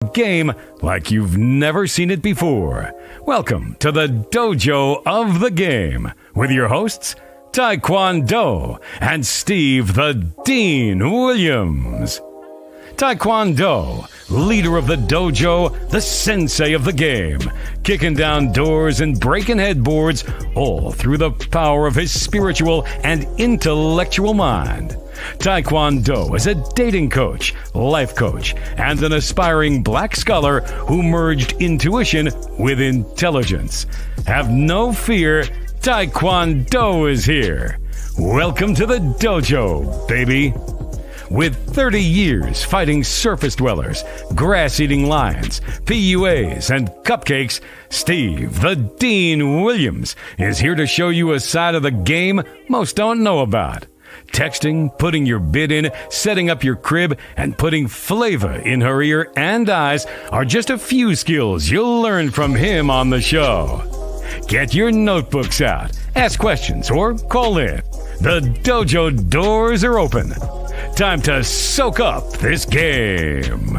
game like you've never seen it before. Welcome to the Dojo of the Game with your hosts, Taekwondo and Steve the Dean Williams. Taekwondo, leader of the dojo, the sensei of the game, kicking down doors and breaking headboards, all through the power of his spiritual and intellectual mind. Taekwondo is a dating coach, life coach, and an aspiring black scholar who merged intuition with intelligence. Have no fear, Taekwondo is here. Welcome to the dojo, baby. With 30 years fighting surface dwellers, grass-eating lions, PUAs, and cupcakes, Steve the Dean Williams is here to show you a side of the game most don't know about. Texting, putting your bid in, setting up your crib, and putting flavor in her ear and eyes are just a few skills you'll learn from him on the show. Get your notebooks out, ask questions, or call in. The dojo doors are open. Time to soak up this game.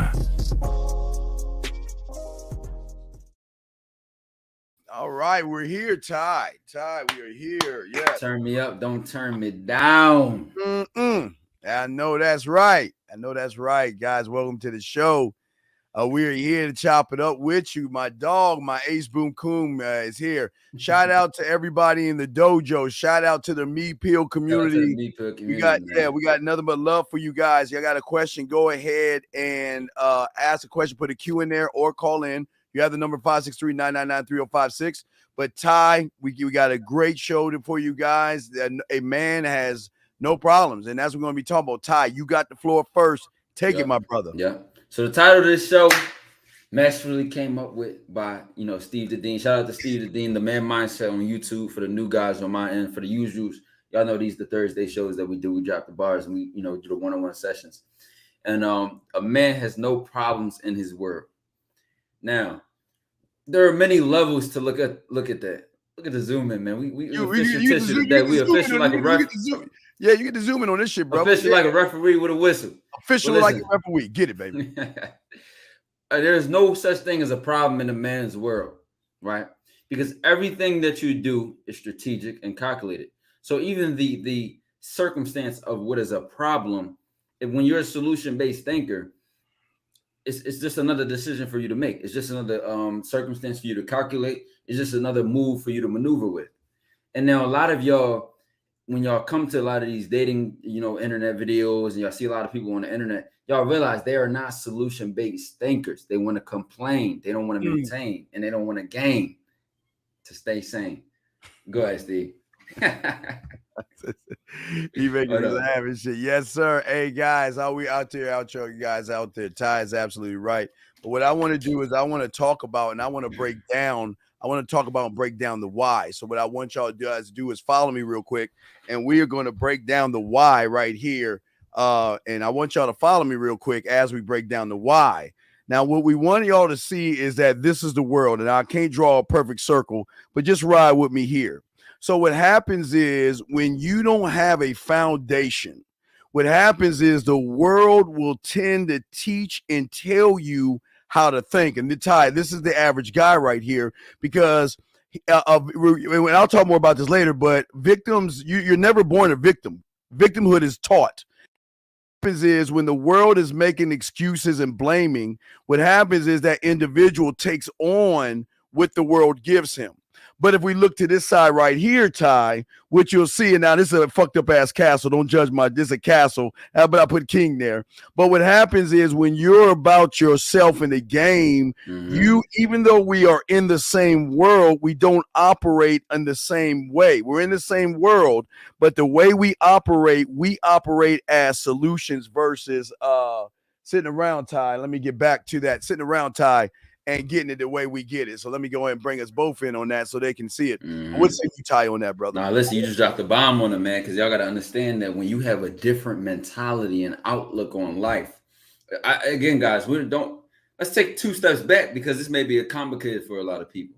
All right, we're here, Ty. Ty, we are here. Yes. Turn me up, don't turn me down. I know that's right. Guys. Welcome to the show. We're here to chop it up with you. My dog, my Ace Boom Coon, is here. Shout out to everybody in the dojo. Shout out to the Meat Peel community. We got nothing but love for you guys. You got a question? Go ahead and ask a question. Put a Q in there or call in. You have the number 563-999-3056. But Ty, we got a great show for you guys. A man has no problems, and that's what we're going to be talking about. Ty, you got the floor first. Take it, my brother. Yeah. So the title of this show, masterfully came up with by Steve the Dean. Shout out to Steve the Dean, the Man Mindset on YouTube for the new guys on my end. For the usuals, y'all know these the Thursday shows that we do. We drop the bars and we do the one-on-one sessions. And a man has no problems in his word. Now, there are many levels to look at that. Look at the zoom in, man. We official like a ref. Yeah, you get to zoom in on this shit, bro. Official like a referee with a whistle. Official like a referee. Get it, baby. There's no such thing as a problem in a man's world, right? Because everything that you do is strategic and calculated. So even the circumstance of what is a problem, when you're a solution-based thinker, it's just another decision for you to make. It's just another circumstance for you to calculate. It's just another move for you to maneuver with. And now a lot of y'all, when y'all come to a lot of these dating, internet videos, and y'all see a lot of people on the internet, y'all realize they are not solution-based thinkers. They want to complain. They don't want to maintain, and they don't want to gain to stay sane. Go ahead, Steve. You making me laugh and shit. Yes, sir. Hey, guys, how we out there? Outro you guys out there. Ty is absolutely right. But what I want to do is I want to talk about and I want to break down. I want to talk about and break down the why. So what I want y'all to do is follow me real quick, and we are going to break down the why right here. And I want y'all to follow me real quick as we break down the why. Now, what we want y'all to see is that this is the world, and I can't draw a perfect circle, but just ride with me here. So what happens is when you don't have a foundation, what happens is the world will tend to teach and tell you how to think. And Ty, this is the average guy right here, because and I'll talk more about this later, but victims, you're never born a victim. Victimhood is taught. What happens is when the world is making excuses and blaming, what happens is that individual takes on what the world gives him. But if we look to this side right here, Ty, what you'll see, and now this is a fucked up ass castle. Don't judge this is a castle, but I put king there. But what happens is when you're about yourself in the game, even though we are in the same world, we don't operate in the same way. We're in the same world, but the way we operate as solutions versus sitting around, Ty. Let me get back to that. Sitting around, Ty, and getting it the way we get it. So let me go ahead and bring us both in on that so they can see it. What's you Ty on that, brother? Nah, listen, you just dropped the bomb on it, man, because y'all got to understand that when you have a different mentality and outlook on life, again, guys, let's take 2 steps back because this may be complicated for a lot of people.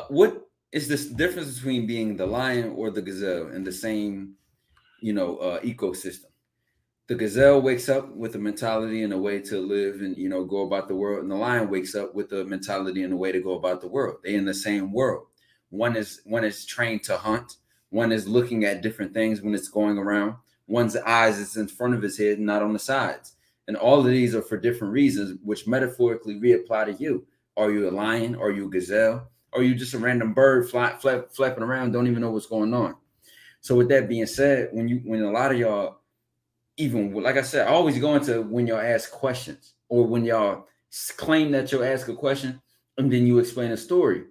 What is this difference between being the lion or the gazelle in the same, ecosystem? The gazelle wakes up with a mentality and a way to live and, go about the world. And the lion wakes up with a mentality and a way to go about the world. They're in the same world. One is trained to hunt. One is looking at different things when it's going around. One's eyes is in front of his head and not on the sides. And all of these are for different reasons, which metaphorically reapply to you. Are you a lion? Are you a gazelle? Or are you just a random bird flapping around, don't even know what's going on? So with that being said, when a lot of y'all, even like I said, I always go into when y'all ask questions or when y'all claim that you'll ask a question and then you explain a story.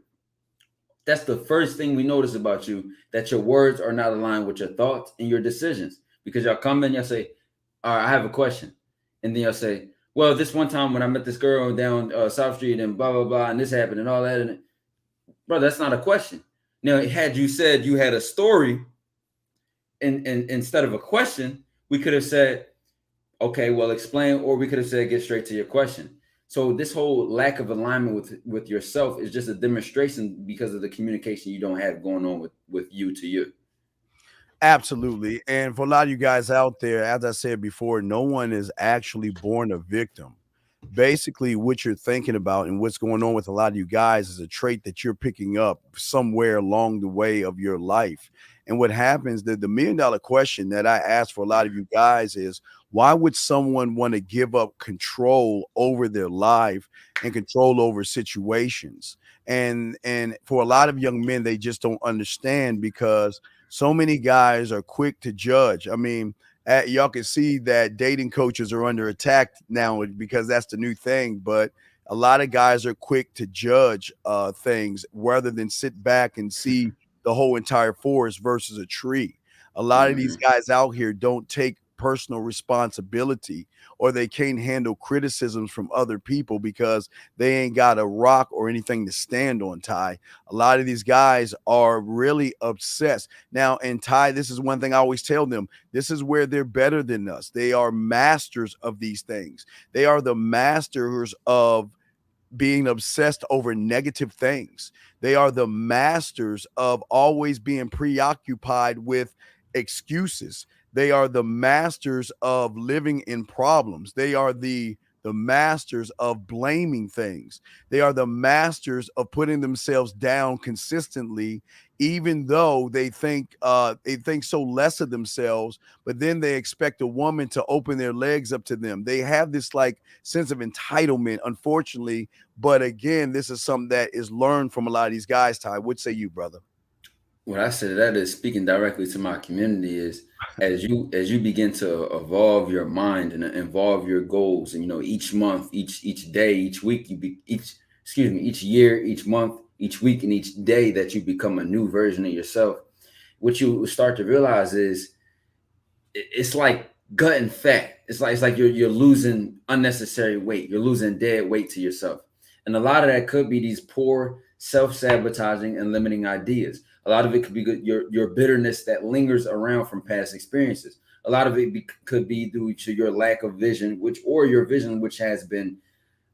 That's the first thing we notice about you, that your words are not aligned with your thoughts and your decisions. Because y'all come in, y'all say, all right, I have a question. And then y'all say, well, this one time when I met this girl down South Street and blah, blah, blah, and this happened and all that. And bro, that's not a question. Now, had you said you had a story and instead of a question, we could have said, okay, well, explain, or we could have said, get straight to your question. So this whole lack of alignment with yourself is just a demonstration because of the communication you don't have going on with you to you. Absolutely. And for a lot of you guys out there, as I said before, no one is actually born a victim. Basically, what you're thinking about and what's going on with a lot of you guys is a trait that you're picking up somewhere along the way of your life. And what happens, the $1 million question that I ask for a lot of you guys is, why would someone want to give up control over their life and control over situations? And for a lot of young men, they just don't understand, because so many guys are quick to judge. I mean, y'all can see that dating coaches are under attack now because that's the new thing. But a lot of guys are quick to judge things rather than sit back and see the whole entire forest versus a tree. A lot of these guys out here don't take personal responsibility, or they can't handle criticisms from other people because they ain't got a rock or anything to stand on, Ty. A lot of these guys are really obsessed. Now, and Ty, this is one thing I always tell them, this is where they're better than us. They are masters of these things. They are the masters of being obsessed over negative things. They are the masters of always being preoccupied with excuses. They are the masters of living in problems. They are the masters of blaming things. They are the masters of putting themselves down consistently, even though they think so less of themselves, but then they expect a woman to open their legs up to them. They have this like sense of entitlement, unfortunately. But again, this is something that is learned from a lot of these guys, Ty. What say you, brother? What I said, that is speaking directly to my community, is as you begin to evolve your mind and evolve your goals, and each month, each day, each week, each year, each month, each week, and each day that you become a new version of yourself, what you start to realize is it's like gutting fat. It's like you're losing unnecessary weight. You're losing dead weight to yourself. And a lot of that could be these poor, self-sabotaging and limiting ideas. A lot of it could be your bitterness that lingers around from past experiences. A lot of it could be due to your lack of vision, your vision which has been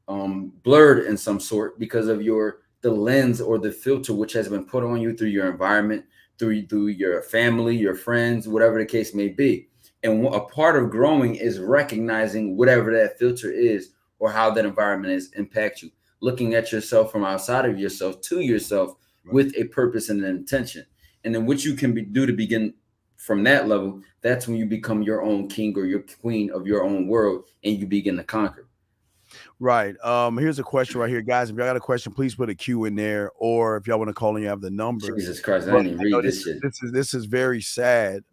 blurred in some sort because of the lens or the filter which has been put on you through your environment, through your family, your friends, whatever the case may be. And a part of growing is recognizing whatever that filter is or how that environment is impact you. Looking at yourself from outside of yourself to yourself with a purpose and an intention. And then what you can do to begin from that level, that's when you become your own king or your queen of your own world and you begin to conquer. Right. Here's a question right here, guys. If y'all got a question, please put a Q in there, or if y'all want to call and you have the number. Jesus Christ, I didn't even read this shit. This is very sad.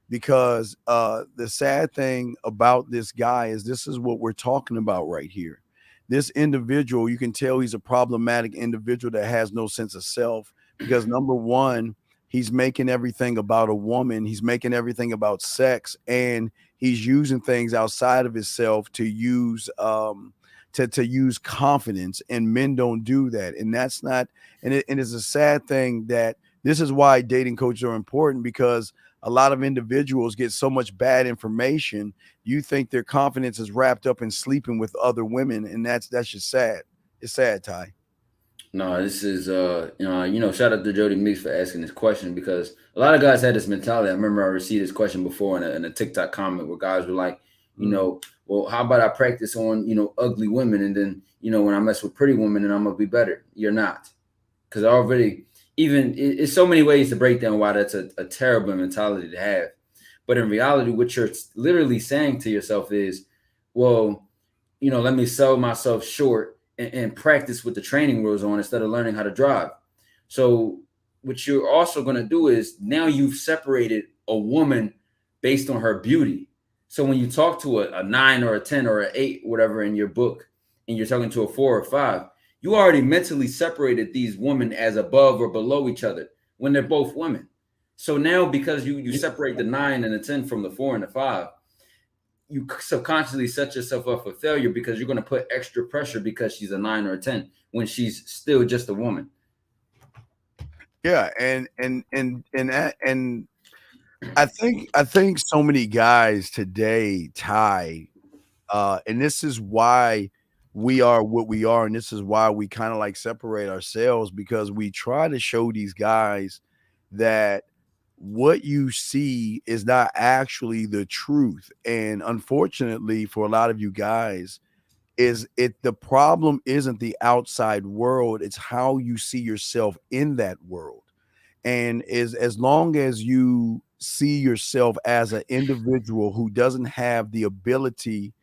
Because the sad thing about this guy is this is what we're talking about right here. This individual, you can tell he's a problematic individual that has no sense of self, because number one, he's making everything about a woman. He's making everything about sex, and he's using things outside of himself to use to use confidence. And men don't do that, and that's not. And it's a sad thing that this is why dating coaches are important, because a lot of individuals get so much bad information. You think their confidence is wrapped up in sleeping with other women, and that's just sad. It's sad, Ty. No, this is shout out to Jody Meeks for asking this question, because a lot of guys had this mentality. I remember I received this question before in a TikTok comment where guys were like, well, how about I practice on, ugly women, and then, when I mess with pretty women, and I'm gonna be better. You're not. Because already, it's so many ways to break down why that's a terrible mentality to have. But in reality, what you're literally saying to yourself is, well, let me sell myself short and practice with the training wheels on instead of learning how to drive. So what you're also going to do is, now you've separated a woman based on her beauty. So when you talk to a 9 or a 10 or an 8, whatever in your book, and you're talking to a 4 or 5, you already mentally separated these women as above or below each other when they're both women. So now, because you separate the 9 and the 10 from the 4 and the 5, you subconsciously set yourself up for failure, because you're going to put extra pressure because she's a 9 or a 10 when she's still just a woman. Yeah, and I think so many guys today, Ty, and this is why we are what we are, and this is why we kind of like separate ourselves, because we try to show these guys that what you see is not actually the truth. And unfortunately for a lot of you guys, the problem isn't the outside world, it's how you see yourself in that world. And as long as you see yourself as an individual who doesn't have the ability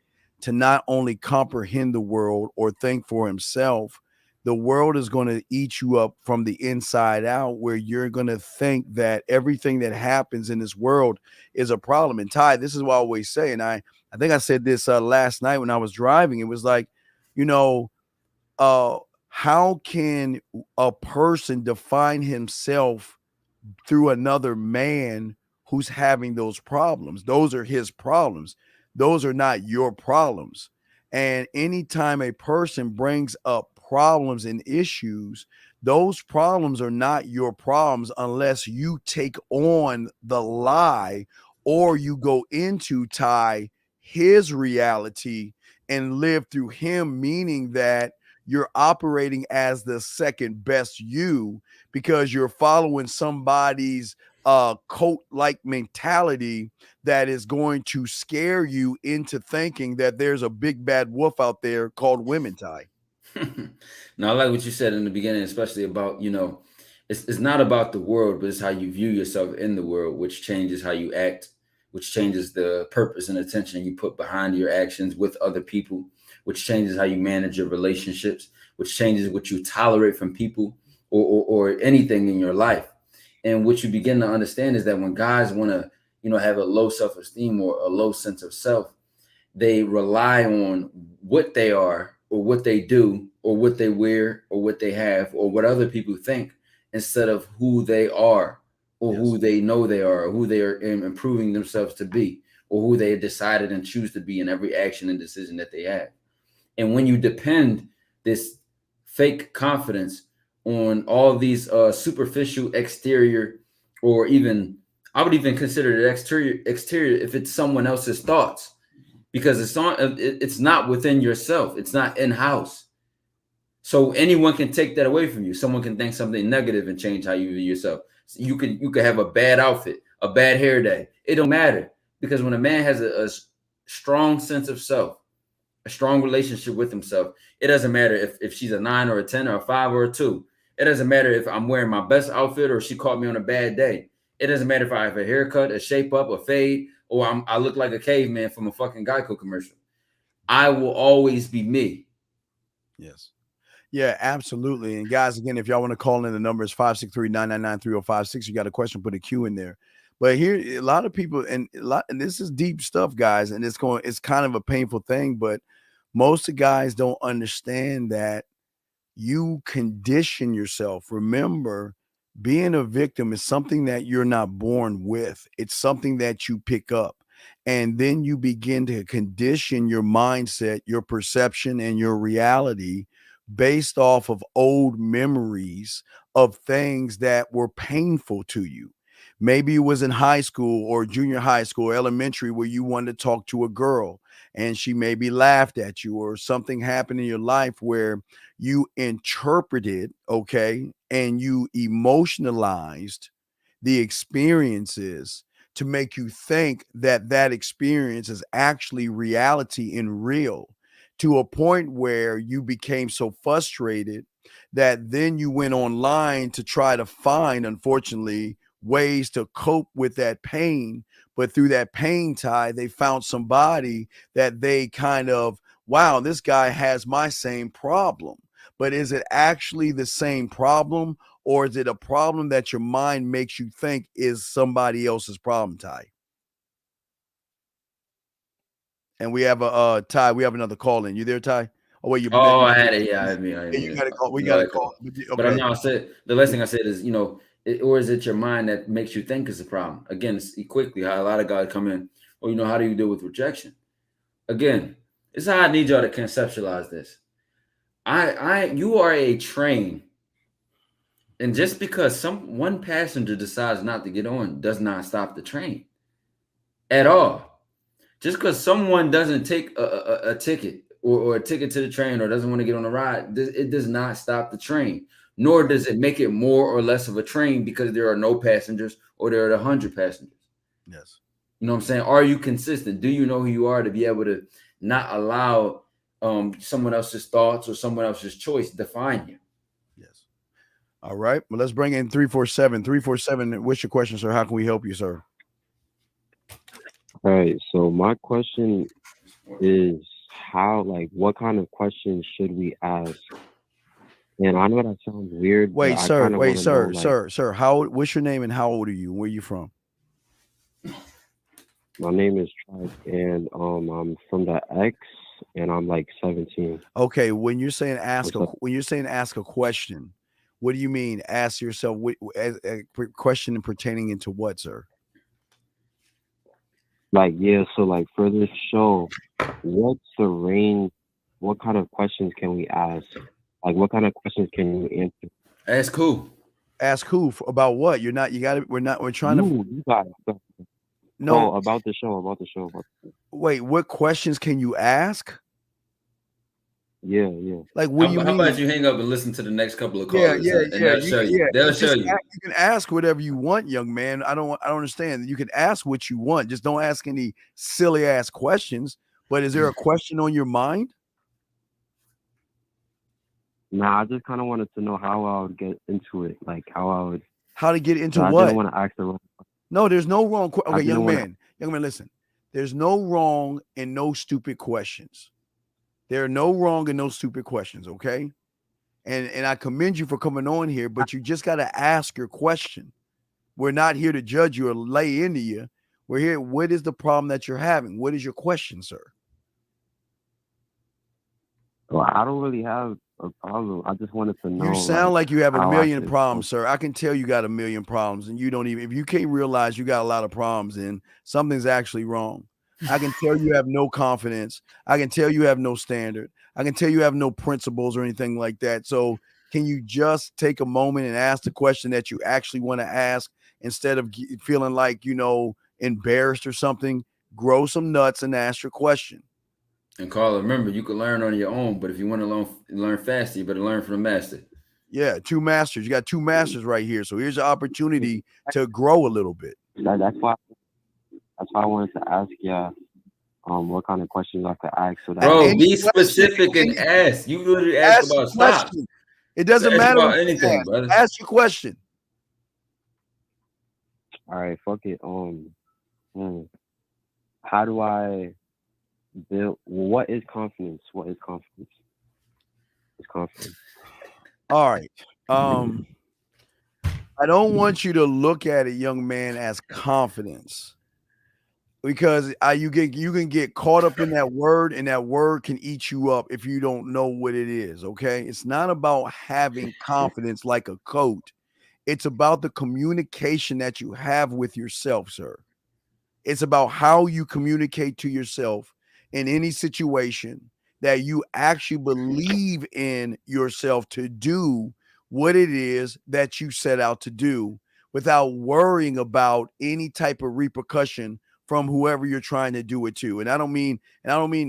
to not only comprehend the world or think for himself, the world is going to eat you up from the inside out, where you're going to think that everything that happens in this world is a problem. And Ty, this is what I always say, and I think I said this last night when I was driving. It was like, how can a person define himself through another man who's having those problems? Those are his problems. Those are not your problems. And anytime a person brings up problems and issues, those problems are not your problems unless you take on the lie, or you go into Ty his reality and live through him, meaning that you're operating as the second best you, because you're following somebody's cult like mentality that is going to scare you into thinking that there's a big bad wolf out there called women, Ty. Now, I like what you said in the beginning, especially about, it's not about the world, but it's how you view yourself in the world, which changes how you act, which changes the purpose and attention you put behind your actions with other people, which changes how you manage your relationships, which changes what you tolerate from people or anything in your life. And what you begin to understand is that when guys want to, have a low self-esteem or a low sense of self, they rely on what they are or what they do or what they wear or what they have or what other people think, instead of who they are or who they know they are, or who they are improving themselves to be, or who they decided and choose to be in every action and decision that they have. And when you depend this fake confidence on all these superficial exterior, or even, I would even consider it exterior if it's someone else's thoughts, because it's not within yourself, it's not in-house. So anyone can take that away from you. Someone can think something negative and change how you view yourself. So you could have a bad outfit, a bad hair day. It don't matter, because when a man has a strong sense of self, a strong relationship with himself, it doesn't matter if she's a 9 or a 10 or a 5 or a 2. It doesn't matter if I'm wearing my best outfit or she caught me on a bad day. It doesn't matter if I have a haircut, a shape up, a fade, or I look like a caveman from a fucking Geico commercial. I will always be me. Yes. Yeah, absolutely. And guys, again, if y'all want to call in, the number is 563-999-3056. You got a question, put a Q in there. But here, a lot of people, and this is deep stuff, guys, and it's kind of a painful thing, but most of guys don't understand that you condition yourself. Remember, being a victim is something that you're not born with. It's something that you pick up. And then you begin to condition your mindset, your perception, and your reality based off of old memories of things that were painful to you. Maybe it was in high school or junior high school, or elementary, where you wanted to talk to a girl and she maybe laughed at you, or something happened in your life where you interpreted, okay, and you emotionalized the experiences to make you think that that experience is actually reality and real, to a point where you became so frustrated that then you went online to try to find, unfortunately, ways to cope with that pain. But through that pain, Ty, they found somebody that they kind of, wow, this guy has my same problem. But is it actually the same problem, or is it a problem that your mind makes you think is somebody else's problem, Ty? And we have a Ty. We have another call in. You there, Ty? Oh wait, Oh, I had it. Yeah, I you mean, got to call. We got to another call. call. But I'm Okay. not said the last thing I said is, or is it your mind that makes you think it's a problem? Again, it's quickly how a lot of guys come in. Well, how do you deal with rejection? Again, this is how I need y'all to conceptualize this. You are a train, and just because one passenger decides not to get on does not stop the train at all. Just because someone doesn't take a ticket or a ticket to the train, or doesn't want to get on the ride, it does not stop the train. Nor does it make it more or less of a train because there are no passengers or there are 100 passengers. Yes. You know what I'm saying? Are you consistent? Do you know who you are to be able to not allow someone else's thoughts or someone else's choice define you? Yes. All right. Well, let's bring in 347. 347. What's your question, sir? How can we help you, sir? All right. So my question is what kind of questions should we ask? And I know that sounds weird. Wait, but sir. I Wait, sir. know, Sir. What's your name and how old are you? Where are you from? My name is Tribe, and I'm from the X, and I'm like 17. Okay. When you're saying ask What's a question, what do you mean? Ask yourself a question pertaining into what, sir? So for this show, what's the range? What kind of questions can we ask? What kind of questions can you answer? Ask who? Ask who about what? We're trying to. You got it. No. About the show. Wait, what questions can you ask? Yeah. Like, what do you mean? How about you hang up and listen to the next couple of callers? Yeah. They'll show you. They'll show you. You can ask whatever you want, young man. I don't understand. You can ask what you want. Just don't ask any silly ass questions. But is there a question on your mind? Nah, I just kind of wanted to know how I would get into it. How to get into what? I didn't want to ask the wrong. No, there's no wrong. Okay, young man, listen. There's no wrong and no stupid questions. There are no wrong and no stupid questions. Okay, and I commend you for coming on here, but you just got to ask your question. We're not here to judge you or lay into you. We're here. What is the problem that you're having? What is your question, sir? Well, I don't really have a problem. I just wanted to know. You sound like you have a million problems, sir. I can tell you got a million problems, and you don't even. If you can't realize you got a lot of problems, then something's actually wrong. I can tell you have no confidence. I can tell you have no standard. I can tell you have no principles or anything like that. So, can you just take a moment and ask the question that you actually want to ask instead of feeling like embarrassed or something? Grow some nuts and ask your question. And Carla, remember, you can learn on your own, but if you want to learn faster, you better learn from the master. Yeah, two masters. You got two masters right here. So here's an opportunity to grow a little bit. That's why I wanted to ask you what kind of questions I could ask. So that Bro, be specific and ask. You literally ask about stocks. It doesn't matter about anything, brother. Ask your question. All right, fuck it. How do I build? What is confidence? What is confidence? It's confidence. All right. I don't want you to look at it, young man, as confidence, because you can get caught up in that word, and that word can eat you up if you don't know what it is. Okay, it's not about having confidence like a coat. It's about the communication that you have with yourself, sir. It's about how you communicate to yourself in any situation, that you actually believe in yourself to do what it is that you set out to do without worrying about any type of repercussion from whoever you're trying to do it to. And I don't mean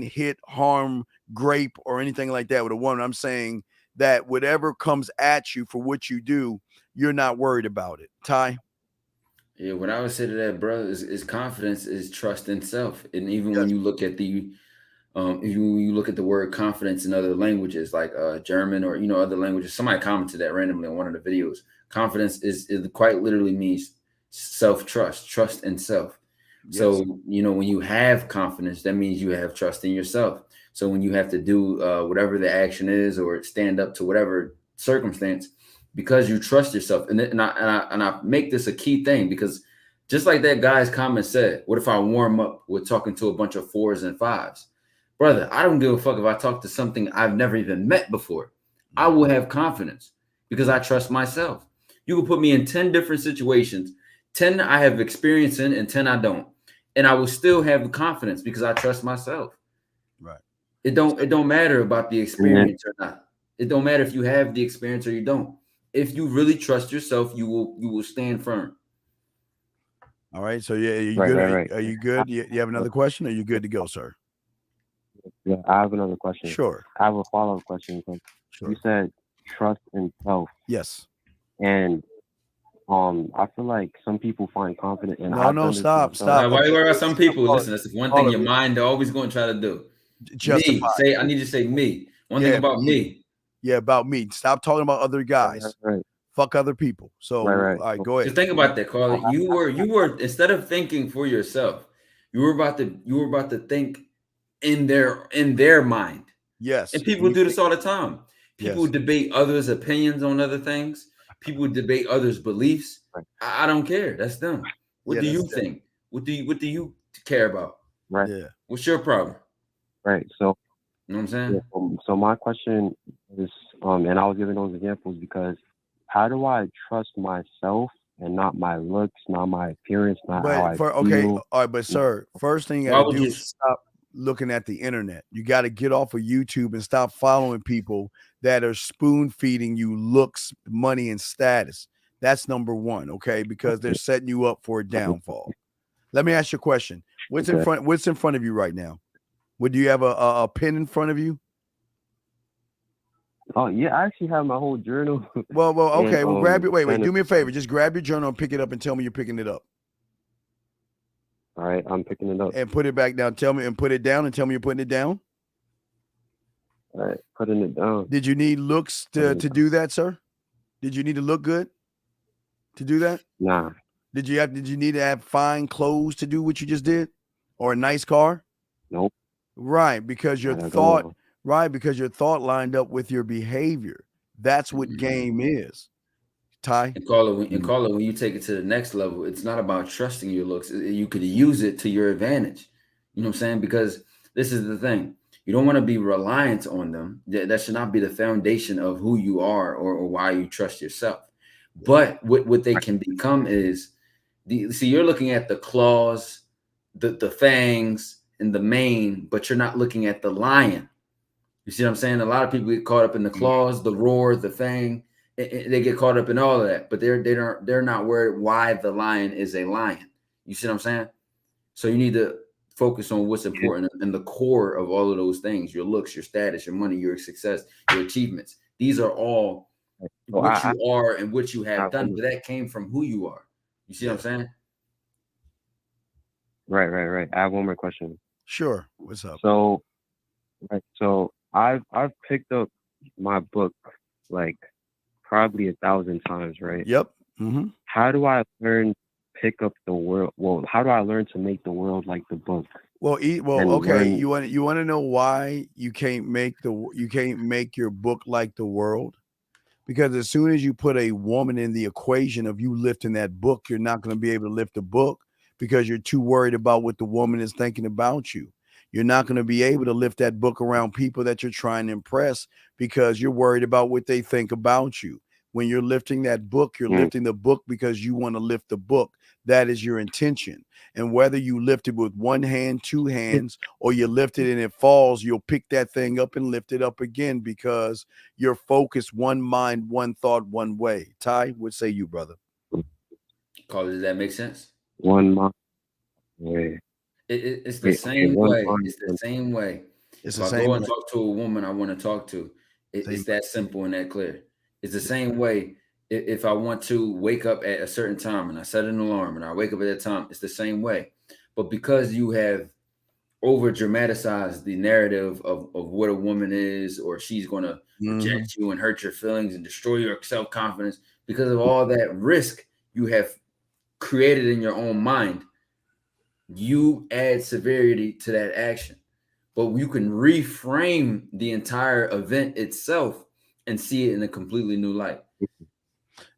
hit, harm, grape, or anything like that with a woman. I'm saying that whatever comes at you for what you do, you're not worried about it. Ty? Yeah, what I would say to that, brother, is confidence is trust in self. And even Yes. when you look at the even when you look at the word confidence in other languages like German or other languages, somebody commented that randomly on one of the videos. Confidence is quite literally means self-trust, trust in self. Yes. So when you have confidence, that means you have trust in yourself. So when you have to do whatever the action is or stand up to whatever circumstance, because you trust yourself, and I make this a key thing, because just like that guy's comment said, what if I warm up with talking to a bunch of 4s and 5s? Brother, I don't give a fuck if I talk to something I've never even met before. I will have confidence because I trust myself. You can put me in 10 different situations, 10 I have experience in and 10 I don't. And I will still have confidence because I trust myself. Right. It don't matter about the experience or not. It don't matter if you have the experience or you don't. If you really trust yourself, you will stand firm. All right. So yeah, are you Right, good? right. Are you good? You have another question? Or are you good to go, sir? Yeah, I have another question. Sure. I have a follow-up question. Sure. You said trust in self, Yes. and I feel like some people find confidence in. No, stop. Why you worry about some people? Listen, that's one thing your it. mind always going to try to do. Justify. I need to say me. One thing about me. Yeah, about me. Stop talking about other guys. Right. Fuck other people. So Right. all right, go ahead. Just think about that, Carly. You were instead of thinking for yourself, you were about to think in their mind. Yes. And people do this all the time. People Yes. debate others' opinions on other things. People debate others' beliefs. Right. I don't care. That's them. What do you think? What do you care about? Right. Yeah. What's your problem? Right. So, you know what I'm saying? Yeah, so my question is, and I was giving those examples because how do I trust myself and not my looks, not my appearance, not how I feel? All right, but sir, first thing you gotta do is stop looking at the internet. You got to get off of YouTube and stop following people that are spoon feeding you looks, money, and status. That's number one, okay? Because they're setting you up for a downfall. Let me ask you a question. What's in front of you right now? Do you have a pen in front of you? Oh yeah, I actually have my whole journal. Well, okay. Well, grab it. Wait. Do me a favor. Just grab your journal and pick it up and tell me you're picking it up. All right, I'm picking it up. And put it back down. Tell me and put it down and tell me you're putting it down. All right, putting it down. Did you need looks to do that, sir? Did you need to look good to do that? Nah. Did you need to have fine clothes to do what you just did, or a nice car? Nope. Right, because your thought. Right, because your thought lined up with your behavior. That's what game is. Ty? And Carla, when you take it to the next level, it's not about trusting your looks. You could use it to your advantage. You know what I'm saying? Because this is the thing. You don't want to be reliant on them. That should not be the foundation of who you are or why you trust yourself. But what they can become is, you're looking at the claws, the fangs, and the mane, but you're not looking at the lion. You see what I'm saying? A lot of people get caught up in the claws, the roar, the fang. They get caught up in all of that, but they're not worried why the lion is a lion. You see what I'm saying? So you need to focus on what's important in the core of all of those things: your looks, your status, your money, your success, your achievements. These are all what you are and what you have done, but that came from who you are. You see what I'm saying? Right. I have one more question. Sure. What's up? So I've picked up my book like probably 1,000 times, right? Yep. Mm-hmm. How do I pick up the world? Well, how do I learn to make the world like the book? Okay. You want to know why you can't make your book like the world? Because as soon as you put a woman in the equation of you lifting that book, you're not going to be able to lift the book because you're too worried about what the woman is thinking about you. You're not going to be able to lift that book around people that you're trying to impress because you're worried about what they think about you. When you're lifting that book, you're lifting the book because you want to lift the book. That is your intention. And whether you lift it with one hand, two hands, or you lift it and it falls, you'll pick that thing up and lift it up again because you're focused, one mind, one thought, one way. Ty, what say you, brother? Carla, does that make sense? One mind. Yeah. It's the same way. It's the same way. It's If the I same go and way. talk to a woman I want to talk to, it's that simple and that clear. It's the same way. If I want to wake up at a certain time and I set an alarm and I wake up at that time, it's the same way. But because you have over dramatized the narrative of what a woman is, or she's going to reject you and hurt your feelings and destroy your self-confidence, because of all that risk you have created in your own mind, you add severity to that action. But you can reframe the entire event itself and see it in a completely new light.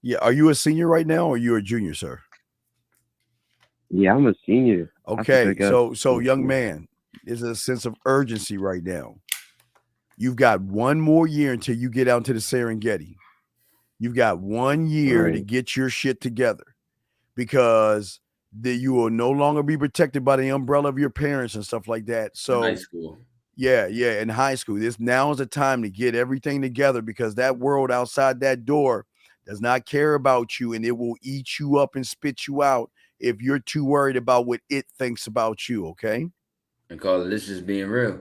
Yeah. Are you a senior right now, or you a junior, sir? Yeah, I'm a senior. Okay. So young man, there's a sense of urgency right now. You've got one more year until you get out to the Serengeti. You've got 1 year to get your shit together, because you will no longer be protected by the umbrella of your parents and stuff like that. So in high school. Yeah, in high school. This now is the time to get everything together, because that world outside that door does not care about you, and it will eat you up and spit you out if you're too worried about what it thinks about you. Okay. And call it, this just being real.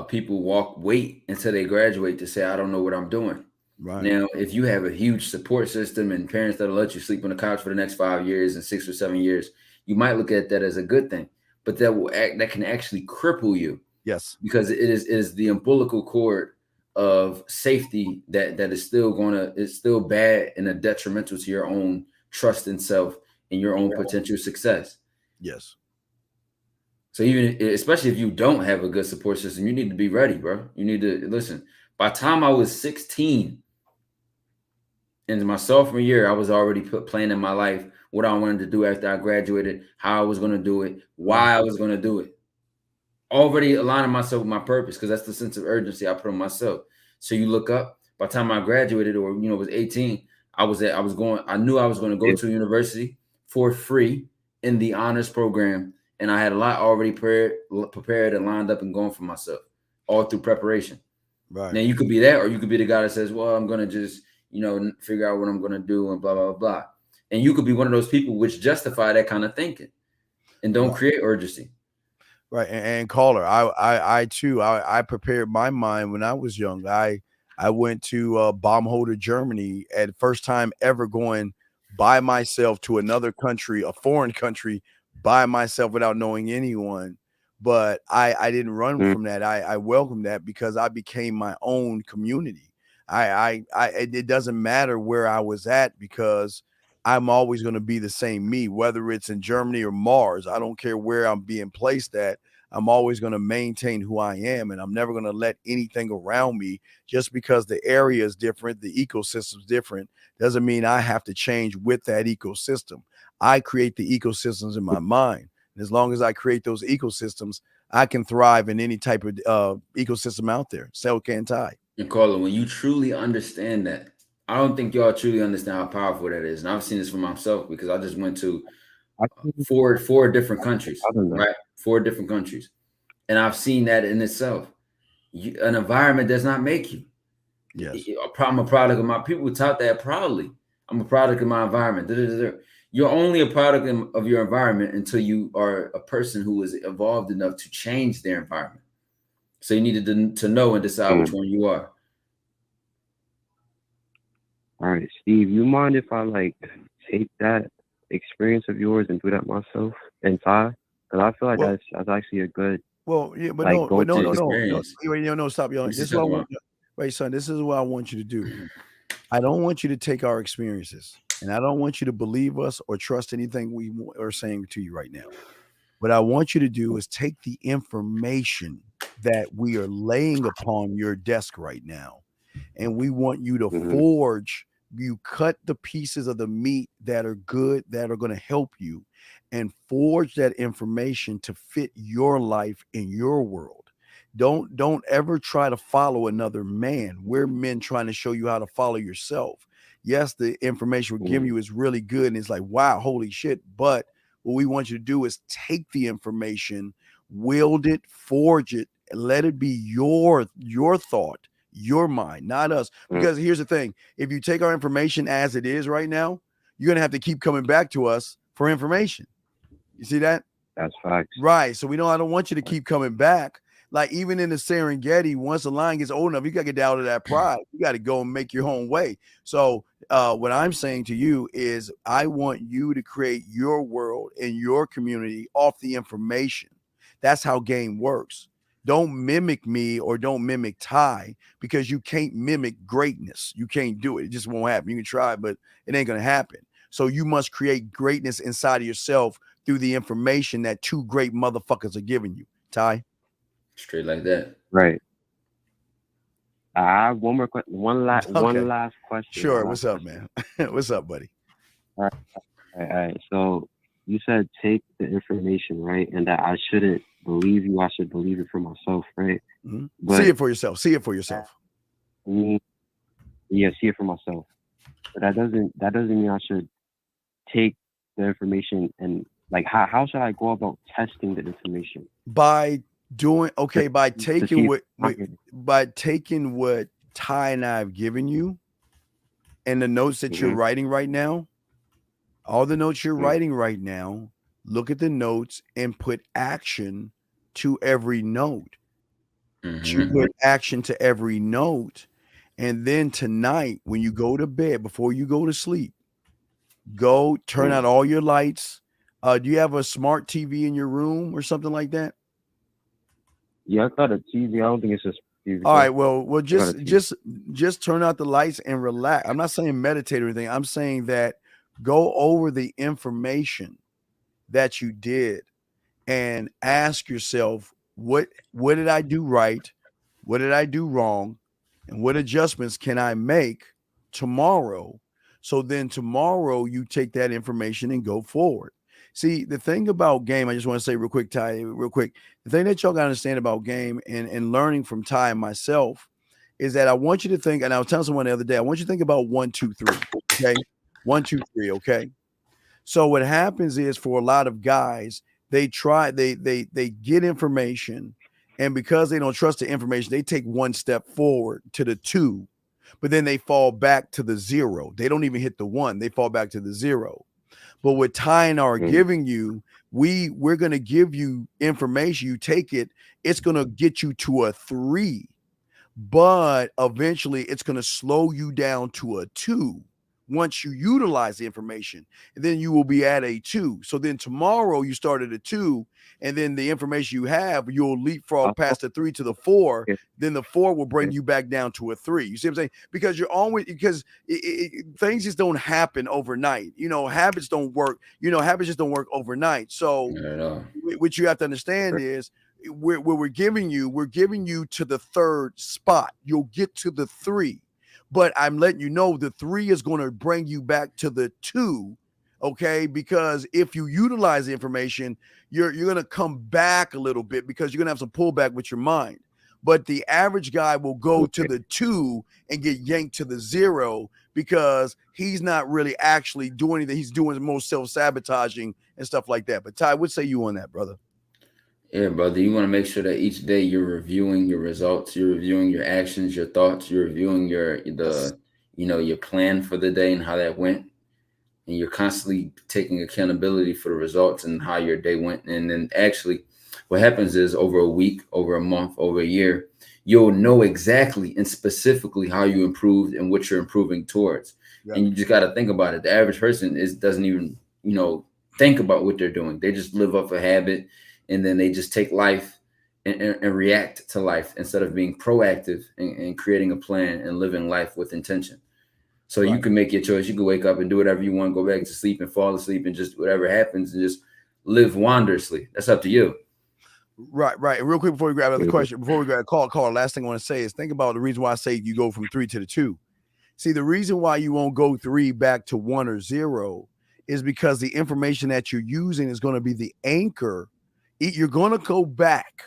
People wait until they graduate to say, I don't know what I'm doing. Right. Now, if you have a huge support system and parents that'll let you sleep on the couch for the next 5 years and 6 or 7 years, you might look at that as a good thing. But that can actually cripple you. Yes. Because it is the umbilical cord of safety that is still bad and detrimental to your own trust in self and your own potential success. Yes. So especially if you don't have a good support system, you need to be ready, bro. You need to listen. By the time I was 16, in my sophomore year, I was already planning my life, what I wanted to do after I graduated, how I was going to do it, why I was going to do it. Already aligning myself with my purpose, because that's the sense of urgency I put on myself. So you look up, by the time I graduated, or was 18, I knew I was going to go to university for free in the honors program. And I had a lot already prepared and lined up and going for myself, all through preparation. Right. Now you could be that, or you could be the guy that says, well, I'm going to just, figure out what I'm going to do and blah, blah, blah. And you could be one of those people which justify that kind of thinking and don't create urgency. Right. And caller, I too, I prepared my mind when I was young. I went to Baumholder, Germany, at first time ever going by myself to another country, a foreign country, by myself without knowing anyone. But I didn't run from that. I welcomed that, because I became my own community. It doesn't matter where I was at, because I'm always going to be the same me, whether it's in Germany or Mars. I don't care where I'm being placed at. I'm always going to maintain who I am, and I'm never going to let anything around me, just because the area is different, the ecosystem's different, doesn't mean I have to change with that ecosystem. I create the ecosystems in my mind. And as long as I create those ecosystems, I can thrive in any type of ecosystem out there. So can Ty. And Carla, when you truly understand that, I don't think y'all truly understand how powerful that is. And I've seen this for myself, because I just went to four different countries, right? 4 different countries. And I've seen that in itself. An environment does not make you. Yes. I'm a product of my people taught that proudly. I'm a product of my environment. You're only a product of your environment until you are a person who is evolved enough to change their environment. So you needed to know and decide which one you are. All right, Steve, you mind if I take that experience of yours and do that myself and Ty? Because I feel like that's actually a good. Well, yeah, but no, stop, y'all. This is what I want. Wait, son, this is what I want you to do. I don't want you to take our experiences, and I don't want you to believe us or trust anything we are saying to you right now. What I want you to do is take the information that we are laying upon your desk right now, and we want you to forge. You cut the pieces of the meat that are good, that are going to help you, and forge that information to fit your life in your world. Don't ever try to follow another man. We're men trying to show you how to follow yourself. Yes, the information we're giving you is really good, and it's like, wow, holy shit. But what we want you to do is take the information, wield it, forge it, and let it be your thought, your mind, not us. Because here's the thing: if you take our information as it is right now, you're gonna have to keep coming back to us for information. You see that? That's facts. Right. So I don't want you to keep coming back. Like even in the Serengeti, once the lion gets old enough, you got to get down to that pride. You got to go and make your own way. So what I'm saying to you is I want you to create your world and your community off the information. That's how game works. Don't mimic me or don't mimic Ty, because you can't mimic greatness. You can't do it. It just won't happen. You can try, but it ain't going to happen. So you must create greatness inside of yourself through the information that two great motherfuckers are giving you. Ty? Straight like that. Right. I have one more question. One last question. Sure. What's up, man? What's up, buddy? All right. So you said take the information, right? And that I shouldn't believe you. I should believe it for myself, right? Mm-hmm. See it for yourself. See it for yourself. Yeah, see it for myself. But that doesn't mean I should take the information and like how should I go about testing the information? By taking what Ty and I have given you and the notes that you're writing right now, all the notes you're writing right now, look at the notes and put action to every note. You put action to every note. And then tonight, when you go to bed, before you go to sleep, go turn out all your lights. Do you have a smart TV in your room or something like that? Yeah, I got a TV. I don't think it's just TV. All right, well, just turn out the lights and relax. I'm not saying meditate or anything. I'm saying that go over the information that you did and ask yourself, what did I do right? What did I do wrong? And what adjustments can I make tomorrow? So then tomorrow you take that information and go forward. See, the thing about game, I just want to say real quick, Ty, the thing that y'all got to understand about game and learning from Ty and myself is that I want you to think, and I was telling someone the other day, I want you to think about 1, 2, 3. Okay. 1, 2, 3. Okay. So what happens is for a lot of guys, they get information, and because they don't trust the information, they take one step forward to the 2, but then they fall back to the 0. They don't even hit the 1. They fall back to the 0. But what Ty and I are giving you, we're going to give you information. You take it, it's going to get you to a 3, but eventually it's going to slow you down to a 2 once you utilize the information, and then you will be at a 2. So then tomorrow you start at a 2, and then the information you have, you'll leapfrog past the 3 to the 4. Then the 4 will bring you back down to a 3. You see what I'm saying? Because things just don't happen overnight. Habits don't work. Habits just don't work overnight. So what you have to understand is we're giving you to the 3rd spot. You'll get to the 3. But I'm letting you know the 3 is going to bring you back to the 2, okay? Because if you utilize the information, you're going to come back a little bit because you're going to have some pullback with your mind. But the average guy will go to the 2 and get yanked to the 0 because he's not really actually doing anything. He's doing the most self-sabotaging and stuff like that. But Ty, what say you on that, brother? Yeah, brother, you want to make sure that each day you're reviewing your results, you're reviewing your actions, your thoughts, you're reviewing your plan for the day and how that went. And you're constantly taking accountability for the results and how your day went. And then actually what happens is over a week, over a month, over a year, you'll know exactly and specifically how you improved and what you're improving towards. Yep. And you just got to think about it. The average person doesn't even, think about what they're doing. They just live off a habit. And then they just take life and react to life instead of being proactive and creating a plan and living life with intention. So you can make your choice. You can wake up and do whatever you want, go back to sleep and fall asleep and just whatever happens and just live wondrously. That's up to you. Right. And real quick before we grab another question, before we grab a call, last thing I want to say is think about the reason why I say you go from 3 to the 2. See, the reason why you won't go 3 back to 1 or 0 is because the information that you're using is going to be the anchor. You're going to go back,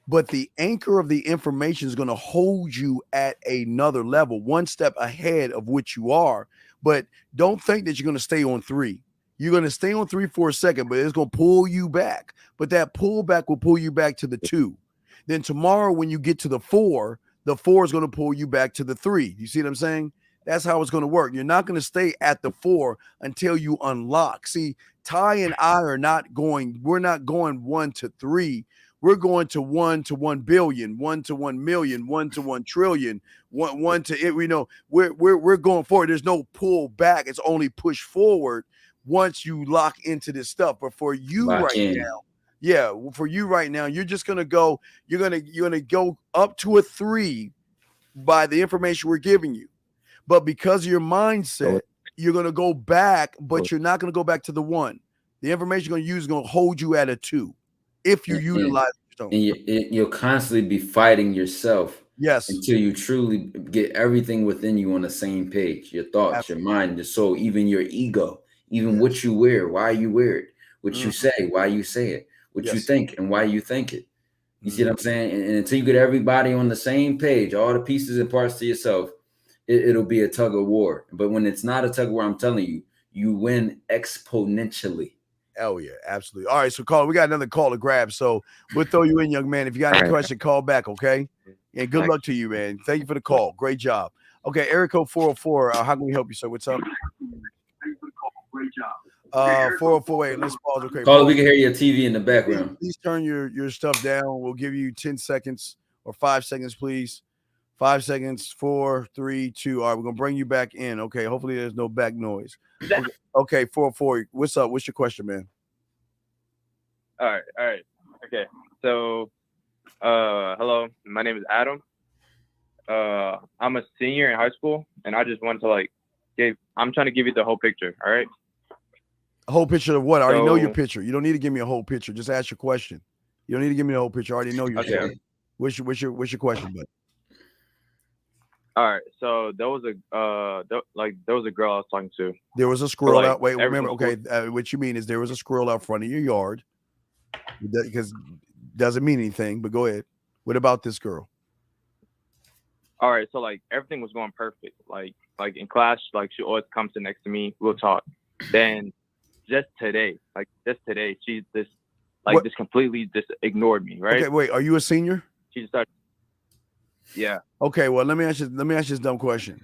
but the anchor of the information is going to hold you at another level, one step ahead of which you are. But don't think that you're going to stay on 3. You're going to stay on 3 for a second, but it's going to pull you back. But that pullback will pull you back to the 2. Then tomorrow, when you get to the 4 is going to pull you back to the 3. You see what I'm saying? That's how it's going to work. You're not going to stay at the 4 until you unlock. See, Ty and I are not going. We're not going 1 to 3. We're going to 1 to 1 billion, 1 to 1 million, 1 to 1 trillion, one to it. We know we're going forward. There's no pull back. It's only push forward once you lock into this stuff. But for you for you right now, you're just gonna go. You're gonna go up to a 3 by the information we're giving you. But because of your mindset, you're gonna go back, but you're not gonna go back to the 1. The information you're gonna use is gonna hold you at a 2. If you utilize and you'll constantly be fighting yourself, yes, until you truly get everything within you on the same page. Your thoughts, Absolutely. Your mind, your soul, even your ego, even what you wear, why you wear it, what you say, why you say it, what you think, and why you think it. You see what I'm saying? And until you get everybody on the same page, all the pieces and parts to yourself, it'll be a tug of war. But when it's not a tug of war, I'm telling you, you win exponentially. Oh, yeah, absolutely. All right, so call. We got another call to grab, so we'll throw you in, young man. If you got any question, call back, okay? And good luck to you, man. Thank you for the call. Great job. Okay, area code 404. How can we help you, sir? What's up? Great job. 404. Let's pause. Okay, caller, we can hear your TV in the background. Please turn your stuff down. We'll give you 10 seconds or 5 seconds, please. 5 seconds. 4, 3, 2. All right, we're gonna bring you back in. Okay, hopefully there's no back noise. Okay, 404. What's up? What's your question, man? All right. Okay. So, hello. My name is Adam. I'm a senior in high school, and I just want to I'm trying to give you the whole picture. All right. A whole picture of what? I already know your picture. You don't need to give me a whole picture. Just ask your question. You don't need to give me the whole picture. I already know your story. What's your question, bud? All right. So there was a girl I was talking to. There was a squirrel out. Wait, remember? Okay, what you mean is there was a squirrel out front of your yard. Because doesn't mean anything. But go ahead. What about this girl? All right. So everything was going perfect. Like in class, she always comes to next to me. We'll talk. Then just today, she just completely just ignored me. Right. Okay. Wait. Are you a senior? She just started. Yeah. Okay, well, let me ask you this dumb question.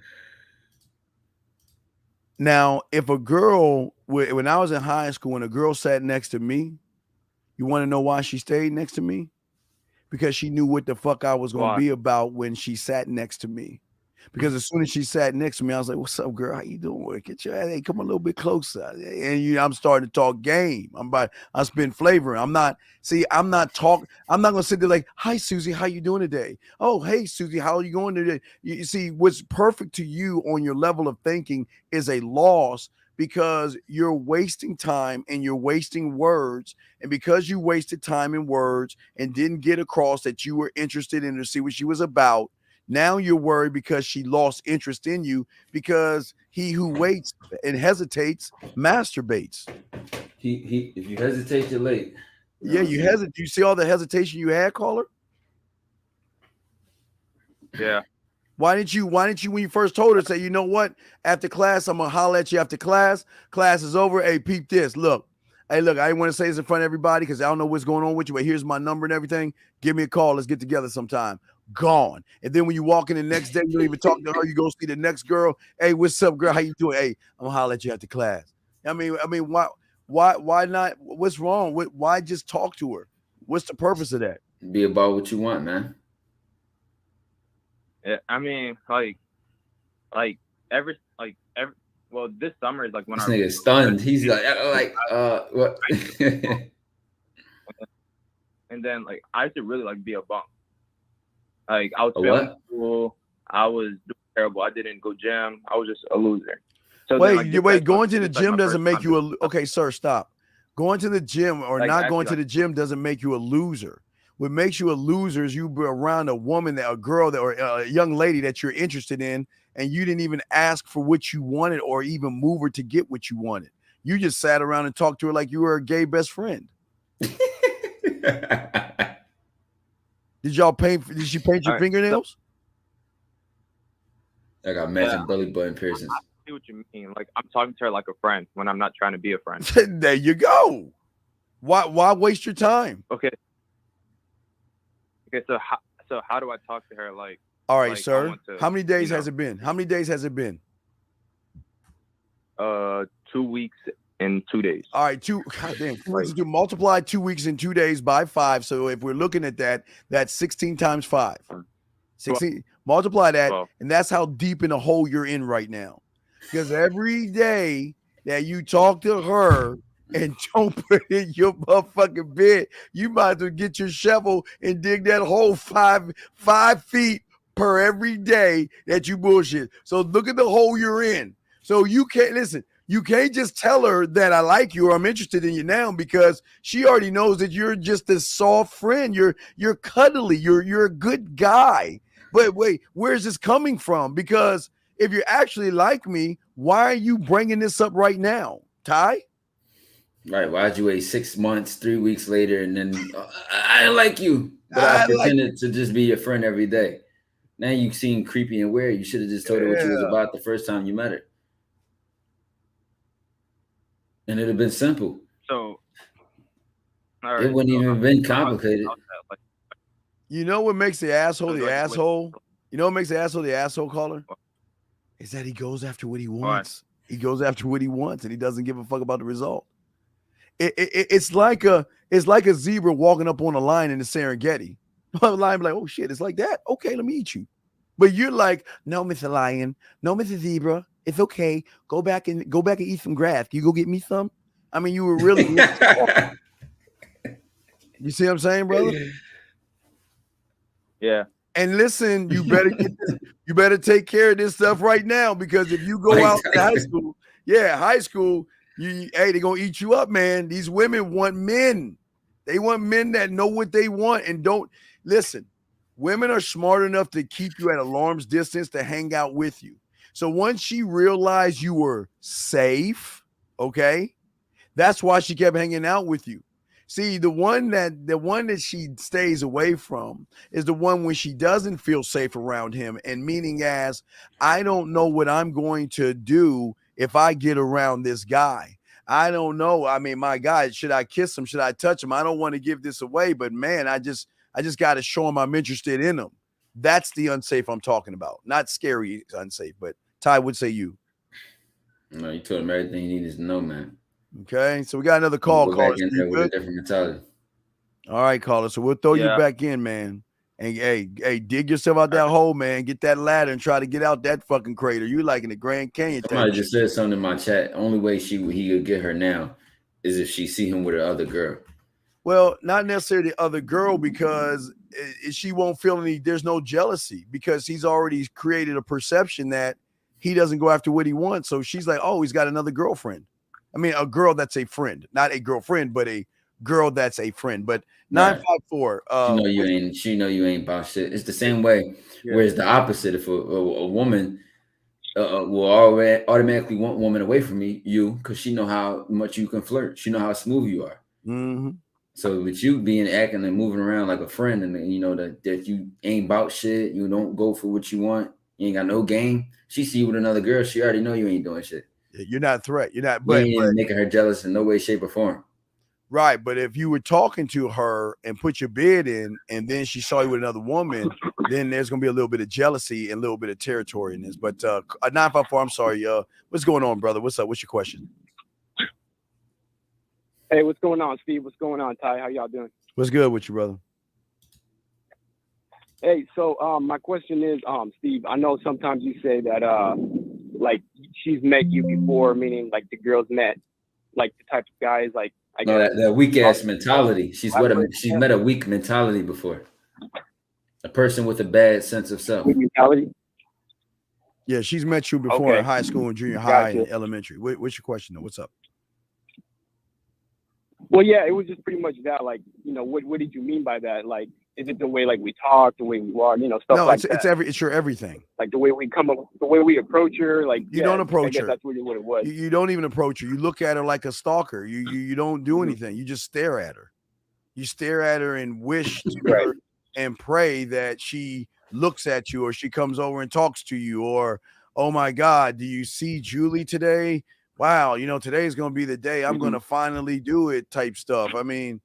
Now, if a girl, when I was in high school, when a girl sat next to me, you want to know why she stayed next to me? Because she knew what the fuck I was going to be about when she sat next to me. Because as soon as she sat next to me, I was like, "What's up, girl? How you doing? Get your hey, come a little bit closer." And I'm starting to talk game. I spin flavor. I'm not gonna sit there like, "Hi, Susie, how you doing today?" "Oh, hey, Susie, how are you going today?" You see, what's perfect to you on your level of thinking is a loss because you're wasting time and you're wasting words. And because you wasted time and words and didn't get across that you were interested in her to see what she was about. Now you're worried because she lost interest in you because he who waits and hesitates masturbates. If you hesitate, you're late. Yeah, you hesitate. You see all the hesitation you had, caller? Yeah. Why didn't you, when you first told her, say, you know what? After class, I'm gonna holler at you after class. Class is over. Hey, peep this. Look. Hey, look, I didn't want to say this in front of everybody because I don't know what's going on with you, but here's my number and everything. Give me a call. Let's get together sometime. Gone. And then when you walk in the next day, you don't even talk to her. You go see the next girl. Hey, what's up, girl? How you doing? Hey, I'm gonna holler at you after class. I mean, why not? What's wrong? Why just talk to her? What's the purpose of that? Be about what you want, man. Yeah, I mean, every well, this summer is like when this nigga stunned. He's what? And then I used to really be a bum. I was failing school. I was doing terrible. I didn't go gym. I was just a loser. So wait. Going to the gym doesn't make you okay, sir. Stop. Going to the gym or not going to the gym doesn't make you a loser. What makes you a loser is you be around a woman, a girl, or a young lady that you're interested in, and you didn't even ask for what you wanted or even move her to get what you wanted. You just sat around and talked to her like you were a gay best friend. Did she paint your fingernails? I got matching belly button piercings. I see what you mean. I'm talking to her like a friend when I'm not trying to be a friend. There you go. Why waste your time? Okay. So how do I talk to her? All right, sir. How many days has it been? 2 weeks in 2 days. All right, goddamn, 2 weeks to multiply 2 weeks in 2 days by 5. So if we're looking at that, that's 16 times 5. 16, multiply that, and that's how deep in a hole you're in right now. Because every day that you talk to her and don't put in your motherfucking bed, you might as well get your shovel and dig that hole 5 feet per every day that you bullshit. So look at the hole you're in. So you can't listen. You can't just tell her that I like you or I'm interested in you now, because she already knows that you're just a soft friend. You're cuddly. You're a good guy. But wait, where's this coming from? Because if you actually like me, why are you bringing this up right now, Ty? Right. Why'd you wait 6 months, 3 weeks later, and then I like you, but I pretended to just be your friend every day. Now you seem creepy and weird. You should have just told her what you was about the first time you met her. And it'd have been simple. So it wouldn't even been complicated. You know what makes the asshole the asshole? You know what makes the asshole the asshole, caller? Is that he goes after what he wants. He goes after what he wants, and he doesn't give a fuck about the result. It's like a zebra walking up on a lion in the Serengeti. The lion be like, oh shit, it's like that. Okay, let me eat you. But you're like, no, Mr. Lion, no, Mr. Zebra. It's okay. Go back and eat some grass. Can you go get me some? I mean, you were really. You see what I'm saying, brother? Yeah. And listen, you better take care of this stuff right now, because if you go out to high school, they're gonna eat you up, man. These women want men. They want men that know what they want and don't listen. Women are smart enough to keep you at alarm's distance to hang out with you. So once she realized you were safe, okay, that's why she kept hanging out with you. See, the one that she stays away from is the one when she doesn't feel safe around him, and meaning as, I don't know what I'm going to do if I get around this guy. I don't know. I mean, my God, should I kiss him? Should I touch him? I don't want to give this away, but man, I just got to show him I'm interested in him. That's the unsafe I'm talking about. Not scary unsafe, but Ty, would say you. No, you told him everything he needed to know, man. Okay, so we got another call. Back in there with a different mentality. All right, caller. So we'll throw you back in, man. And hey, dig yourself out that hole, man. Get that ladder and try to get out that fucking crater. You like in the Grand Canyon. Somebody just said something in my chat. Only way he could get her now is if she see him with the other girl. Well, not necessarily the other girl, because she won't feel there's no jealousy, because he's already created a perception that he doesn't go after what he wants. So she's like, oh, he's got another girlfriend. I mean, a girl that's a friend, not a girlfriend, but a girl that's a friend. But 954. She know you ain't about shit. It's the same way. Yeah. Whereas the opposite, if a woman will automatically want woman away from you, because she know how much you can flirt. She know how smooth you are. Mm-hmm. So with you acting and moving around like a friend, and you know that you ain't about shit, you don't go for what you want, you ain't got no game. She see you with another girl, she already know you ain't doing shit. You're not a threat. You're not. But you ain't making her jealous in no way, shape, or form. Right, but if you were talking to her and put your bid in, and then she saw you with another woman, then there's gonna be a little bit of jealousy and a little bit of territory in this. But 954, I'm sorry. What's going on, brother? What's up? What's your question? Hey, what's going on, Steve? What's going on, Ty? How y'all doing? What's good with you, brother? Hey, so my question is, Steve, I know sometimes you say that like she's met you before, meaning like the girls met like the type of guys like that weak ass mentality. She's met a weak mentality before. A person with a bad sense of self. Weak mentality? Yeah, she's met you before in high school and junior high and elementary. What's your question though? What's up? Well, yeah, it was just pretty much that. Like, you know, what did you mean by that? Like, is it the way like we talk, the way we walk, you know, stuff like that? No, it's your everything. Like the way we come up, the way we approach her. Like you don't approach her. That's really what it was. You don't even approach her. You look at her like a stalker. You don't do anything. You just stare at her. You stare at her and wish her and pray that she looks at you, or she comes over and talks to you, or oh my God, do you see Julie today? Wow, you know, today's gonna be the day I'm gonna finally do it type stuff. I mean,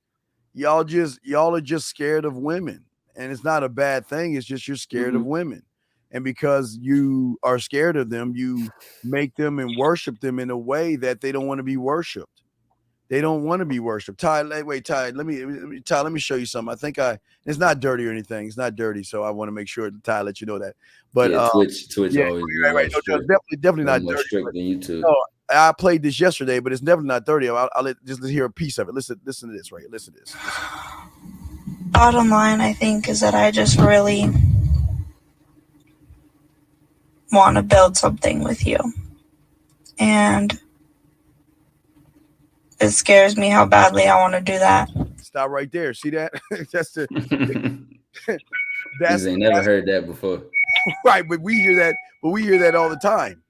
y'all are just scared of women, and it's not a bad thing. It's just you're scared of women. And because you are scared of them, you make them and worship them in a way that they don't want to be worshiped. They don't want to be worshipped. Ty, wait, Ty, let me show you something. I think it's not dirty or anything. It's not dirty. So I want to make sure Ty let you know that. But yeah, Twitch yeah, always right. No, definitely not more dirty. strict than YouTube. No, I played this yesterday, but it's definitely not dirty. I'll just hear a piece of it. Listen to this, right? Listen to this. Bottom line, I think, is that I just really want to build something with you. And it scares me how badly I want to do that. Stop right there. See that? That's ain't never heard that before. Right, but we hear that. But we hear that all the time.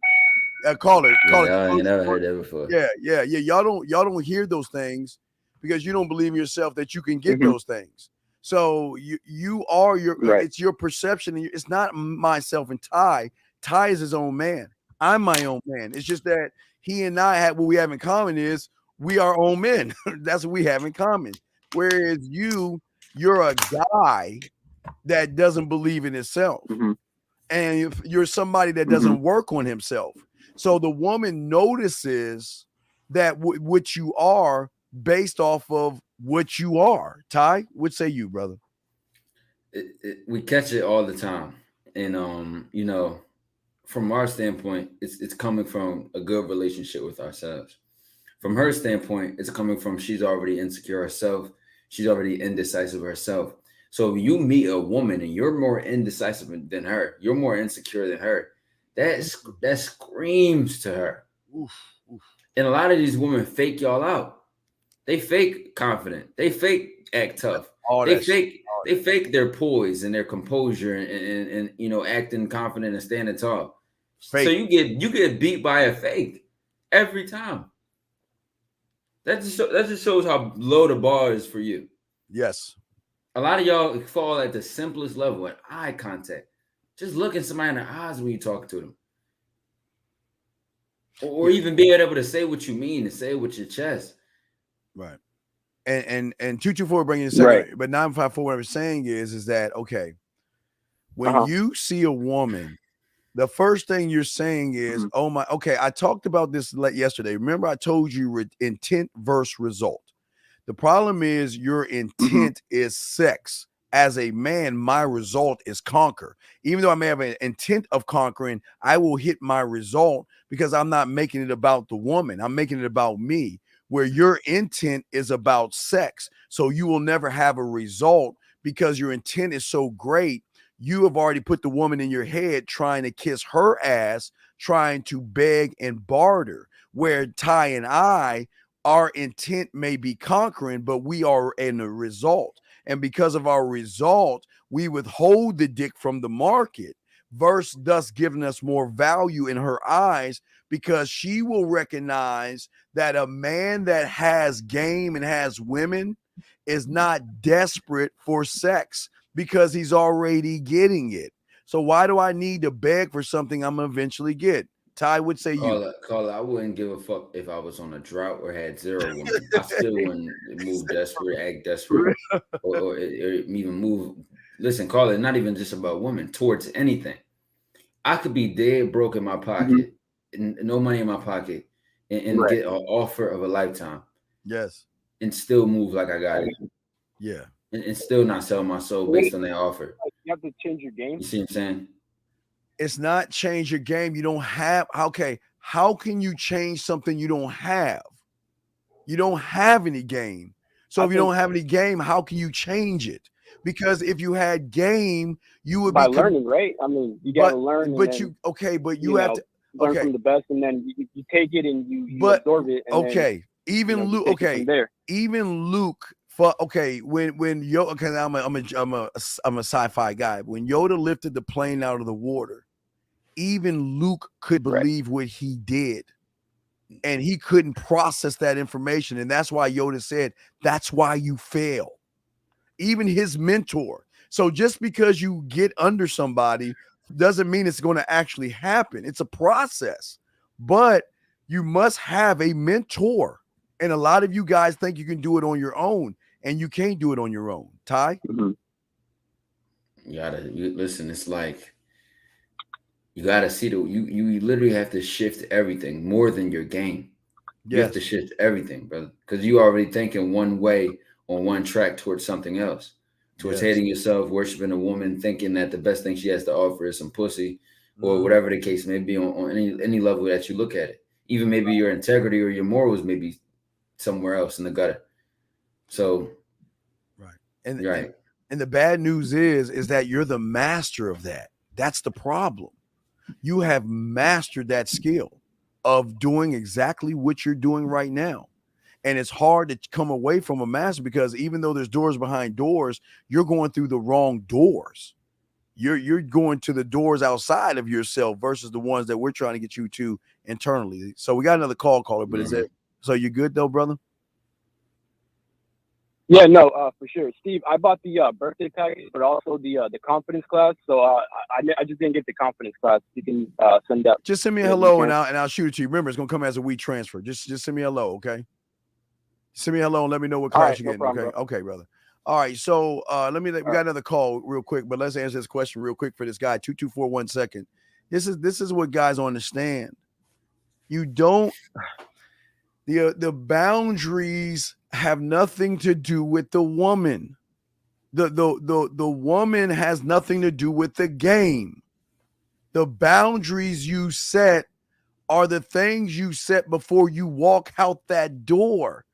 Call it. I ain't never heard that before. Yeah. Y'all don't hear those things because you don't believe in yourself that you can get those things. So you are your. Right. It's your perception. It's not myself and Ty. Ty is his own man. I'm my own man. It's just that he and I have what we have in common is we are own men. That's what we have in common. Whereas you're a guy that doesn't believe in himself. And you're somebody that doesn't work on himself. So the woman notices that what you are based off of what you are. Ty, what say you, brother? We catch it all the time. And, from our standpoint, it's coming from a good relationship with ourselves. From her standpoint, it's coming from she's already insecure herself. She's already indecisive herself. So if you meet a woman and you're more indecisive than her, you're more insecure than her, that screams to her. Oof. And a lot of these women fake y'all out. They fake confident. They fake act tough. They fake their poise and their composure and acting confident and standing tall. Fake. So you get beat by a fake every time. That just shows how low the bar is for you. Yes. A lot of y'all fall at the simplest level at eye contact. Just looking somebody in the eyes when you talk to them. Or even being able to say what you mean and say it with your chest. Right. And 224 bringing it second, right. But 954, what I'm saying is that, okay, when you see a woman, the first thing you're saying is, oh my, okay, I talked about this yesterday. Remember, I told you intent versus result. The problem is your intent is sex. As a man, my result is conquer. Even though I may have an intent of conquering, I will hit my result because I'm not making it about the woman. I'm making it about me, where your intent is about sex. So you will never have a result because your intent is so great. You have already put the woman in your head trying to kiss her ass, trying to beg and barter, where Ty and I, our intent may be conquering, but we are in a result. And because of our result, we withhold the dick from the market, versus thus giving us more value in her eyes, because she will recognize that a man that has game and has women is not desperate for sex because he's already getting it. So why do I need to beg for something I'm gonna eventually get? Ty would say Carla, I wouldn't give a fuck if I was on a drought or had zero women. I still wouldn't move desperate, act desperate, or even move. Listen, Carla, not even just about women, towards anything. I could be dead broke in my pocket, and no money in my pocket, and get an offer of a lifetime. Yes. And still move like I got it. Yeah. And still not sell my soul based on that offer. You have to change your game. You see what I'm saying? It's not change your game. You don't have, okay, how can you change something you don't have? You don't have any game. So if you don't have any game, how can you change it? Because if you had game, you would by learning, right? I mean, you got to learn. But you have to learn from the best, and then you take it and you absorb it. And even Luke. Okay, even Luke. When I'm a sci-fi guy. When Yoda lifted the plane out of the water, even Luke could believe what he did, and he couldn't process that information, and that's why Yoda said, "That's why you fail." Even his mentor. So just because you get under somebody doesn't mean it's going to actually happen. It's a process, but you must have a mentor. And a lot of you guys think you can do it on your own, and you can't do it on your own. Ty? You gotta listen. It's like You got to see you literally have to shift everything more than your game. You have to shift everything, brother, because you already thinking one way on one track towards something else, towards hating yourself, worshiping a woman, thinking that the best thing she has to offer is some pussy, or whatever the case may be on any level that you look at it. Even maybe your integrity or your morals may be somewhere else in the gutter. So, right. And the bad news is that you're the master of that. That's the problem. You have mastered that skill of doing exactly what you're doing right now. And it's hard to come away from a master because even though there's doors behind doors, you're going through the wrong doors. You're going to the doors outside of yourself versus the ones that we're trying to get you to internally. So we got another caller, but is it so you good though, brother? Yeah, no, for sure. Steve, I bought the birthday package, but also the confidence class. So I just didn't get the confidence class. You can send that. Just send me a hello and I'll shoot it to you. Remember, it's gonna come as a we transfer. Just send me a hello, okay? Send me a hello and let me know what class you're getting. Okay, okay, brother. All right, so we got another call real quick, but let's answer this question real quick for this guy. 2241 second. This is what guys understand. You don't the boundaries have nothing to do with the woman. The woman has nothing to do with the game. The boundaries you set are the things you set before you walk out that door.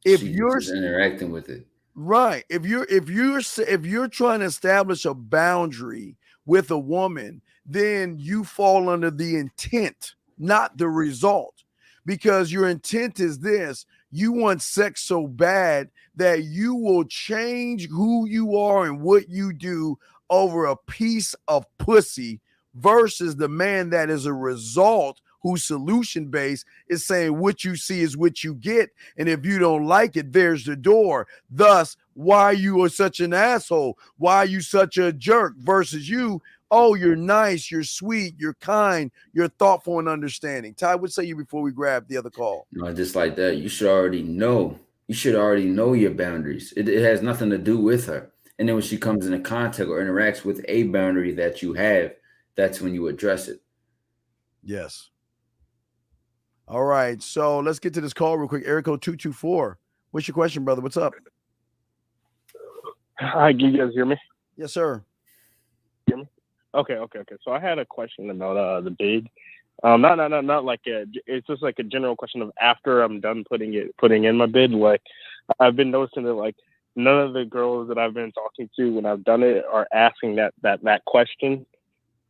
If you're interacting with it, right? If you're trying to establish a boundary with a woman, then you fall under the intent, not the result, because your intent is this: you want sex so bad that you will change who you are and what you do over a piece of pussy, versus the man that is a result, whose solution base is saying what you see is what you get. And if you don't like it, there's the door. Thus, why you are such an asshole? Why are you such a jerk? Versus you, oh, you're nice, you're sweet, you're kind, you're thoughtful and understanding. Ty, what say you before we grab the other call? No, just like that. You should already know. You should already know your boundaries. It has nothing to do with her. And then when she comes into contact or interacts with a boundary that you have, that's when you address it. Yes. All right, so let's get to this call real quick. Eric 224. What's your question, brother? What's up? Hi, can you guys hear me? Yes, sir. Hear me? Okay. So I had a question about the bid. Not like it's just like a general question of after I'm done putting in my bid. Like I've been noticing that like none of the girls that I've been talking to when I've done it are asking that question.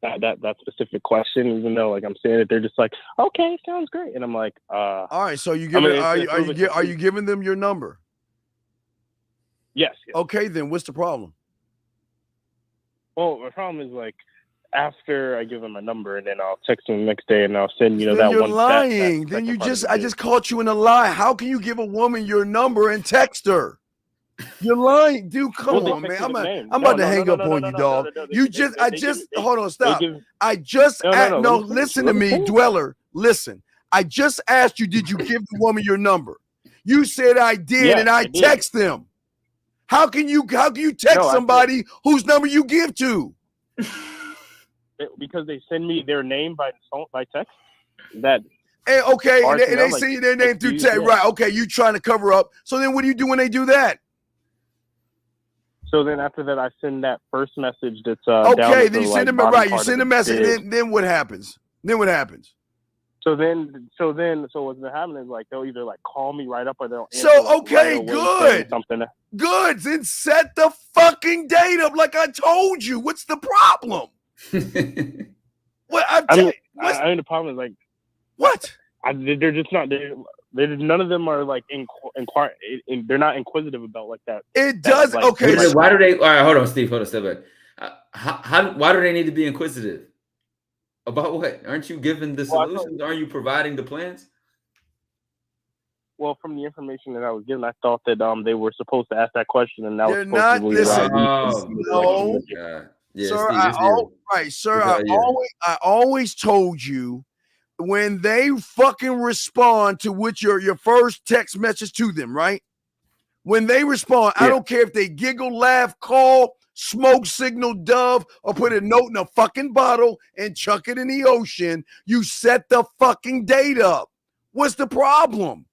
That specific question, even though like I'm saying it, they're just like, okay, sounds great, and I'm like, all right. So you are you giving them your number? Yes. Okay, then what's the problem? Well, the problem is like after I give them my number, and then I'll text them the next day, and I'll send then that you're one. Lying. Then you I just caught you in a lie. How can you give a woman your number and text her? You're lying, dude. Come on, man. I'm about to hang up on you, dog. Hold on, stop. Listen to me, Dweller. Listen. I just asked you, did you give the woman your number? You said I did, and I text them. How can you text somebody whose number you give to? Because they send me their name by text. That and they send you their name through text, right? Okay, you trying to cover up. So then, what do you do when they do that? So then after that, I send that first message that's okay. Then you send them right. You send a message. Then what happens? So what's gonna happen is like they'll either like call me right up or they'll answer, good. Good. Then set the fucking date up like I told you. What's the problem? The problem is like what? They're just not. None of them are like they're not inquisitive about like that. It does. Like, okay. Why do they? All right, hold on, Steve. Hold on, step back. Why do they need to be inquisitive about what? Aren't you giving the solutions? Aren't you providing the plans? Well, from the information that I was given, I thought that they were supposed to ask that question, and that they're not. Listen, no, yeah, sir. Sir. I always told you. When they fucking respond to what your first text message to them, right? When they respond, I don't care if they giggle, laugh, call, smoke signal Dove or put a note in a fucking bottle and chuck it in the ocean. You set the fucking date up. What's the problem?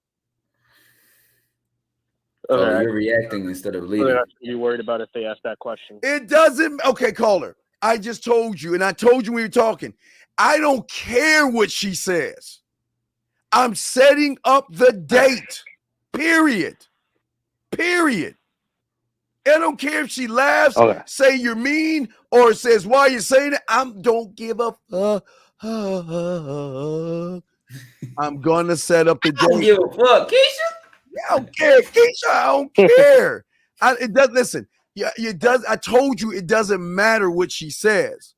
So Okay, you're reacting instead of so leading. they're not gonna be worried about if they ask that question. It doesn't. Okay, caller. I just told you, and I told you when we were talking. I don't care what she says. I'm setting up the date. Period. Period. I don't care if she laughs, say you're mean, or says why you saying it. Don't give a fuck. I'm gonna set up the date. I don't give a fuck, Keisha. I don't care, Keisha. I don't care. It does. Listen. Yeah, it does. I told you it doesn't matter what she says.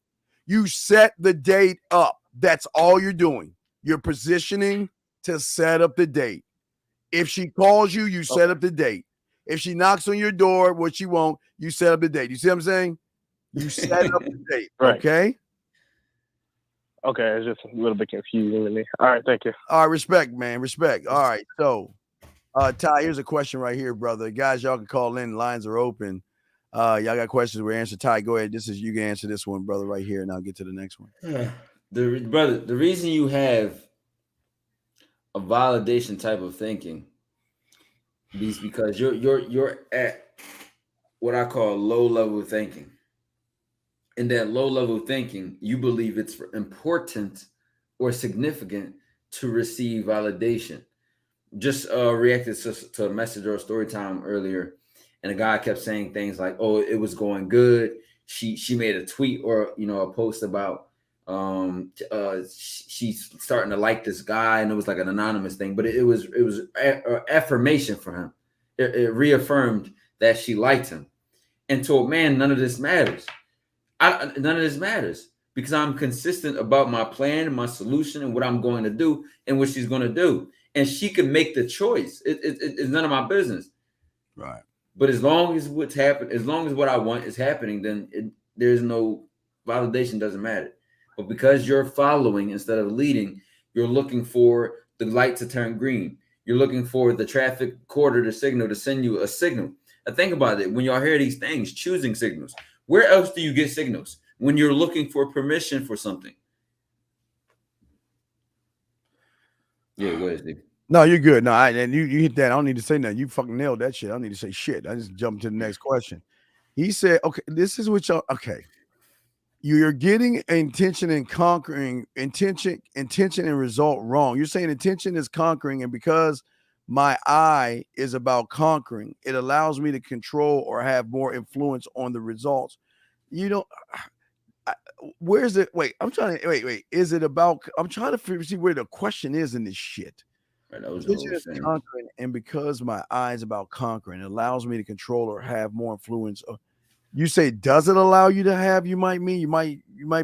You set the date up. That's all you're doing. You're positioning to set up the date. If she calls you, you set up the date. If she knocks on your door, what she won't, you set up the date. You see what I'm saying? You set up the date. Right. Okay. Okay, it's just a little bit confusing to me. All right, thank you. All right, respect, man. Respect. All right. So, Ty, here's a question right here, brother. Guys, y'all can call in. Lines are open. Y'all got questions we're answering. Ty, go ahead. You can answer this one, brother, right here, and I'll get to the next one. The reason you have a validation type of thinking is because you're at what I call low level thinking. In that low level thinking, you believe it's important or significant to receive validation. Just reacted to a message or a story time earlier, and a guy kept saying things like, "Oh, it was going good." She made a tweet or a post about she's starting to like this guy, and it was like an anonymous thing, but it was affirmation for him. It reaffirmed that she liked him, and told man, none of this matters. None of this matters because I'm consistent about my plan and my solution and what I'm going to do and what she's going to do, and she can make the choice. It's none of my business, right? But as long as what's happened, as long as what I want is happening, then there's no validation. Doesn't matter. But because you're following instead of leading, you're looking for the light to turn green. You're looking for the traffic quarter to signal to send you a signal. Now think about it. When y'all hear these things, choosing signals, where else do you get signals? When you're looking for permission for something. Yeah, go ahead, Steve. No, you're good. No, and you hit that. I don't need to say nothing. You fucking nailed that shit. I don't need to say shit. I just jumped to the next question. He said, okay, this is what y'all, okay. You're getting intention and conquering, intention and result wrong. You're saying intention is conquering, and because my eye is about conquering, it allows me to control or have more influence on the results. You don't, where's it? Wait, I'm trying to, wait. Is it about, I'm trying to see where the question is in this shit. Right, that was conquering, and because my eye is about conquering, it allows me to control or have more influence. You say, does it allow you to have? You might,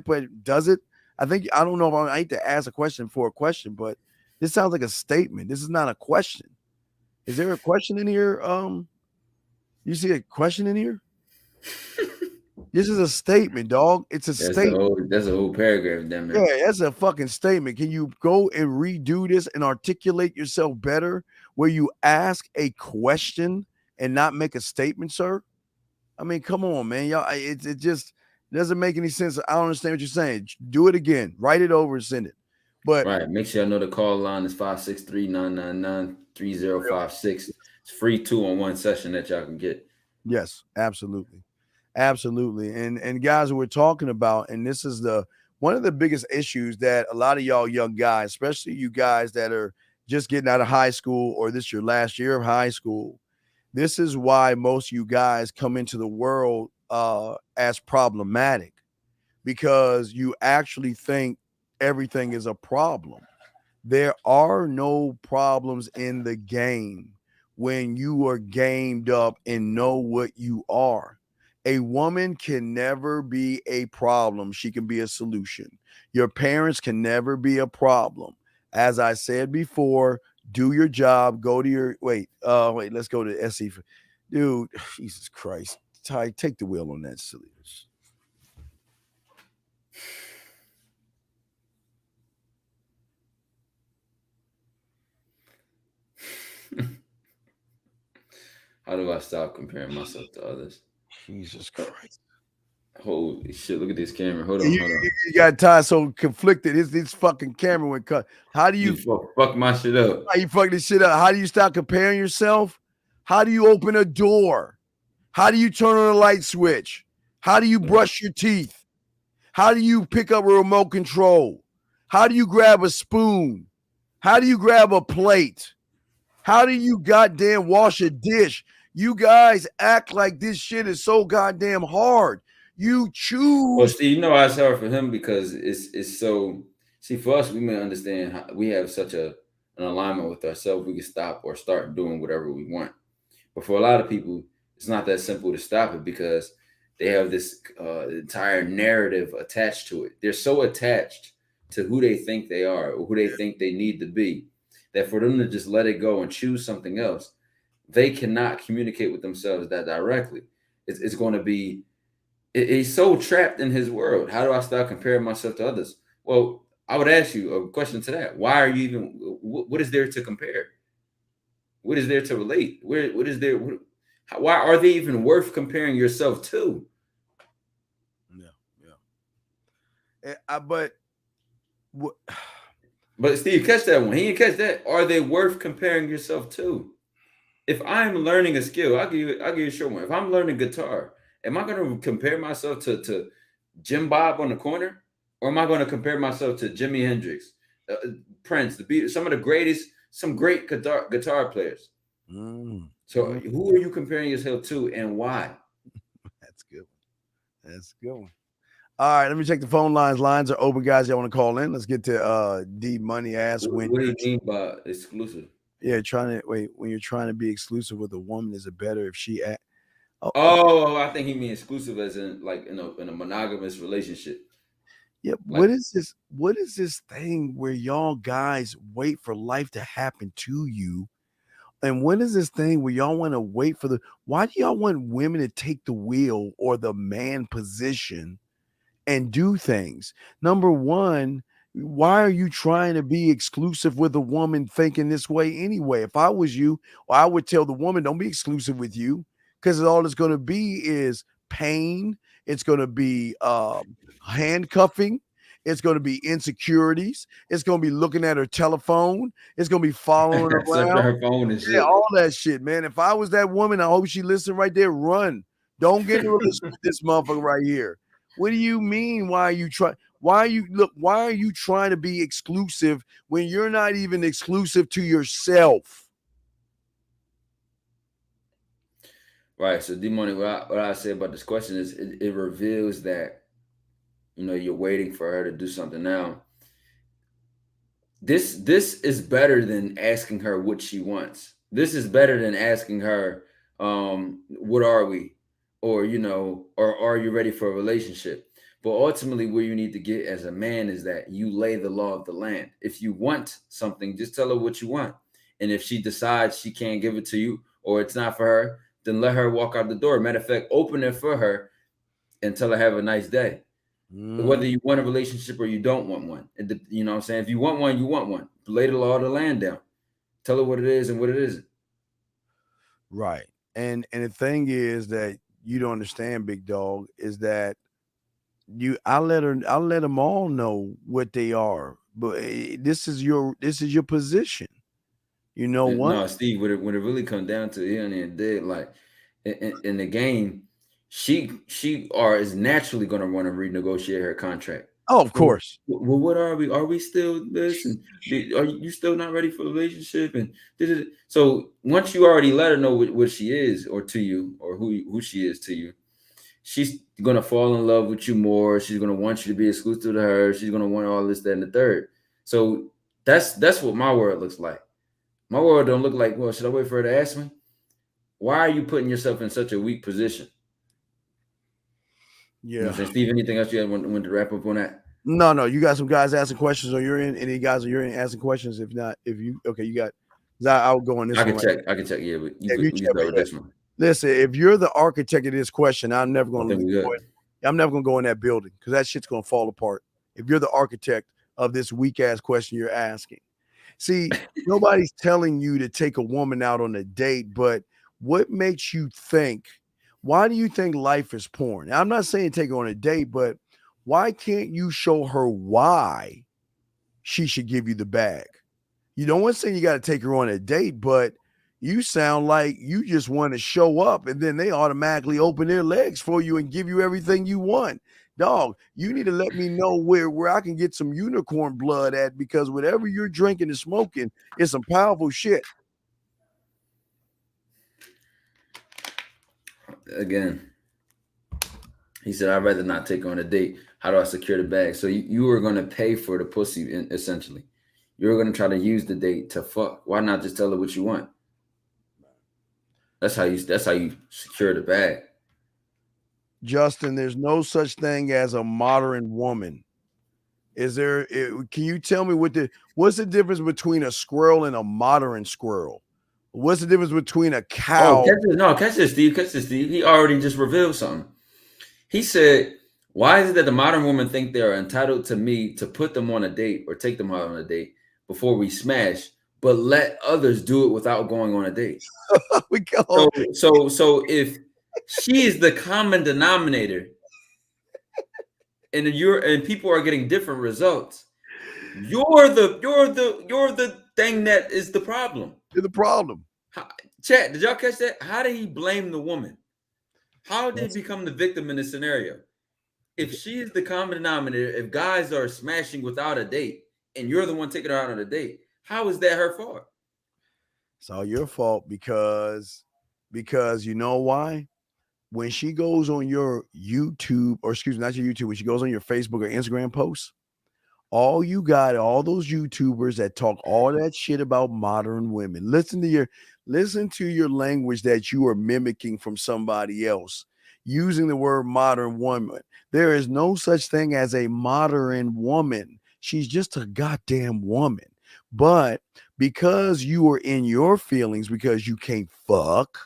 but does it? I don't know if I hate to ask a question for a question, but this sounds like a statement. This is not a question. Is there a question in here? You see a question in here? This is a statement, dog. It's a statement. That's a whole paragraph, damn it. Yeah, that's a fucking statement. Can you go and redo this and articulate yourself better where you ask a question and not make a statement, sir? I mean, come on, man. Y'all, it just doesn't make any sense. I don't understand what you're saying. Do it again. Write it over and send it. But right, make sure I know the call line is 563-999-3056. It's free 2-on-1 session that y'all can get. Yes, absolutely. Absolutely. And guys, we're talking about, and this is one of the biggest issues that a lot of y'all young guys, especially you guys that are just getting out of high school or this is your last year of high school, this is why most of you guys come into the world as problematic, because you actually think everything is a problem. There are no problems in the game when you are gamed up and know what you are. A woman can never be a problem. She can be a solution. Your parents can never be a problem. As I said before, do your job. Go to your let's go to SE. Dude, Jesus Christ. Ty, take the wheel on that silly. How do I stop comparing myself to others? Jesus Christ. Holy shit! Look at this camera. Hold You, on. you got Ty so conflicted. His fucking camera went cut. How do You you fuck my shit up. how you fuck this shit up? How do you stop comparing yourself? How do you open a door? How do you turn on a light switch? How do you brush your teeth? How do you pick up a remote control? How do you grab a spoon? How do you grab a plate? How do you goddamn wash a dish? You guys act like this shit is so goddamn hard. You Well, choose. Steve, you know why it's hard for him because it's so. See, for us, we may understand how we have such an alignment with ourselves. We can stop or start doing whatever we want. But for a lot of people, it's not that simple to stop it because they have this entire narrative attached to it. They're so attached to who they think they are or who they think they need to be that for them to just let it go and choose something else, they cannot communicate with themselves that directly. It's going to be, he's so trapped in his world. How do I start comparing myself to others? Well, I would ask you a question to that. Why are you even, what is there to compare? What is there to relate? What is there? Why are they even worth comparing yourself to? But Steve, catch that one. He didn't catch that. Are they worth comparing yourself to? If I'm learning a skill, I'll give you a short one. If I'm learning guitar, am I going to compare myself to Jim Bob on the corner, or am I going to compare myself to Jimi Hendrix, Prince, the Beatles, some of the greatest, some great guitar players? So who are you comparing yourself to, and why? That's good. That's a good one. All right, let me check the phone lines. Lines are open, guys. Y'all want to call in? Let's get to D Money ass. What do you mean by exclusive? Yeah, when you're trying to be exclusive with a woman, is it better if she act? I think he means exclusive as in like in a monogamous relationship. Yeah, Like, what is this thing where y'all guys wait for life to happen to you? And when is this thing where y'all want to wait for why do y'all want women to take the wheel or the man position and do things? Number one, why are you trying to be exclusive with a woman thinking this way anyway? If I was you, I would tell the woman, don't be exclusive with you, because all it's going to be is pain. It's going to be handcuffing. It's going to be insecurities. It's going to be looking at her telephone. It's going to be following her around. her phone and shit. Yeah, all that shit, man. If I was that woman, I hope she listened right there. Run. Don't get in a relationship with this motherfucker right here. What do you mean? Why are you trying to be exclusive when you're not even exclusive to yourself? Right. So D-Money, what I say about this question is it reveals that, you're waiting for her to do something. Now, this is better than asking her what she wants. This is better than asking her, what are we? Or, or are you ready for a relationship? But ultimately, where you need to get as a man is that you lay the law of the land. If you want something, just tell her what you want. And if she decides she can't give it to you or it's not for her, then let her walk out the door. Matter of fact, open it for her and tell her have a nice day. Whether you want a relationship or you don't want one. You know what I'm saying? If you want one, you want one. Lay the law of the land down. Tell her what it is and what it isn't. Right. And the thing is that you don't understand, big dog, is that I'll let them all know what they are. But this is your position. You know what? No, Steve, when it really comes down to it, and day, like in the game, she is naturally going to want to renegotiate her contract. Oh, of course. Well, what are we? Are we still this? And are you still not ready for a relationship? And so once you already let her know what she is, or to you, or who she is to you, she's gonna fall in love with you more. She's gonna want you to be exclusive to her. She's gonna want all this, that, and the third. So that's what my world looks like. My world don't look like, well, should I wait for her to ask me? Why are you putting yourself in such a weak position? Yeah. Steve, anything else you want to wrap up on that? No. You got some guys asking questions, or you're in any guys, or you're in asking questions. If not, you got. I'll go on this. I can check. Yeah, but you start with this one. Listen, if you're the architect of this question, I'm never going to go in that building because that shit's going to fall apart. If you're the architect of this weak ass question you're asking, see, nobody's telling you to take a woman out on a date, but what makes you think? Why do you think life is porn? Now, I'm not saying take her on a date, but why can't you show her why she should give you the bag? You don't want to say you got to take her on a date, but you sound like you just want to show up and then they automatically open their legs for you and give you everything you want. Dog, you need to let me know where I can get some unicorn blood at, because whatever you're drinking and smoking is some powerful shit. Again, he said, I'd rather not take her on a date. How do I secure the bag? So you were going to pay for the pussy, essentially. You're going to try to use the date to fuck. Why not just tell her what you want? That's how you secure the bag. Justin, there's no such thing as a modern woman. Is there? Can you tell me what's the difference between a squirrel and a modern squirrel? What's the difference between a cow? Catch this, Steve. He already just revealed something. He said, why is it that the modern women think they are entitled to me to put them on a date or take them out on a date before we smash, but let others do it without going on a date? We go. So if she is the common denominator, and people are getting different results, you're the thing that is the problem. You're the problem. Chat, did y'all catch that? How did he blame the woman? How did he become the victim in this scenario? If she is the common denominator, if guys are smashing without a date and you're the one taking her out on a date, how is that her fault? It's all your fault because you know why? When she goes on your YouTube, or excuse me, not your YouTube, when she goes on your Facebook or Instagram posts, all you got, all those YouTubers that talk all that shit about modern women. Listen to your language that you are mimicking from somebody else, using the word modern woman. There is no such thing as a modern woman. She's just a goddamn woman. But because you are in your feelings, because you can't fuck,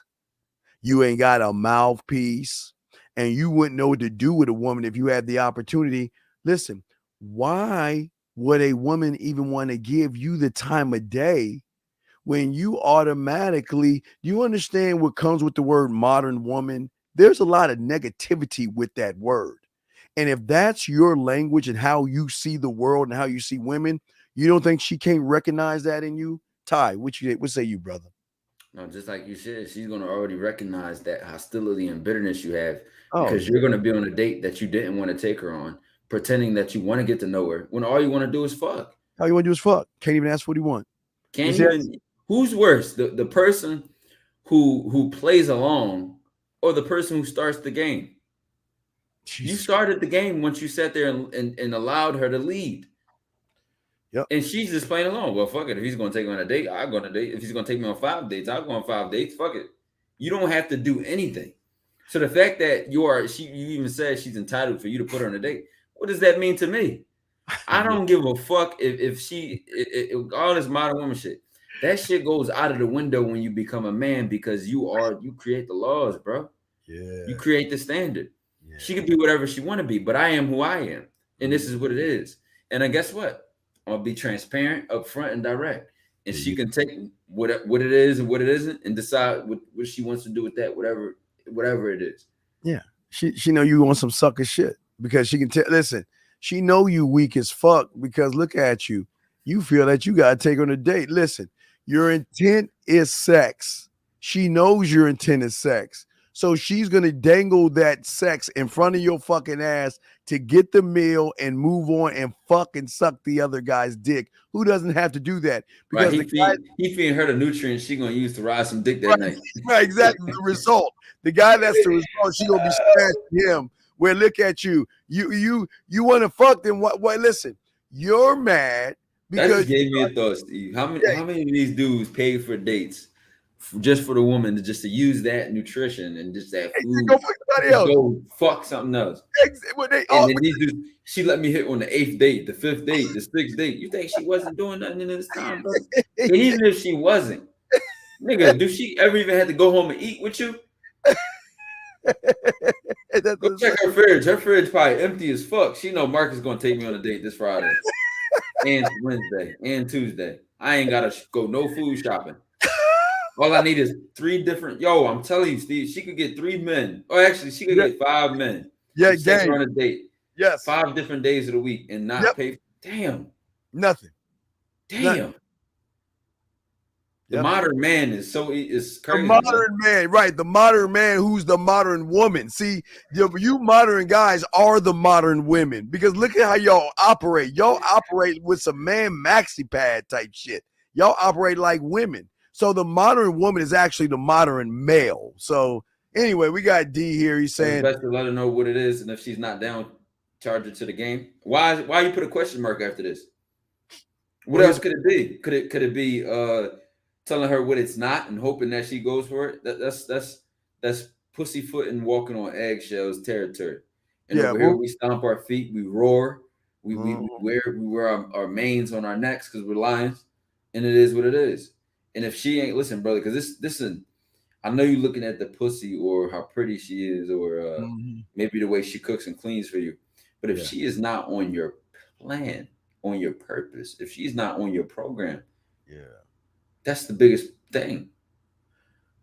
you ain't got a mouthpiece, and you wouldn't know what to do with a woman if you had the opportunity. Listen, why would a woman even want to give you the time of day when you automatically, do you understand what comes with the word modern woman? There's a lot of negativity with that word. And if that's your language and how you see the world and how you see women, you don't think she can't recognize that in you? Ty, what say you, brother? No, just like you said, she's going to already recognize that hostility and bitterness you have because you're going to be on a date that you didn't want to take her on, pretending that you want to get to know her when all you want to do is fuck. All you want to do is fuck. Can't even ask what you want. Can't even. Who's worse, the person who plays along or the person who starts the game? Jeez. You started the game once you sat there and allowed her to lead. Yep. And she's just playing along. Well, fuck it. If he's going to take me on a date, I'll go on a date. If he's going to take me on 5 dates, I'll go on 5 dates. Fuck it. You don't have to do anything. So the fact that you even said she's entitled for you to put her on a date, what does that mean to me? I don't give a fuck if all this modern woman shit. That shit goes out of the window when you become a man because you create the laws, bro. Yeah. You create the standard. Yeah. She could be whatever she want to be, but I am who I am. And this is what it is. And then guess what? I'll be transparent, upfront, and direct. And she can take what it is and what it isn't and decide what she wants to do with that, whatever it is. Yeah. She know you want some sucker shit because she can listen, she know you weak as fuck because look at you. You feel that you got to take her on a date. Listen, your intent is sex. She knows your intent is sex. So she's going to dangle that sex in front of your fucking ass to get the meal and move on and fucking suck the other guy's dick. Who doesn't have to do that? Because he feeding her the nutrients she going to use to ride some dick that night. Right, exactly. The result. The guy that's the result, she going to be smashing him. Where look at you. You want to fuck them. What? Listen, you're mad because that just gave me a thought, Steve. How many of these dudes pay for dates just for the woman to use that nutrition and just that food? Go fuck something else. And then these dudes, she let me hit on the 8th date, the 5th date, the 6th date. You think she wasn't doing nothing in this time, bro? And even if she wasn't, nigga, do she ever even have to go home and eat with you? Go check her fridge. Her fridge probably empty as fuck. She know Mark is gonna take me on a date this Friday and Wednesday and Tuesday. I ain't gotta go no food shopping. All I need is 3 different. Yo, I'm telling you, Steve, she could get 3 men. Or actually, she could get 5 men. Yeah, She take her game. on a date. Yes. 5 different days of the week and not pay. Damn. Nothing. Damn. The modern man is crazy. The modern man, right? The modern man who's the modern woman. See, you modern guys are the modern women because look at how y'all operate. Y'all operate with some man maxi pad type shit. Y'all operate like women. So the modern woman is actually the modern male. So anyway, we got D here. He's saying best to let her know what it is, and if she's not down, charge her to the game. Why you put a question mark after this? What else could it be? Could it be telling her what it's not and hoping that she goes for it? That's pussyfoot and walking on eggshells territory. And over here we stomp our feet, we roar, we wear our manes on our necks because we're lions, and it is what it is. And if she ain't listen, brother, because this is, I know you're looking at the pussy or how pretty she is, or maybe the way she cooks and cleans for you. But if she is not on your plan, on your purpose, if she's not on your program, that's the biggest thing.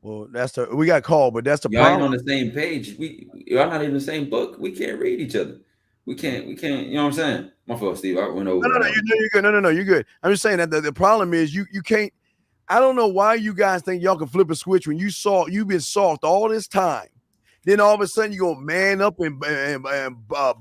Well, we got called, but that's the y'all problem. Ain't on the same page. Y'all not even the same book. We can't read each other. We can't. You know what I'm saying? My fault, Steve. I went over. No, you're good. No, you're good. I'm just saying that the problem is you can't. I don't know why you guys think y'all can flip a switch when you've been soft all this time. Then all of a sudden you go man up and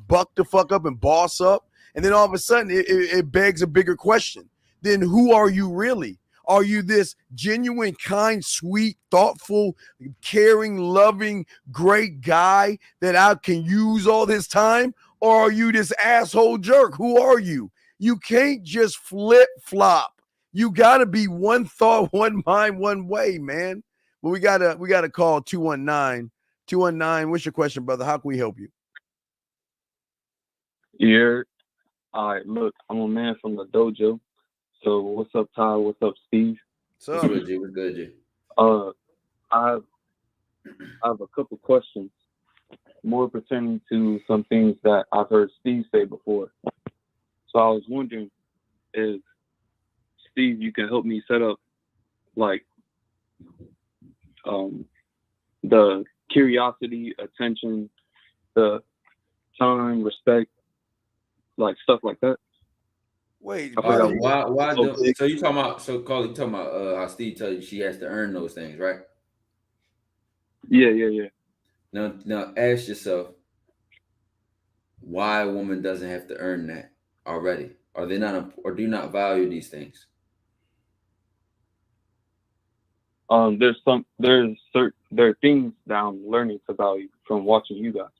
buck the fuck up and boss up. And then all of a sudden it begs a bigger question. Then who are you really? Are you this genuine, kind, sweet, thoughtful, caring, loving, great guy that I can use all this time? Or are you this asshole jerk? Who are you? You can't just flip-flop. You got to be one thought, one mind, one way, man. But we got to call 219. 219, what's your question, brother? How can we help you? Yeah. All right, look, I'm a man from the dojo. So what's up, Ty? What's up, Steve? What's good, G? What's good, G? I have a couple questions, more pertaining to some things that I've heard Steve say before. So I was wondering if, Steve, you can help me set up, like, the curiosity, attention, the time, respect, like stuff like that. Wait, why so you talking about Carly, you talking about how Steve tells you she has to earn those things, right? Yeah. Now ask yourself why a woman doesn't have to earn that already. Are they not, or do you not value these things? There are things that I'm learning to value from watching you guys.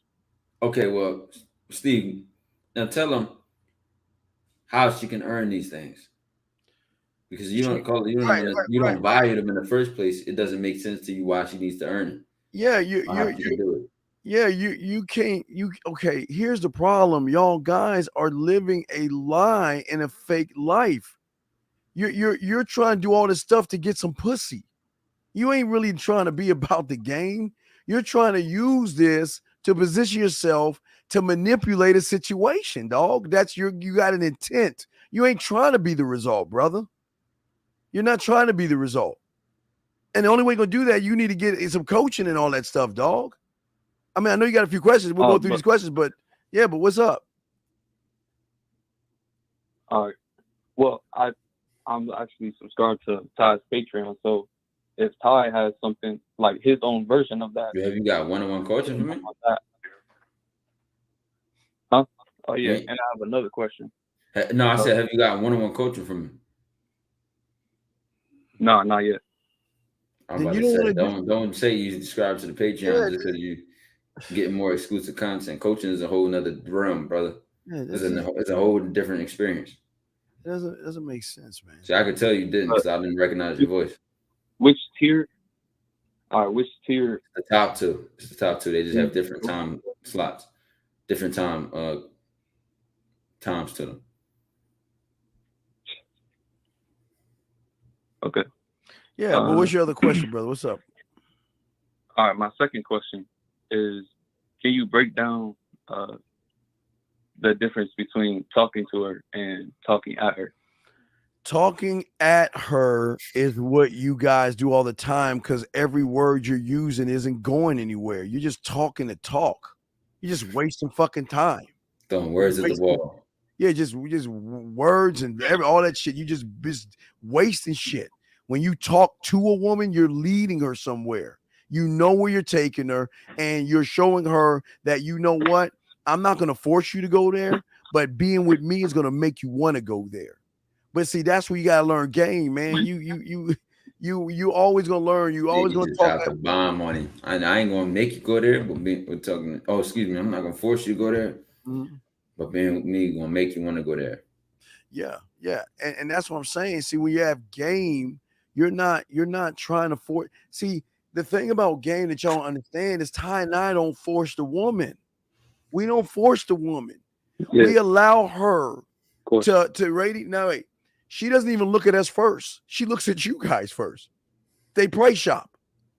Okay, well, Steve, now tell them how she can earn these things, because you don't value them in the first place. It doesn't make sense to you why she needs to earn it. Yeah, you can't. Okay, here's the problem. Y'all guys are living a lie and a fake life. You're trying to do all this stuff to get some pussy. You ain't really trying to be about the game. You're trying to use this to position yourself to manipulate a situation, dog. You got an intent. You ain't trying to be the result, brother. You're not trying to be the result. And the only way you're going to do that, you need to get some coaching and all that stuff, dog. I mean, I know you got a few questions. We'll go through these questions, but what's up? All right. Well, I'm actually subscribed to Ty's Patreon, so if Ty has something like his own version of that. Have you got one-on-one coaching for me? Huh? Oh, yeah. And I have another question. No, I said, have you got one-on-one coaching from me? No, not yet. I'm about to say, don't say you subscribe to the Patreon just because you getting more exclusive content. Coaching is a whole nother realm, brother. Yeah, it's a whole different experience. It doesn't make sense, man. See, I could tell you didn't because I didn't recognize your voice. Which tier? All right, which tier? The top two. It's the top two. They just have different time slots, different times to them. Okay. Yeah, but what's your other question, brother? What's up? All right, my second question is, can you break down the difference between talking to her and talking at her? Talking at her is what you guys do all the time because every word you're using isn't going anywhere. You're just talking to talk. You're just wasting fucking time. Throwing words at the wall. Yeah, just words and all that shit. You just wasting shit. When you talk to a woman, you're leading her somewhere. You know where you're taking her, and you're showing her that you know what? I'm not going to force you to go there, but being with me is going to make you want to go there. But see, that's where you gotta learn game, man. You always gonna learn. You always gonna drop the bomb on him. I ain't gonna make you go there, but we're talking. Oh, excuse me, I'm not gonna force you to go there. Mm-hmm. But being with me gonna make you want to go there. Yeah, and that's what I'm saying. See, when you have game, you're not trying to force. See, the thing about game that y'all don't understand is Ty and I don't force the woman. We don't force the woman. Yeah. We allow her to rate it. No, wait. She doesn't even look at us first. She looks at you guys first. They price shop.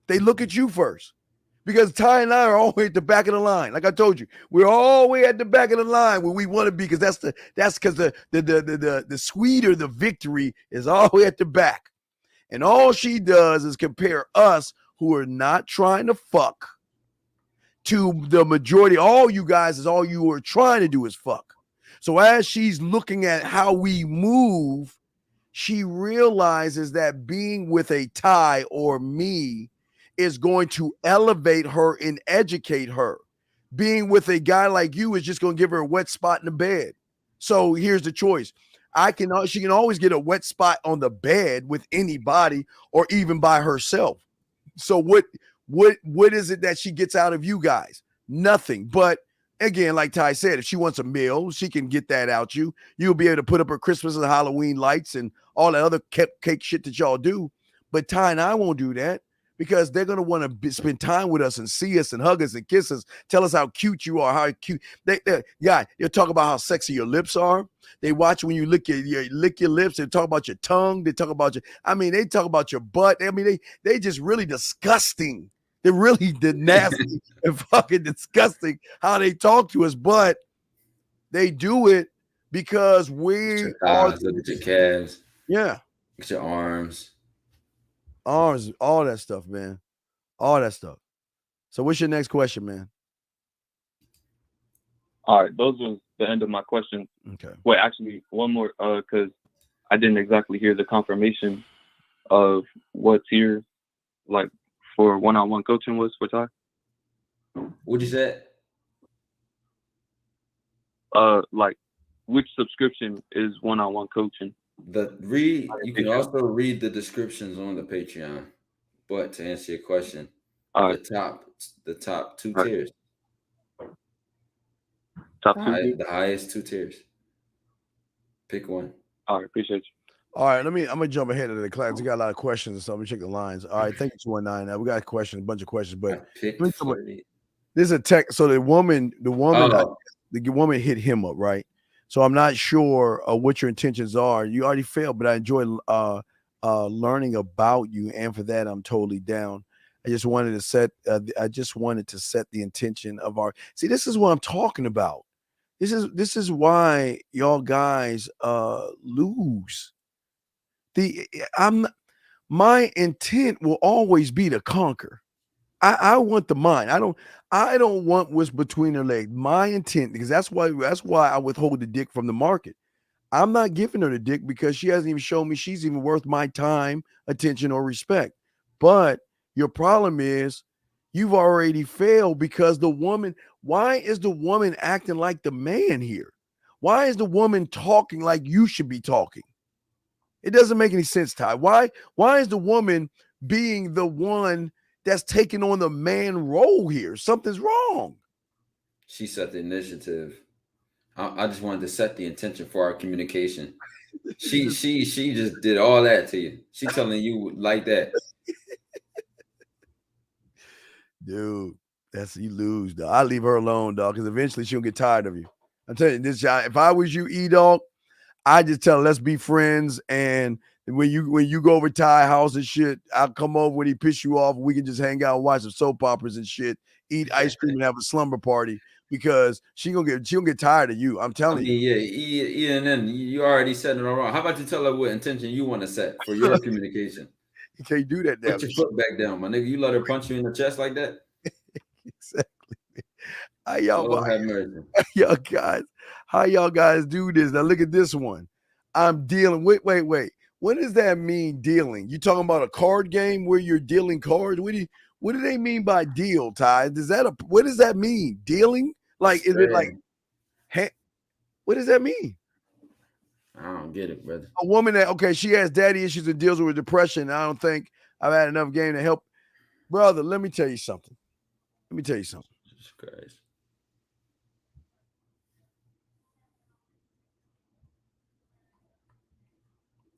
They look at you first. Because Ty and I are all the way at the back of the line. Like I told you, we're all the way at the back of the line where we want to be, because that's because the sweeter the victory is all the way at the back. And all she does is compare us, who are not trying to fuck, to the majority. All you guys is all you are trying to do is fuck. So as she's looking at how we move, she realizes that being with a Ty or me is going to elevate her and educate her. Being with a guy like you is just going to give her a wet spot in the bed. So here's the choice. She can always get a wet spot on the bed with anybody or even by herself. So what is it that she gets out of you guys? Nothing. But again, like Ty said, if she wants a meal, she can get that out you. You'll be able to put up her Christmas and Halloween lights and all that other cake shit that y'all do. But Ty and I won't do that, because they're going to want to spend time with us and see us and hug us and kiss us, tell us how cute you are, how cute. They'll talk about how sexy your lips are. They watch when you lick your lips. They talk about your tongue. They talk about they talk about your butt. They just really disgusting. They're really nasty and fucking disgusting how they talk to us, but they do it because we are. Look at your calves. Yeah. Look at your arms, all that stuff, man. All that stuff. So what's your next question, man? All right, those was the end of my question. Okay. Wait, actually, one more, because I didn't exactly hear the confirmation of what tier, like, for one-on-one coaching was for Ty. What'd you say? Like, which subscription is one-on-one coaching? You can also read the descriptions on the Patreon. But to answer your question, the top two tiers. The highest two tiers. Pick one. All right, appreciate you. All right, I'm gonna jump ahead of the class. We got a lot of questions and stuff. Let me check the lines. All right, thank you, 219. We got a bunch of questions, but this is a tech. So the woman hit him up, right? So I'm not sure what your intentions are. You already failed, but I enjoy learning about you, and for that, I'm totally down. I just wanted to set the intention of our. See, this is what I'm talking about. This is why y'all guys lose. My intent will always be to conquer. I want the mind. I don't want what's between her legs. My intent, because that's why I withhold the dick from the market. I'm not giving her the dick because she hasn't even shown me she's even worth my time, attention, or respect. But your problem is you've already failed because why is the woman acting like the man here? Why is the woman talking like you should be talking? It doesn't make any sense, Ty. Why is the woman being the one that's taking on the man role here? Something's wrong. She set the initiative. I just wanted to set the intention for our communication. She just did all that to you. She telling you like that. Dude, you lose, dog. I leave her alone, dog, because eventually she'll get tired of you. I'm telling you this, if I was you, E-Dog, I just tell her, let's be friends. And when you go over to Ty's house and shit, I'll come over when he piss you off. We can just hang out and watch some soap operas and shit, eat ice cream and have a slumber party. because she gonna get tired of you. I'm telling you. Yeah, and then you already set it all wrong. How about you tell her what intention you want to set for your communication? You can't do that now. Put your foot back down, my nigga. You let her punch you in the chest like that? Exactly. How y'all, Lord have mercy. How y'all guys do this? Now look at this one. I'm dealing. Wait. What does that mean, dealing? You talking about a card game where you're dealing cards? What do they mean by deal, Ty? What does that mean? Dealing? Like, is it like, what does that mean? I don't get it, brother. A woman that, she has daddy issues and deals with depression. I don't think I've had enough game to help. Brother, let me tell you something. Jesus Christ.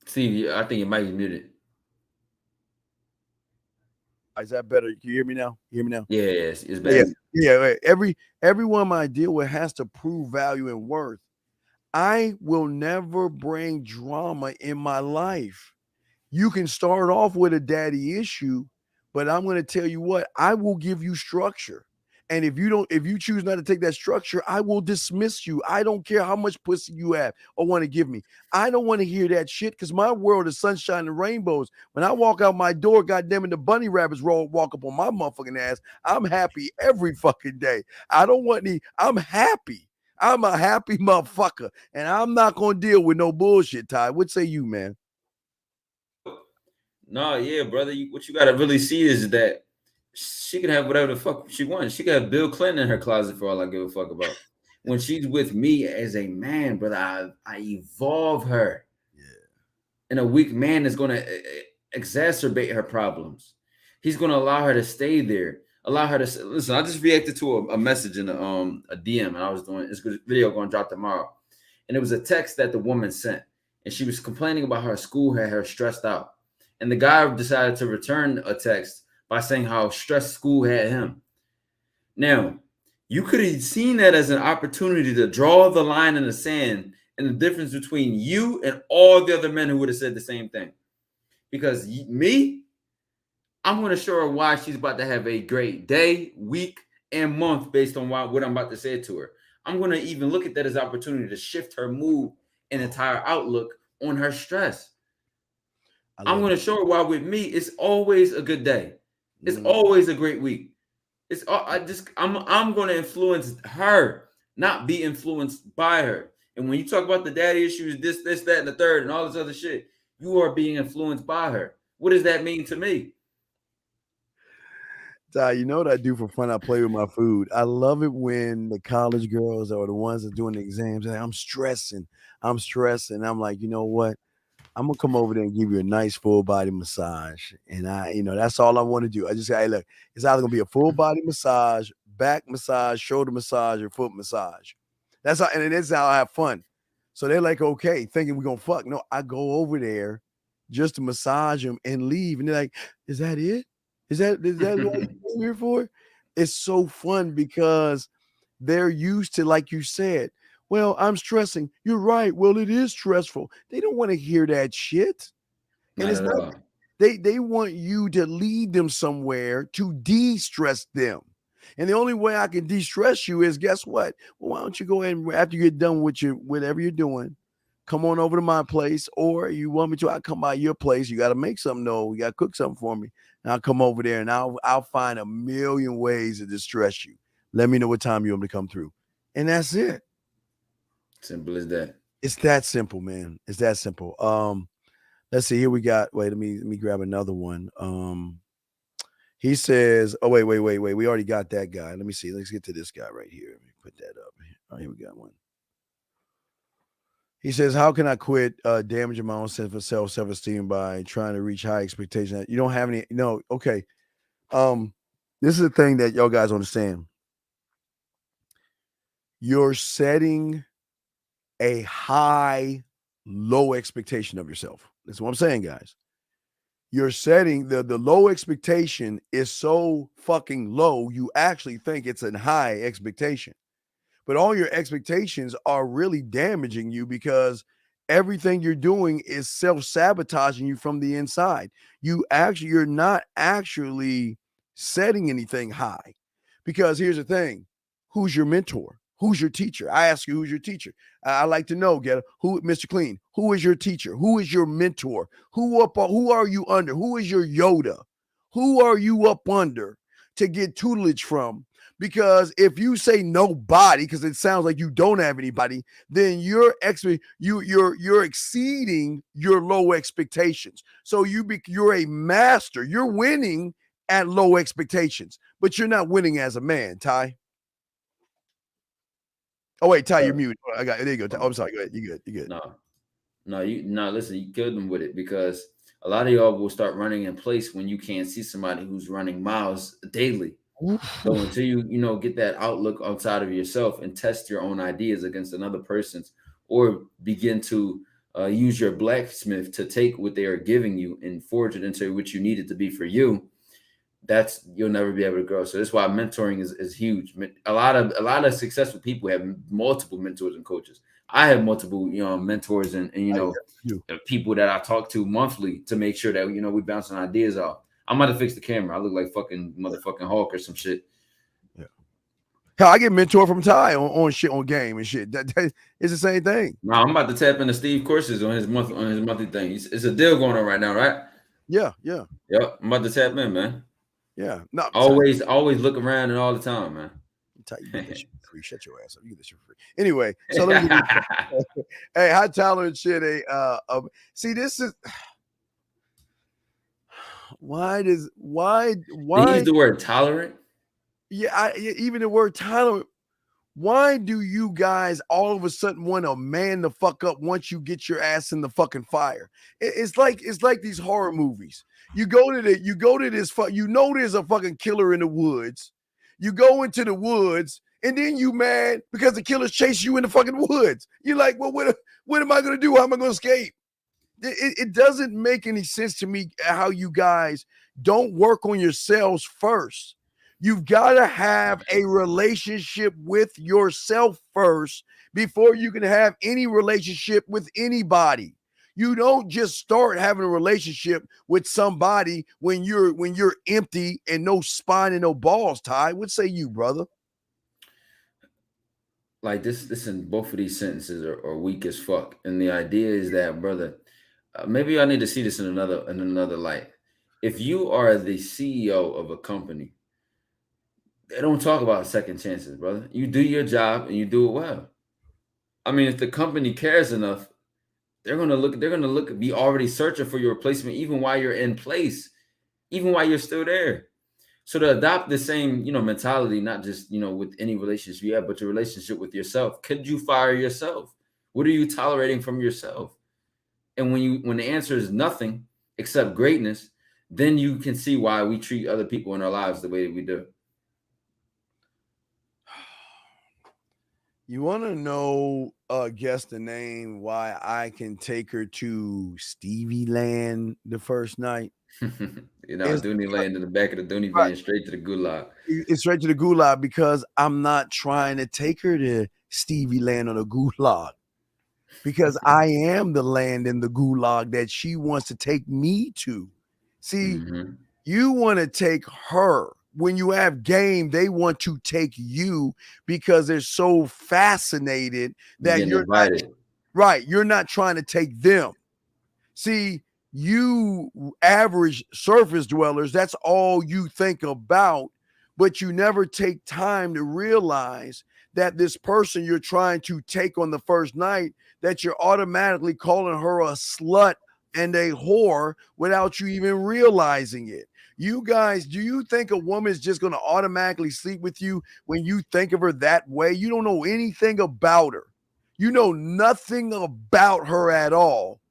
Steve, I think you might be muted. Is that better? Can you hear me now? Yeah, it's better. Yeah. Everyone I deal with has to prove value and worth. I will never bring drama in my life. You can start off with a daddy issue, but I'm going to tell you what, I will give you structure. And if you choose not to take that structure, I will dismiss you. I don't care how much pussy you have or want to give me. I don't want to hear that shit because my world is sunshine and rainbows. When I walk out my door, goddamn it, the bunny rabbits walk up on my motherfucking ass. I'm happy every fucking day. I'm happy. I'm a happy motherfucker. And I'm not going to deal with no bullshit, Ty. What say you, man? No, yeah, brother. What you got to really see is that she can have whatever the fuck she wants. She can have Bill Clinton in her closet for all I give a fuck about. When she's with me as a man, brother, I evolve her. Yeah. And a weak man is going to exacerbate her problems. He's going to allow her to stay there. Allow her to listen. I just reacted to a message in a DM, and I was doing this video going to drop tomorrow. And it was a text that the woman sent, and she was complaining about her school had her stressed out. And the guy decided to return a text by saying how stressed school had him. Now, you could have seen that as an opportunity to draw the line in the sand and the difference between you and all the other men who would have said the same thing. Because I'm going to show her why she's about to have a great day, week, and month based on what I'm about to say to her. I'm going to even look at that as an opportunity to shift her mood and entire outlook on her stress. I'm going to show her why with me, it's always a good day. It's always a great week. I'm going to influence her, not be influenced by her. And when you talk about the daddy issues, this, that, and the third, and all this other shit, you are being influenced by her. What does that mean to me? Ty, you know what I do for fun? I play with my food. I love it when the college girls or the ones that are doing the exams, I'm stressing. I'm like, you know what? I'm gonna come over there and give you a nice full body massage. And that's all I want to do. I just say, hey, look, it's either gonna be a full body massage, back massage, shoulder massage, or foot massage. That's how I have fun. So they're like, okay, thinking we're gonna fuck. No, I go over there just to massage them and leave. And they're like, is that it? Is that what you're here for? It's so fun because they're used to, like you said, well, I'm stressing. You're right. Well, it is stressful. They don't want to hear that shit. And it's not, they want you to lead them somewhere to de-stress them. And the only way I can de-stress you is, guess what? Well, why don't you go ahead and after you get done with whatever you're doing, come on over to my place, or you want me to, I'll come by your place. You got to make something, though. You got to cook something for me. And I'll come over there and I'll find a million ways to distress you. Let me know what time you want me to come through. And that's it. Simple as that. It's that simple, man. It's that simple. Let's see. Here we got. Wait, let me grab another one. He says, oh, wait. We already got that guy. Let me see. Let's get to this guy right here. Let me put that up. Oh, here we got one. He says, how can I quit damaging my own sense of self-esteem by trying to reach high expectations? You don't have any. No. Okay. This is the thing that y'all guys understand. You're setting a high, low expectation of yourself. That's what I'm saying, guys. You're setting the low expectation is so fucking low, you actually think it's a high expectation. But all your expectations are really damaging you because everything you're doing is self-sabotaging you from the inside. You're not actually setting anything high. Because here's the thing. who's your mentor? Who's your teacher? I ask you, who's your teacher? I like to know, who, Mr. Clean, who is your teacher? Who is your mentor? Who are you under? Who is your Yoda? Who are you up under to get tutelage from? Because if you say nobody, because it sounds like you don't have anybody, then you're exceeding your low expectations. So you're a master. You're winning at low expectations, but you're not winning as a man, Ty. Oh wait, Ty, you're muted. There you go. Ty. Oh, I'm sorry. Go ahead. You good? No. Listen, you killed them with it, because a lot of y'all will start running in place when you can't see somebody who's running miles daily. So until you get that outlook outside of yourself and test your own ideas against another person's, or begin to use your blacksmith to take what they are giving you and forge it into what you need it to be for you, you'll never be able to grow. So that's why mentoring is huge. A lot of successful people have multiple mentors and coaches. I have multiple mentors and people that I talk to monthly to make sure that we bouncing ideas off. I'm about to fix the camera. I look like fucking motherfucking Hulk or some shit. Yeah. Hell, I get mentored from Ty on shit, on game and shit. That it's the same thing. No, I'm about to tap into Steve courses on his monthly thing. It's a deal going on right now, right? Yeah. Yep. I'm about to tap in, man. Yeah. No. Always look around and all the time, man. Ty, you get this shit free. Shut your ass up. You get this shit free. Anyway, so let me hey, high tolerance shit. See, this is. Why They use the word tolerant? Yeah, even the word tolerant. Why do you guys all of a sudden want to man the fuck up once you get your ass in the fucking fire? It's like these horror movies. You go to this, there's a fucking killer in the woods. You go into the woods and then you mad because the killers chase you in the fucking woods. You're like, well, what am I gonna do? How am I gonna escape? It doesn't make any sense to me how you guys don't work on yourselves first. You've got to have a relationship with yourself first before you can have any relationship with anybody. You don't just start having a relationship with somebody when you're empty and no spine and no balls, Ty. What say you, brother? Like this in both of these sentences are weak as fuck. And the idea is that, brother, maybe I need to see this in another light. If you are the CEO of a company, they don't talk about second chances, brother. You do your job and you do it well. I mean, if the company cares enough, they're gonna be already searching for your replacement, even while you're in place, even while you're still there. So to adopt the same, mentality, not just with any relationship you have, but your relationship with yourself. Could you fire yourself? What are you tolerating from yourself? And when the answer is nothing except greatness, then you can see why we treat other people in our lives the way that we do. You want to know, guess the name why I can take her to Stevie Land the first night? Dooney Land in the back of the Dooney van, straight to the gulag. It's straight to the gulag because I'm not trying to take her to Stevie Land on a gulag. Because I am the land in the gulag that she wants to take me to. See, you want to take her. When you have game, they want to take you because they're so fascinated that you're invited. You're not trying to take them. See, you average surface dwellers, that's all you think about, but you never take time to realize that this person you're trying to take on the first night, that you're automatically calling her a slut and a whore without you even realizing it. You guys, do you think a woman is just going to automatically sleep with you when you think of her that way? You don't know anything about her. You know nothing about her at all.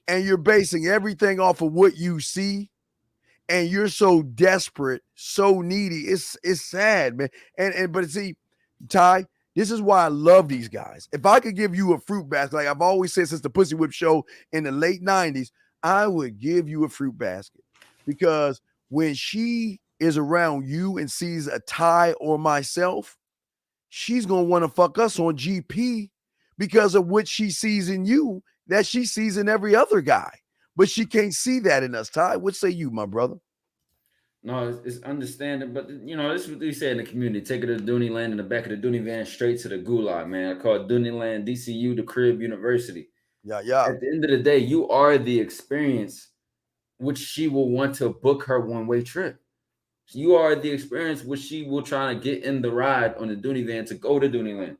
And you're basing everything off of what you see. And you're so desperate, so needy. It's sad, man. But see, Ty, this is why I love these guys. If I could give you a fruit basket, like I've always said since the Pussy Whip show in the late 90s, I would give you a fruit basket. Because when she is around you and sees a Ty or myself, she's going to want to fuck us on GP because of what she sees in you that she sees in every other guy. But she can't see that in us, Ty. What say you, my brother? No, it's understanding, but you know, this is what they say in the community. Take her to Dooney Land in the back of the Dooney van, straight to the gulag, man. I call it Dooney Land, DCU, the Crib University. Yeah. At the end of the day, you are the experience which she will want to book her one-way trip. You are the experience which she will try to get in the ride on the Dooney van to go to Dooney Land.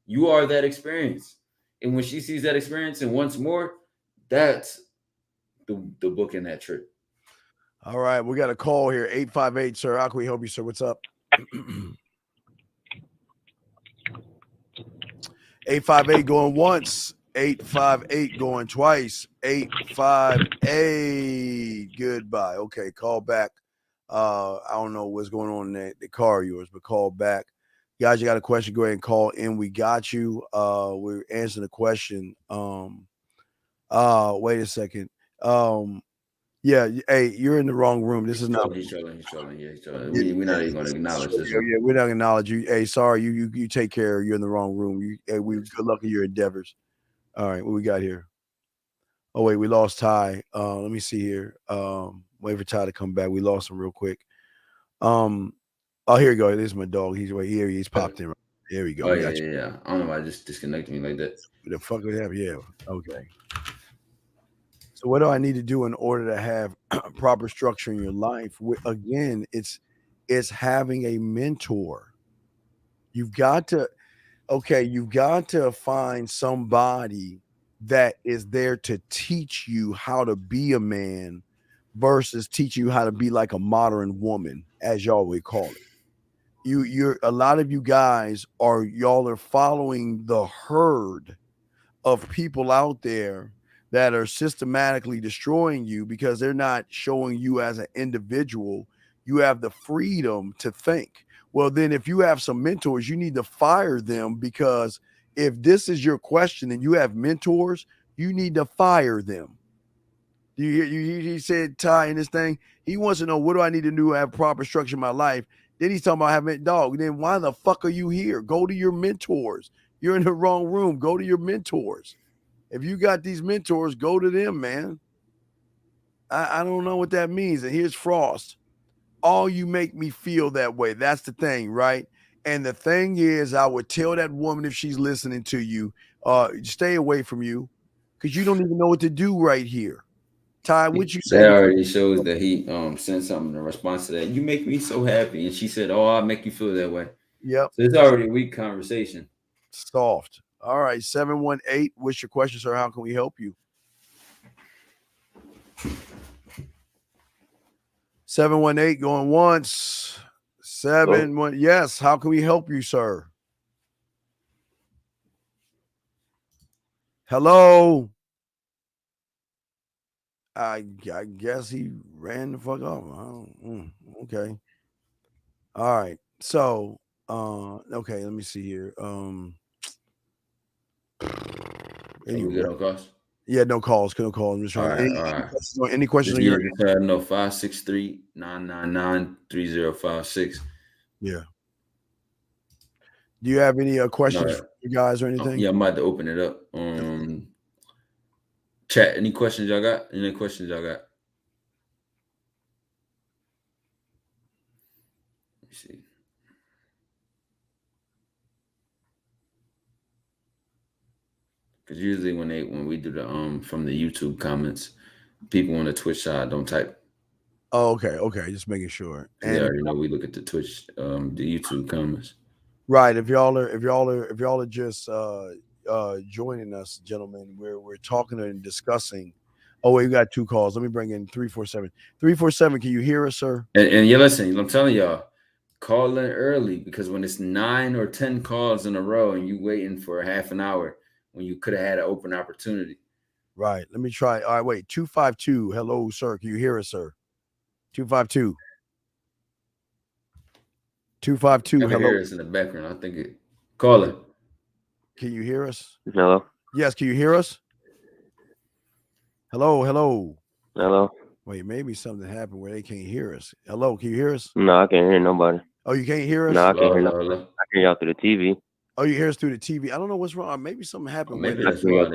You are that experience. And when she sees that experience and wants more, that's the book in that trip. All right, we got a call here. 858, sir. How can we help you, sir? What's up? 858 going once. 858 going twice. 858. Goodbye. Okay, call back. I don't know what's going on in the car of yours, but call back. Guys, you got a question? Go ahead and call in. We got you. We're answering the question. Wait a second. Yeah, hey, you're in the wrong room. This is not. He's trolling. Yeah, he's trolling. We're not even going to acknowledge this. Yeah, we're not going to acknowledge you. Hey, sorry, you take care. You're in the wrong room. Good luck in your endeavors. All right, what we got here? Oh wait, we lost Ty. Let me see here. Wait for Ty to come back. We lost him real quick. Oh, here we go. This is my dog. He's right here. He's popped in. Here we go. Oh, yeah. I don't know why I just disconnected me like that. What the fuck would happen? Yeah. Okay. So what do I need to do in order to have proper structure in your life? Again, it's having a mentor. You've got to find somebody that is there to teach you how to be a man versus teach you how to be like a modern woman, as y'all would call it. You're a lot of you guys are following the herd of people out there that are systematically destroying you because they're not showing you as an individual. You have the freedom to think. Well, then if you have some mentors, you need to fire them, because if this is your question and you have mentors, you need to fire them. He said, Ty, in this thing, he wants to know, what do I need to do to have proper structure in my life? Then he's talking about having dog. Then why the fuck are you here? Go to your mentors. You're in the wrong room. Go to your mentors. If you got these mentors, go to them, man. I don't know what that means. And here's Frost. All you make me feel that way. That's the thing, right? And the thing is, I would tell that woman, if she's listening to you, stay away from you, because you don't even know what to do right here. Ty, what you say? That already shows that he sent something in response to that. You make me so happy. And she said, oh, I'll make you feel that way. Yep. So it's already a weak conversation. Soft. All right, 718. What's your question, sir? How can we help you? 718 going once. 71. Yes. How can we help you, sir? Hello. I guess he ran the fuck off. Okay. All right. So, okay. Let me see here. Anyway. No calls? Yeah, no calls. No calls. I'm just trying. All right. Any questions? No, 563-999-3056. Yeah. Do you have any questions for you guys or anything? Yeah, I'm about to open it up. Chat. Any questions y'all got? Any questions y'all got? Let me see. Because usually when we do the from the YouTube comments, people on the Twitch side don't type. Oh, okay. Just making sure. And already know we look at the Twitch, the YouTube comments. Right. If y'all are just joining us, gentlemen, we're talking and discussing. Oh, wait, we got two calls. Let me bring in 347. 347, can you hear us, sir? And you listen, I'm telling y'all, call in early, because when it's 9 or 10 calls in a row and you waiting for a half an hour when you could have had an open opportunity. Right. Let me try. All right, wait. 252. Hello, sir. Can you hear us, sir? 252. 252. I can hear us in the background. I think it. Call it. Can you hear us? Hello. Yes. Can you hear us? Hello. Wait, maybe something happened where they can't hear us. Hello. Can you hear us? No, I can't hear nobody. Oh, you can't hear us? No, I can't hear nobody. I can hear y'all through the TV. Oh, you hear us through the TV? I don't know what's wrong. Maybe something happened. Maybe that's why. I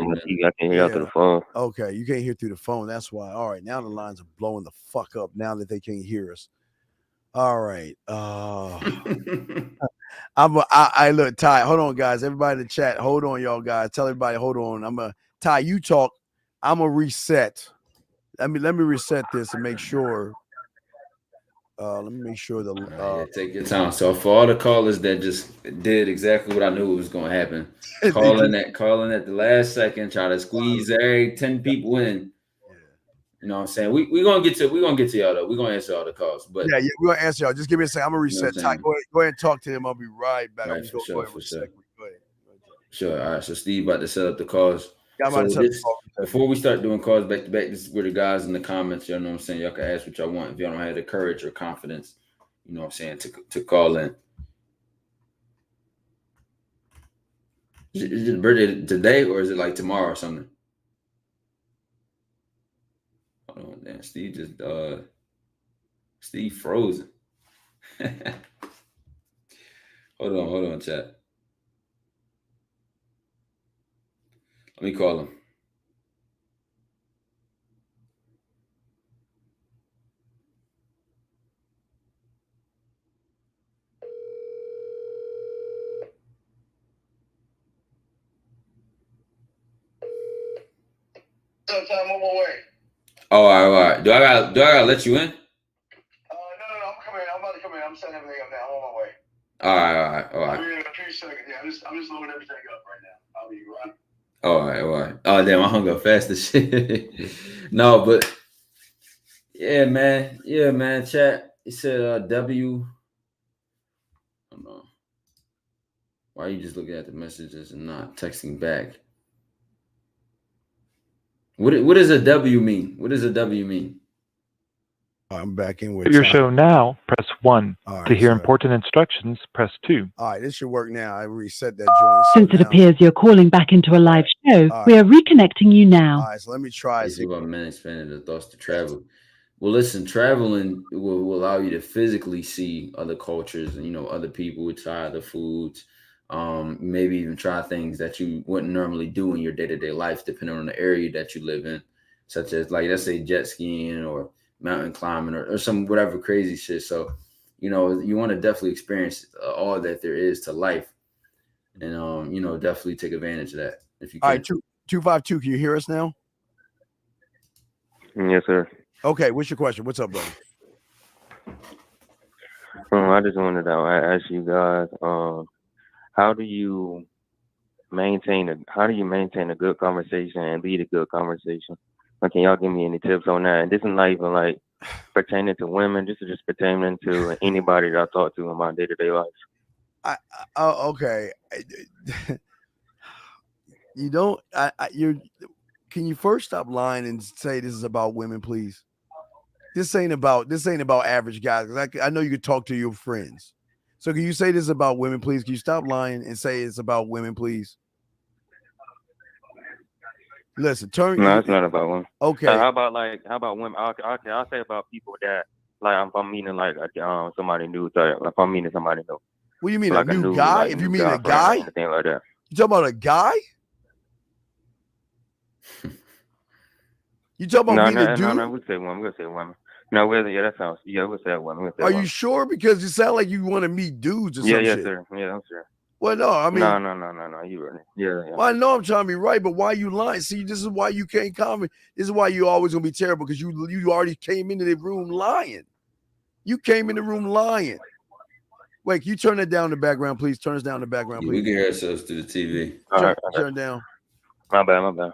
can hear y'all through the phone. Okay, you can't hear through the phone. That's why. All right, now the lines are blowing the fuck up now that they can't hear us. All right. I look, Ty. Hold on, guys. Everybody in the chat. Hold on, y'all guys. Tell everybody, hold on. Ty, you talk. I'm gonna reset. Let me reset this and make sure. Let me make sure yeah, take your time. So for all the callers that just did exactly what I knew was going to happen, calling at the last second, try to squeeze every 10 people in. You know what I'm saying? We're gonna get to y'all though. We're gonna answer all the calls. But yeah, we're gonna answer y'all. Just give me a second. I'm gonna reset. You know Ty, go ahead and talk to him. I'll be right back. Right, for sure. Go ahead. Sure. All right. So Steve about to set up the calls. So before we start doing calls back to back, this is where the guys in the comments, you know what I'm saying? Y'all can ask what y'all want if y'all don't have the courage or confidence, you know what I'm saying, to call in. Is your birthday today or is it like tomorrow or something? Hold on, damn. Steve frozen. Hold on, chat. Let me call him. Sometime on my way. Oh, all right. Do I gotta let you in? No. I'm coming in. I'm about to come in. I'm setting everything up now. I'm on my way. All right. I'll be in a few seconds. Yeah, I'm just loading everything up right now. I'll be right. All right. Oh, damn, I hung up fast as shit. No, but yeah, man. Chat. It said W. I don't know. Why are you just looking at the messages and not texting back? What does a W mean? What does a W mean? I'm back in with your show now. Press 1. Right, to hear important instructions, press 2. All right, this should work now. I reset that joint. Since it appears you're calling back into a live show, we are reconnecting you now. All right, so let me try. It's about men expanding the thoughts to travel. Well, listen, traveling will allow you to physically see other cultures and, other people, try other foods, maybe even try things that you wouldn't normally do in your day-to-day life, depending on the area that you live in, such as, like, let's say jet skiing or mountain climbing or some whatever crazy shit. So, you want to definitely experience all that there is to life and, definitely take advantage of that if you can. All right, 252, can you hear us now? Yes, sir. Okay, what's your question? What's up, brother? I just wanted to ask you guys, how do you maintain a good conversation and lead a good conversation? Can y'all give me any tips on that? And this is not even like pertaining to women. This is just pertaining to anybody that I talk to in my day-to-day life. Okay. You don't. Can you first stop lying and say this is about women, please? This ain't about average guys. Because I know you could talk to your friends. So can you say this is about women, please? Can you stop lying and say it's about women, please? Listen, No, it's not about women. Okay. How about women? Okay, I'll say about people that, like, if I'm meeting somebody new, if I'm meeting somebody new. What do you mean, like a new guy? If you mean a guy, anything like that. You talking about a guy? You talking about being a dude? No, we'll say women. No, that sounds. Yeah, we'll say women. Are you sure? Because you sound like you want to meet dudes or something. Yeah, sir. Yeah, I'm sure. Well, no, I mean, no. You right. Yeah. Well, I know I'm trying to be right, but why you lying? See, this is why you can't comment. This is why you always gonna be terrible, because you already came into the room lying. You came in the room lying. Wait, can you turn that down in the background, please? Turn us down in the background, please. We can hear ourselves through the TV. Turn down. My bad.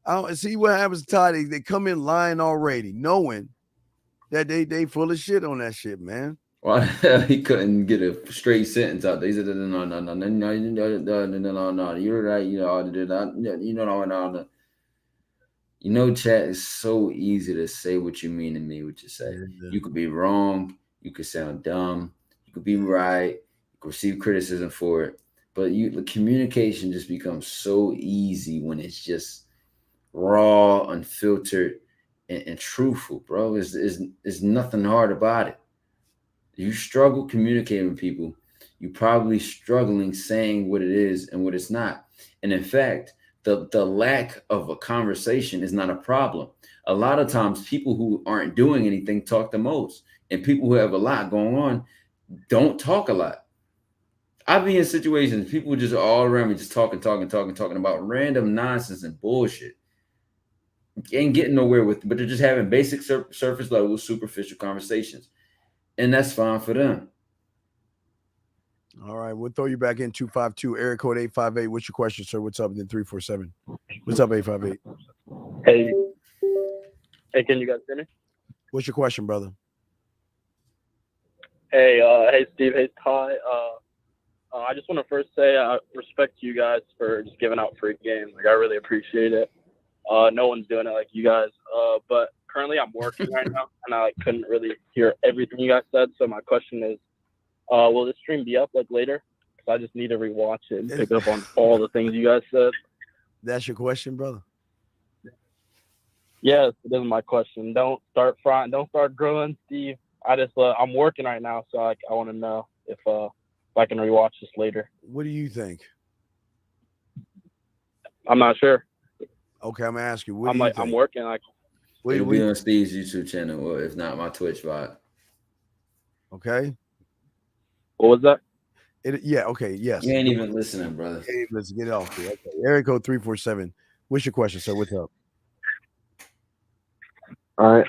I don't see what happens, Todd. They come in lying already, knowing that they full of shit on that shit, man. Why he couldn't get a straight sentence out there? He said, no, you're right, no. Chat is so easy to say what you mean to me, what you say. Yeah. You could be wrong, you could sound dumb, you could be right, you could receive criticism for it, but the communication just becomes so easy when it's just raw, unfiltered, and truthful, bro. There's nothing hard about it. You struggle communicating with people, you're probably struggling saying what it is and what it's not. And in fact, the lack of a conversation is not a problem. A lot of times people who aren't doing anything talk the most. And people who have a lot going on don't talk a lot. I be in situations, people just all around me just talking about random nonsense and bullshit. Ain't getting nowhere with it, but they're just having basic surface level, superficial conversations. And that's fine for them. All right, we'll throw you back in 252, area code 858. What's your question, sir? What's up? And then 347. What's up, 858? Hey, can you guys hear me? What's your question, brother? Hey, Steve. Hey, Ty. I just want to first say I respect you guys for just giving out free games. Like, I really appreciate it. No one's doing it like you guys. But currently I'm working right now, and I couldn't really hear everything you guys said. So my question is, will this stream be up like later? Because I just need to rewatch it and pick up on all the things you guys said. That's your question, brother? Yes, it is my question. Don't start frying. Don't start grilling, Steve. I'm working right now, so I want to know if I can rewatch this later. What do you think? I'm not sure. Okay, I'm gonna ask you. I'm working. It'll be on Steve's YouTube channel, or if not, my Twitch bot. Okay. What was that? Okay, yes. You ain't even listening, brother. Hey, let's get it off here. Okay. Area code 347. What's your question, sir? What's up? All right,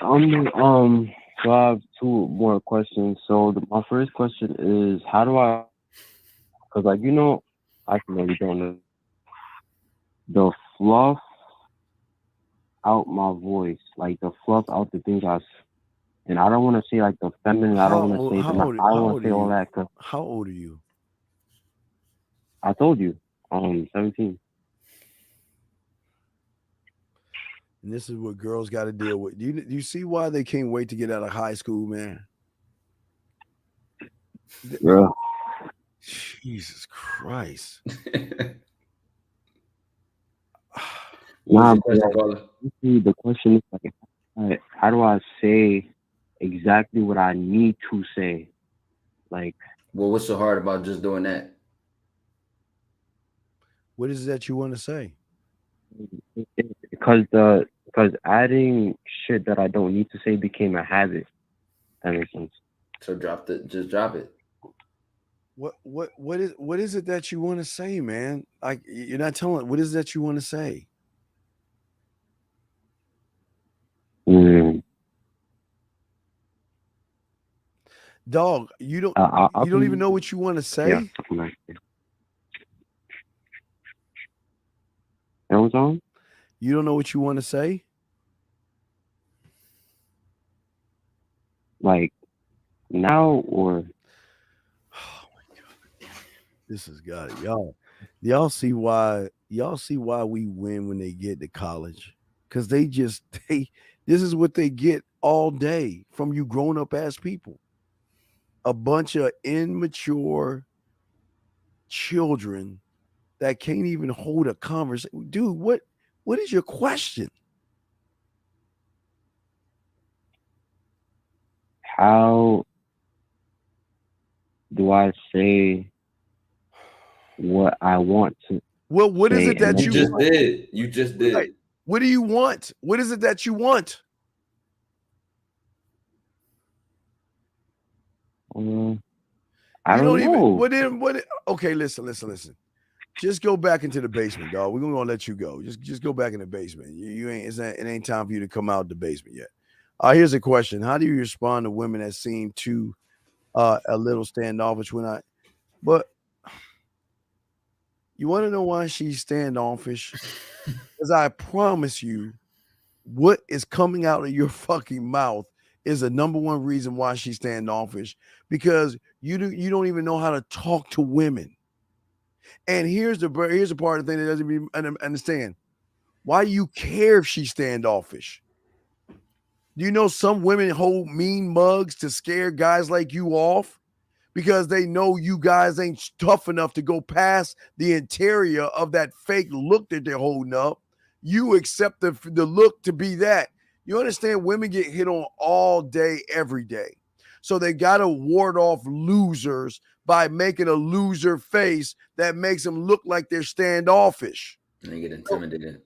so I have two more questions. So my first question is, how do I? Because I really don't know the fluff out my voice, like the fluff out the things and I don't want to say like the feminine. I don't want to say I don't want to say all that. How old are you? I told you, 17. And this is what girls got to deal with. Do you see why they can't wait to get out of high school, man? Yeah. Jesus Christ. The question is like, how do I say exactly what I need to say? Like, well, what's so hard about just doing that? What is it that you want to say? Because adding shit that I don't need to say became a habit. That makes sense. So just drop it. What is it that you want to say, man? Like, you're not telling. What is it that you want to say? Dog, you don't even know what you want to say. Yeah. That was on. You don't know what you want to say? Like now or? Oh my God. This has got it. Y'all see why we win when they get to college. Because this is what they get all day from you grown up ass people. A bunch of immature children that can't even hold a conversation. Dude, what is your question? How do I say what I want to? Well, what is it that you just did? You just did. Right. What do you want? What is it that you want? I don't know. Okay, listen. Just go back into the basement, dog. We're gonna let you go. Just go back in the basement. It ain't time for you to come out the basement yet. Here's a question: how do you respond to women that seem too a little standoffish but you want to know why she's standoffish? Because I promise you, what is coming out of your fucking mouth is the number one reason why she's standoffish, because you don't even know how to talk to women. And here's the part of the thing that doesn't even understand. Why do you care if she's standoffish? Do you know some women hold mean mugs to scare guys like you off because they know you guys ain't tough enough to go past the interior of that fake look that they're holding up? You accept the look to be that. You understand, women get hit on all day, every day. So they got to ward off losers by making a loser face that makes them look like they're standoffish. And they get intimidated.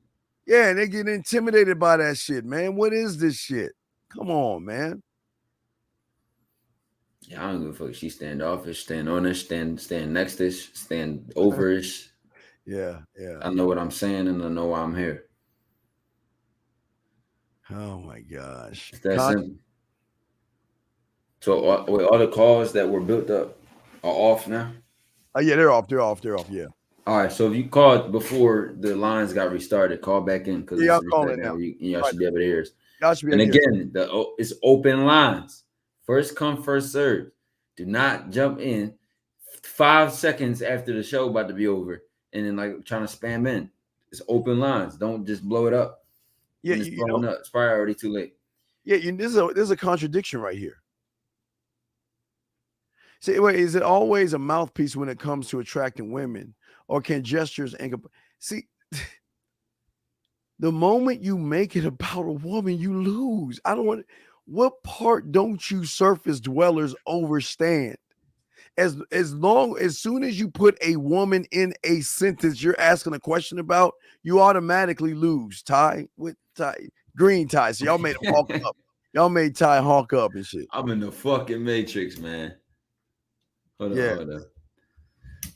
Yeah, and they get intimidated by that shit, man. What is this shit? Come on, man. Yeah, I don't give a fuck. She standoffish, stand on her, stand next to, stand over. Yeah. I know what I'm saying, and I know why I'm here. Oh my gosh. It's that simple. So all the calls that were built up are off now. Oh yeah, they're off. Yeah. All right. So if you called before the lines got restarted, call back in because Yeah, it's I'm calling reset now. now. Y'all should be able to hear us. Y'all should be And able to hear us. again, it's open lines. First come, first serve. Do not jump in 5 seconds after the show about to be over and then like trying to spam in. It's open lines. Don't just blow it up. Yeah, it's blowing up. It's probably already too late. Yeah, there's a contradiction right here. See, wait, is it always a mouthpiece when it comes to attracting women, or can gestures and see? The moment you make it about a woman, you lose. I don't want. What part don't you surface dwellers overstand? As soon as you put a woman in a sentence you're asking a question about, you automatically lose. Green tie. So y'all made him hawk up. Y'all made Ty hawk up and shit. I'm in the fucking matrix, man. Hold on.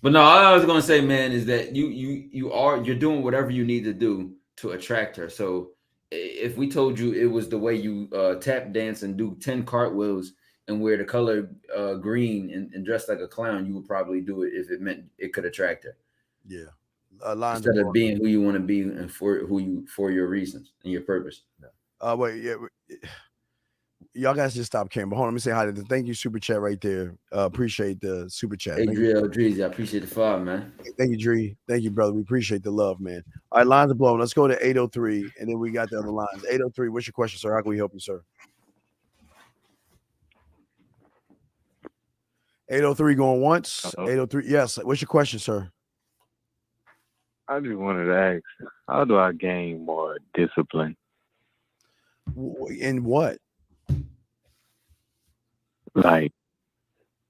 But no, all I was gonna say, man, is that you're doing whatever you need to do to attract her. So if we told you it was the way you tap dance and do 10 cartwheels and wear the color green and dress like a clown, you would probably do it if it meant it could attract her. Yeah. Instead of being who you want to be and for your reasons and your purpose. Y'all guys just stop caring. But hold on, let me say hi to the thank you super chat right there. Appreciate the super chat. Hey, Dreezy, I appreciate the follow, man. Thank you, Dree. Thank you, brother. We appreciate the love, man. All right, lines are blowing. Let's go to 803, and then we got the other lines. 803, what's your question, sir? How can we help you, sir? 803 going once. 803, yes. What's your question, sir? I just wanted to ask, how do I gain more discipline? In what? Like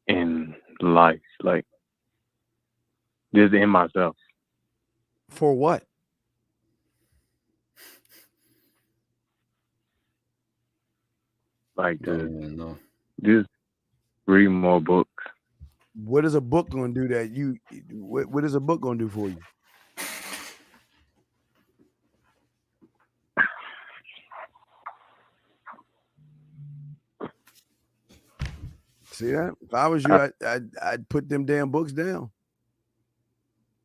in life, like just in myself. For what? Like just read more books. What is a book going to do that you? What is a book going to do for you? See that? If I was you, I'd put them damn books down.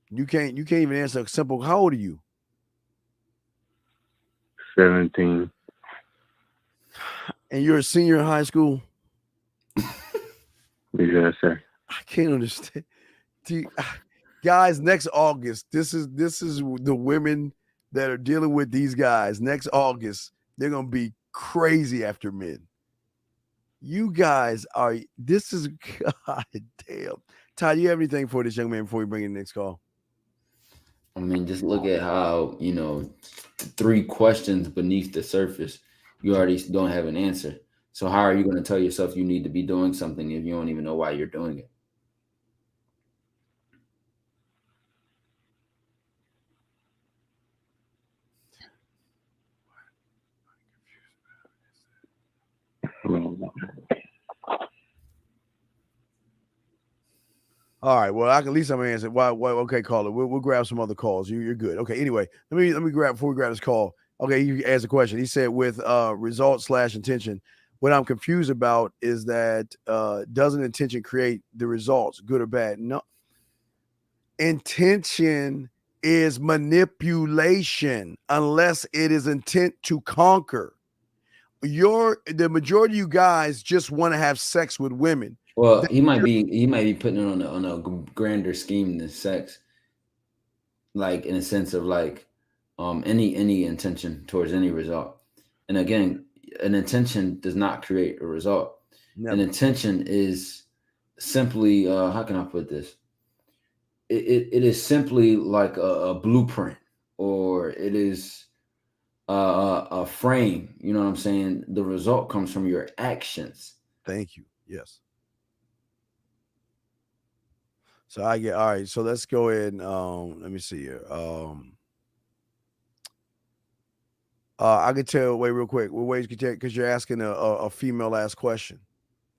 You can't even answer a simple. How old are you? 17. And you're a senior in high school? Yes, sir. I can't understand. Guys, next August, this is the women that are dealing with these guys. Next August, they're gonna be crazy after men. You guys are. This is god damn. Ty, do you have anything for this young man before we bring in the next call? I mean, just look at how 3 questions beneath the surface, you already don't have an answer. So how are you going to tell yourself you need to be doing something if you don't even know why you're doing it? All right. Well, at least I'm gonna answer. Why? Okay, caller. We'll grab some other calls. You're good. Okay. Anyway, let me grab before we grab this call. Okay, you asked a question. He said with result/intention. What I'm confused about is that doesn't intention create the results, good or bad? No. Intention is manipulation unless it is intent to conquer. The majority of you guys just want to have sex with women. Well, he might be putting it on a grander scheme than sex, like in a sense of like any intention towards any result. And again, an intention does not create a result. Never. An intention is simply how can I put this? It is simply like a blueprint, or it is a frame. You know what I'm saying? The result comes from your actions. Thank you. Yes. So all right. So let's go ahead and let me see here. I could tell. Wait, real quick. We'll wait because you're asking a female asked question.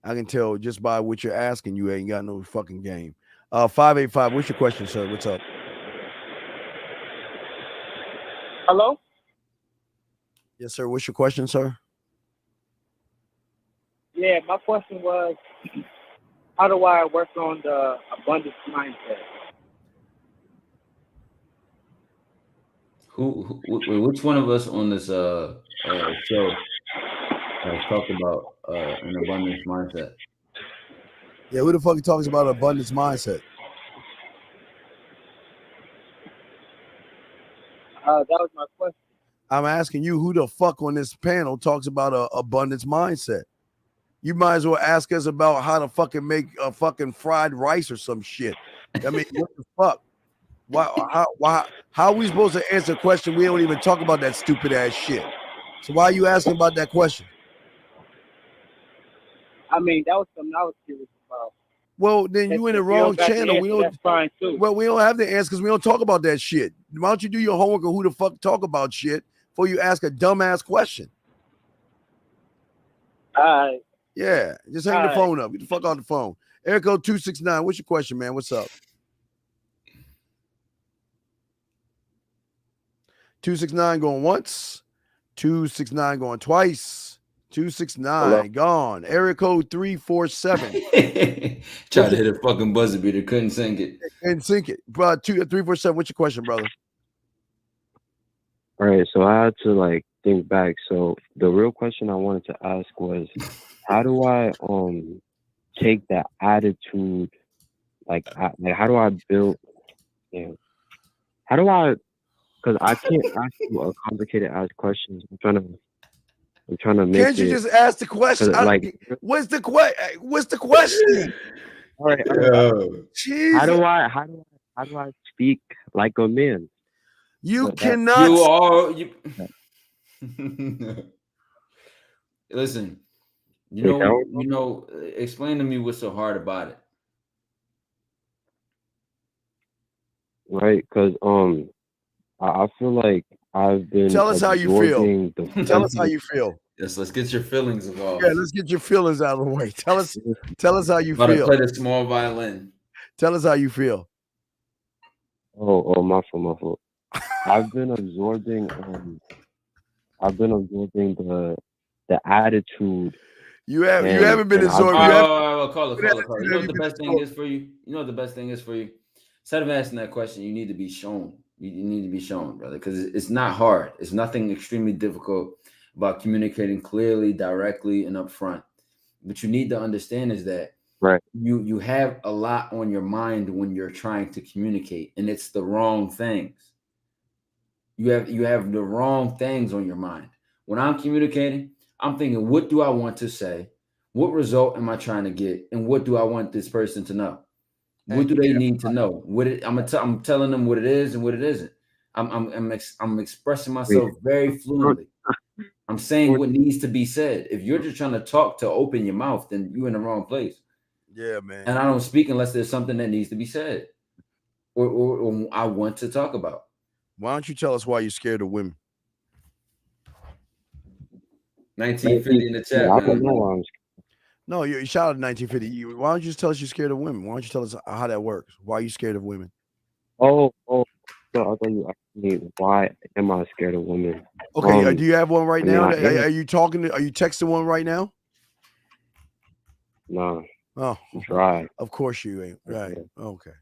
I can tell just by what you're asking. You ain't got no fucking game. 585. What's your question, sir? What's up? Hello? Yes, sir. What's your question, sir? Yeah, my question was, how do I work on the abundance mindset? Which one of us on this show has talked about an abundance mindset? Yeah, who the fuck talks about abundance mindset? That was my question. I'm asking you, who the fuck on this panel talks about a abundance mindset? You might as well ask us about how to fucking make a fucking fried rice or some shit. I mean, what the fuck? Why? How are we supposed to answer a question? We don't even talk about that stupid ass shit. So why are you asking about that question? I mean, that was something I was curious about. Well, then you in the wrong channel. We don't. That's fine too. Well, we don't have the answer because we don't talk about that shit. Why don't you do your homework on who the fuck talk about shit before you ask a dumbass question? All right. Yeah, just hang the phone up. Get the fuck off the phone. Erico 269. What's your question, man? What's up? 269 going once. 269 going twice. 269 gone. Area code 347. Tried to hit a fucking buzzer beater, couldn't sink it. And sink it. Bro, 347. What's your question, brother? All right, so I had to like think back. So the real question I wanted to ask was, how do I take that attitude, like how do I build, how do I, because I can't ask you a complicated ass questions. I'm trying to make Can't you just ask the question? Like, what's the question? All right. Jesus. How do I speak like a man? You cannot. Listen. Explain to me what's so hard about it. Right, because I feel like I've been. Tell us how you feel. Tell us how you feel. Yes, let's get your feelings involved. Yeah, let's get your feelings out of the way. Tell us how you About to feel. play the small violin. Tell us how you feel. Oh, my fault. I've been absorbing the attitude. You haven't been absorbing. Call it. You know what the best thing is for you? You know what the best thing is for you? Instead of asking that question, you need to be shown. You need to be shown, brother, because it's not hard. It's nothing extremely difficult about communicating clearly, directly, and upfront. But you need to understand is that you have a lot on your mind when you're trying to communicate, and it's the wrong things. You have the wrong things on your mind. When I'm communicating, I'm thinking, what do I want to say? What result am I trying to get? And what do I want this person to know? What do they need to know? I'm telling them what it is and what it isn't. I'm expressing myself very fluently. I'm saying what needs to be said. If you're just trying to talk to open your mouth, then you're in the wrong place. Yeah, man. And I don't speak unless there's something that needs to be said or I want to talk about. Why don't you tell us why you're scared of women? 1950 in the chat. I don't know why I'm scared. No, you shout out 1950. Why don't you just tell us you're scared of women? Why don't you tell us how that works? Why are you scared of women? So I thought you asked me, why am I scared of women? Okay, do you have one right now? Are you texting one right now? No. Oh, try. Of course you ain't. Right. Okay.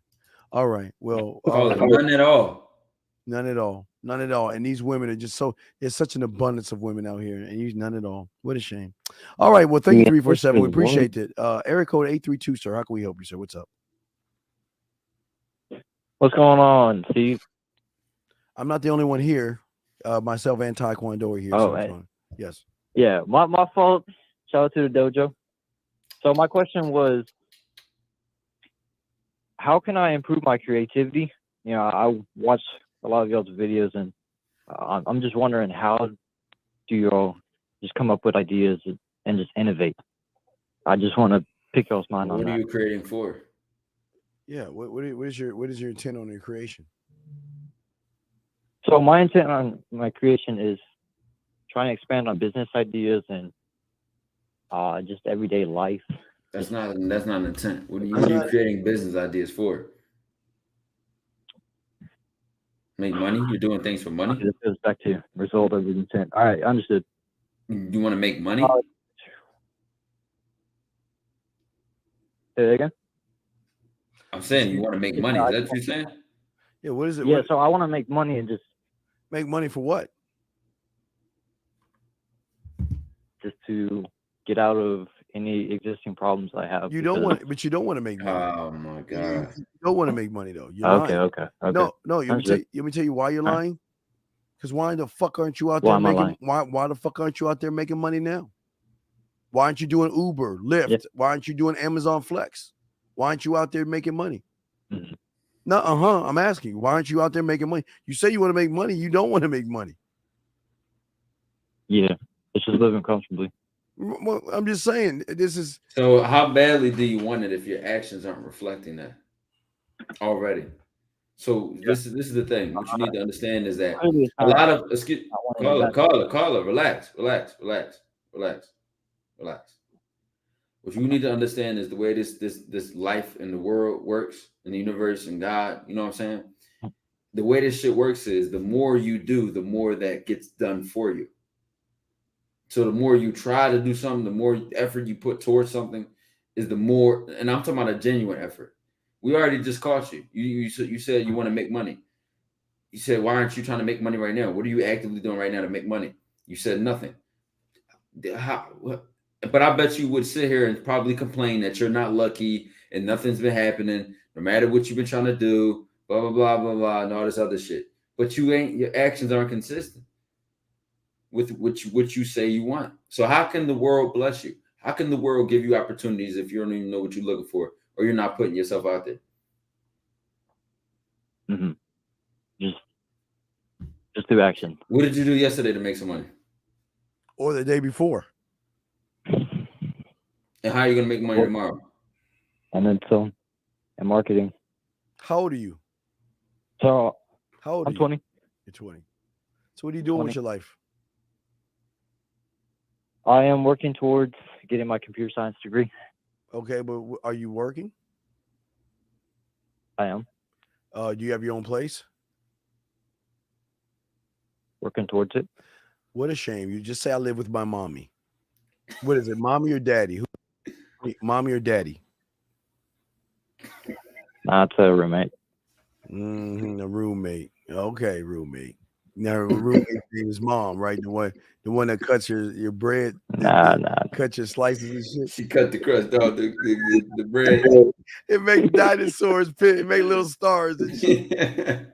All right. Well, none at all. None at all. None at all. And these women are just there's such an abundance of women out here, and you none at all. What a shame. All right. Well, thank you, 347. We appreciate it. Area code 832, sir. How can we help you, sir? What's up? What's going on, Steve? I'm not the only one here. Myself and Taekwondo are here. Oh, so hey. Yes. Yeah, my fault. Shout out to the dojo. So my question was, how can I improve my creativity? You know, I watch a lot of y'all's videos, and I'm just wondering, how do you all just come up with ideas and just innovate? I just want to pick y'all's mind on that. What are you creating for? Yeah. What is your intent on your creation? So my intent on my creation is trying to expand on business ideas and just everyday life. That's not an intent. What are you creating business ideas for? Make money? You're doing things for money? This goes back to result over intent. All right, understood. You want to make money? Say that again? I'm saying you want to make money. Is that what you're saying? Yeah, what is it? Yeah, so I want to make money and just make money for what? Just to get out of any existing problems I have. You don't want, but you don't want to make money. Oh my god! You don't want to make money though. You're Okay, lying. okay. No. Let me tell you why you're lying. Because why the fuck aren't you out there making? Why the fuck aren't you out there making money now? Why aren't you doing Uber, Lyft? Yeah. Why aren't you doing Amazon Flex? Why aren't you out there making money? Mm-hmm. No, I'm asking you. Why aren't you out there making money? You say you want to make money. You don't want to make money. Yeah, it's just living comfortably. Well, I'm just saying this is. So how badly do you want it if your actions aren't reflecting that already? So this is the thing. What you need to understand is that a lot of caller, relax. What you need to understand is the way this life in the world works, in the universe and God. You know what I'm saying? The way this shit works is the more you do, the more that gets done for you. So the more you try to do something, the more effort you put towards something is the more, and I'm talking about a genuine effort. We already just caught you. You said you want to make money. You said, why aren't you trying to make money right now? What are you actively doing right now to make money? You said nothing. But I bet you would sit here and probably complain that you're not lucky and nothing's been happening, no matter what you've been trying to do, blah, blah, blah, blah, blah, and all this other shit. But your actions aren't consistent with what you say you want. So how can the world bless you? How can the world give you opportunities if you don't even know what you're looking for or you're not putting yourself out there? Mm-hmm. Just do action. What did you do yesterday to make some money? Or the day before? And how are you going to make money tomorrow? And then some and marketing. How old are you? So how old are I'm 20. You're 20. So what are you doing with your life? I am working towards getting my computer science degree. Okay, but are you working? I am. Do you have your own place? Working towards it. What a shame. You just say I live with my mommy. What is it, mommy or daddy? Mommy or daddy? That's a roommate. A roommate. Okay, roommate. Now, roommate's name is mom, right? The one that cuts your bread. Cut your slices and shit. She cut the crust off the bread. It makes dinosaurs pit. It make little stars and shit.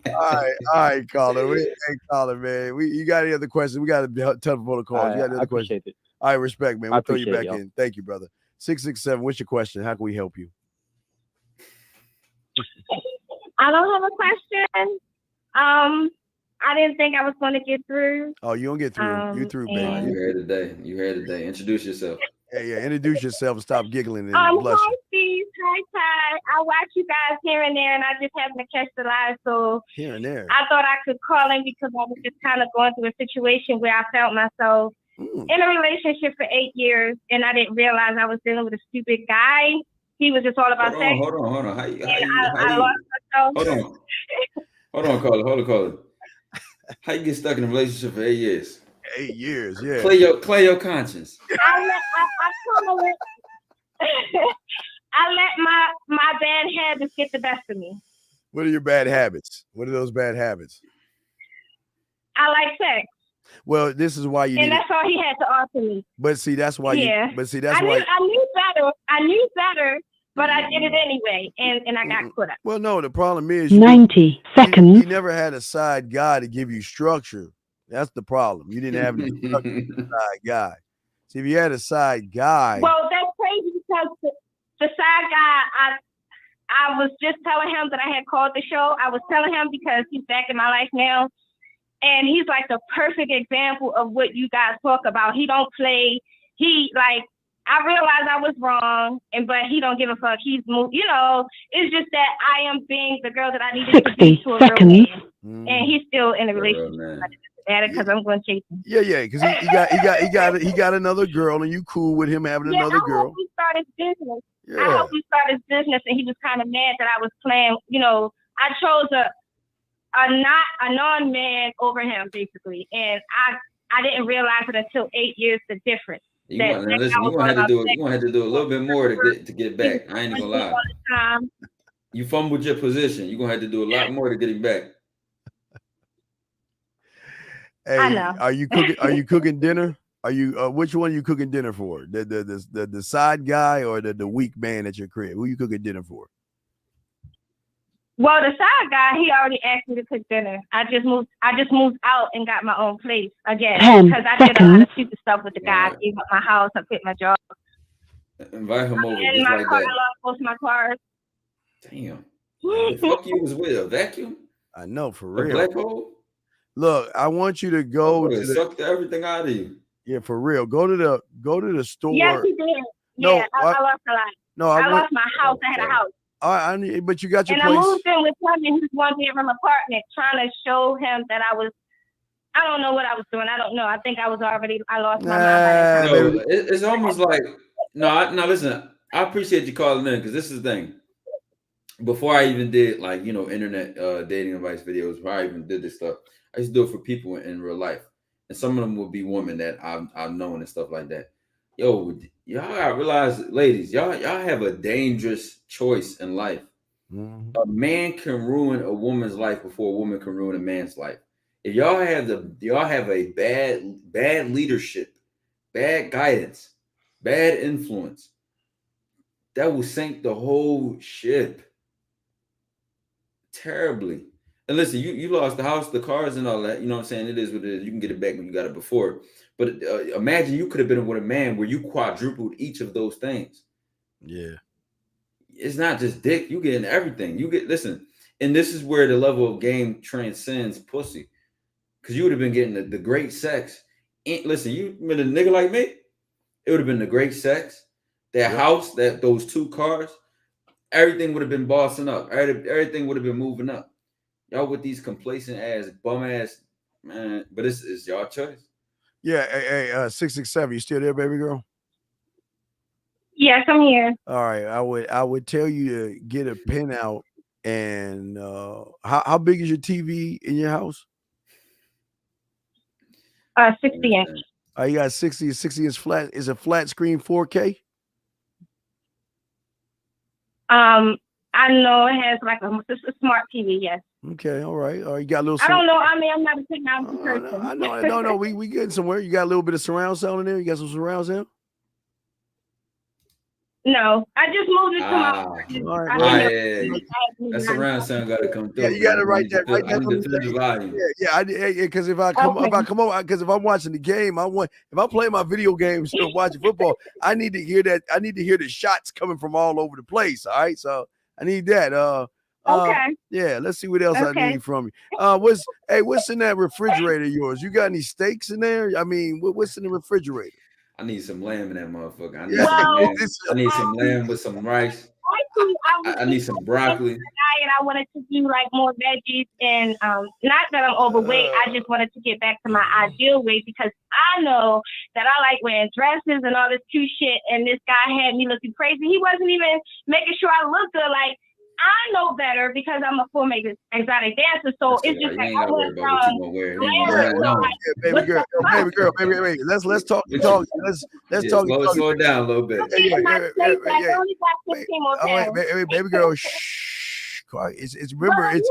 All right, caller. Hey, caller, man. You got any other questions? We got a ton of phone calls. You got any other questions? It. All right, respect, man. We'll throw you back y'all. in. Thank you, brother. 667. What's your question? How can we help you? I don't have a question. I didn't think I was going to get through. Oh, you don't get through. You through, baby. You here today. Introduce yourself. Yeah. Introduce yourself and stop giggling and blushing. Hi, Steve. Hi, Ty. I watch you guys here and there, and I just happened to catch the live. So here and there, I thought I could call in because I was just kind of going through a situation where I felt myself in a relationship for 8 years, and I didn't realize I was dealing with a stupid guy. He was just all about sex. Hold on. I lost myself. Hold on, caller. How you get stuck in a relationship for 8 years? 8 years, yeah. Clear your conscience. I let my bad habits get the best of me. What are your bad habits? What are those bad habits? I like sex. Well, this is why you. And that's all he had to offer me. But see, that's why. Yeah. I knew better, but I did it anyway, and I got put up. Well, no, the problem is 90 seconds. You never had a side guy to give you structure. That's the problem. You didn't have any structure for the side guy. See, if you had a side guy. Well, that's crazy because the side guy, I was just telling him that I had called the show. I was telling him because he's back in my life now. And he's like the perfect example of what you guys talk about. He don't play. I realized I was wrong, but he don't give a fuck. He's moved, it's just that I am being the girl that I needed to be to a real man. And he's still in a relationship. at it because I'm going to chase him. Yeah, because he got another girl, and you cool with him having another I girl. hope he started his business. Yeah. I hope he started his business, and he was kind of mad that I was playing. You know, I chose a non-man over him basically, and I didn't realize it until 8 years the difference. You're gonna have to do a little bit more to get back. I ain't gonna lie. You fumbled your position. You're gonna have to do a lot more to get him back. Hey, I know. Are you cooking dinner? Are you which one are you cooking dinner for? The side guy or the weak man at your crib? Who you cooking dinner for? Well, the side guy, he already asked me to cook dinner. I just moved out and got my own place again 10 because I did a lot of seconds. stupid stuff with the guy. I gave up my house. I quit my job. Invite him over And just my like car, that. I lost both my cars. Damn. The fuck you was with a vacuum? I know, for A real. black hole? Look, I want you to go to Sucked everything out of you. Yeah, for real. Go to the store. Yes, he did. No, Yeah, I lost a lot. No, I lost my house. I had a house. I need, but you got your And I place. moved in with him in his one-bedroom apartment, trying to show him that I don't know what I was doing. I don't know. I think I lost my mind by that time. No, it's almost like no. Listen, I appreciate you calling in because this is the thing. Before I even did internet dating advice videos, before I even did this stuff, I used to do it for people in real life, and some of them would be women that I've known and stuff like that. Yo, y'all gotta realize, ladies, y'all have a dangerous choice in life. Mm-hmm. A man can ruin a woman's life before a woman can ruin a man's life. If y'all have a bad leadership, bad guidance, bad influence, that will sink the whole ship terribly. And listen, you lost the house, the cars, and all that. You know what I'm saying? It is what it is. You can get it back when you got it before. But imagine you could have been with a man where you quadrupled each of those things. Yeah. It's not just dick. You getting everything. Listen, and this is where the level of game transcends pussy. Because you would have been getting the great sex. Listen, you been a nigga like me, it would have been the great sex, that house, those 2 cars, everything would have been bossing up. Everything would have been moving up. Y'all with these complacent ass, bum ass, man. But it's y'all choice. Yeah, hey, 667, you still there, baby girl? Yes, I'm here. All right, I would tell you to get a pen out and how big is your TV in your house? 60 inch. You got 60 inch flat. Is a flat screen 4K? I know it has it's a smart TV. Yes. Okay, all right. You got a little. I don't know. I mean, I'm not a technology person. I know. No, we getting somewhere. You got a little bit of surround sound in there. You got some surround sound. No, I just moved into my apartment. All right, That's surround sound got to come through. Yeah, you got it right there. Right I need to feel the volume. Because if I come over, because if I'm watching the game, if I'm playing my video games still watching football, I need to hear that. I need to hear the shots coming from all over the place. All right, so I need that. Okay. Yeah, let's see what else I need from you. What's in that refrigerator of yours? You got any steaks in there? I mean, what's in the refrigerator? I need some lamb in that motherfucker. I Yeah. need some lamb with some rice. I need some broccoli. I wanted to do like more veggies, and not that I'm overweight. I just wanted to get back to my ideal weight because I know that I like wearing dresses and all this cute shit. And this guy had me looking crazy. He wasn't even making sure I looked good. Like, I know better because I'm a full make exotic dancer. So it's just like I went baby girl. Let's talk. Let's talk. Slow it down a little bit. Baby girl. Shh. It's remember. It's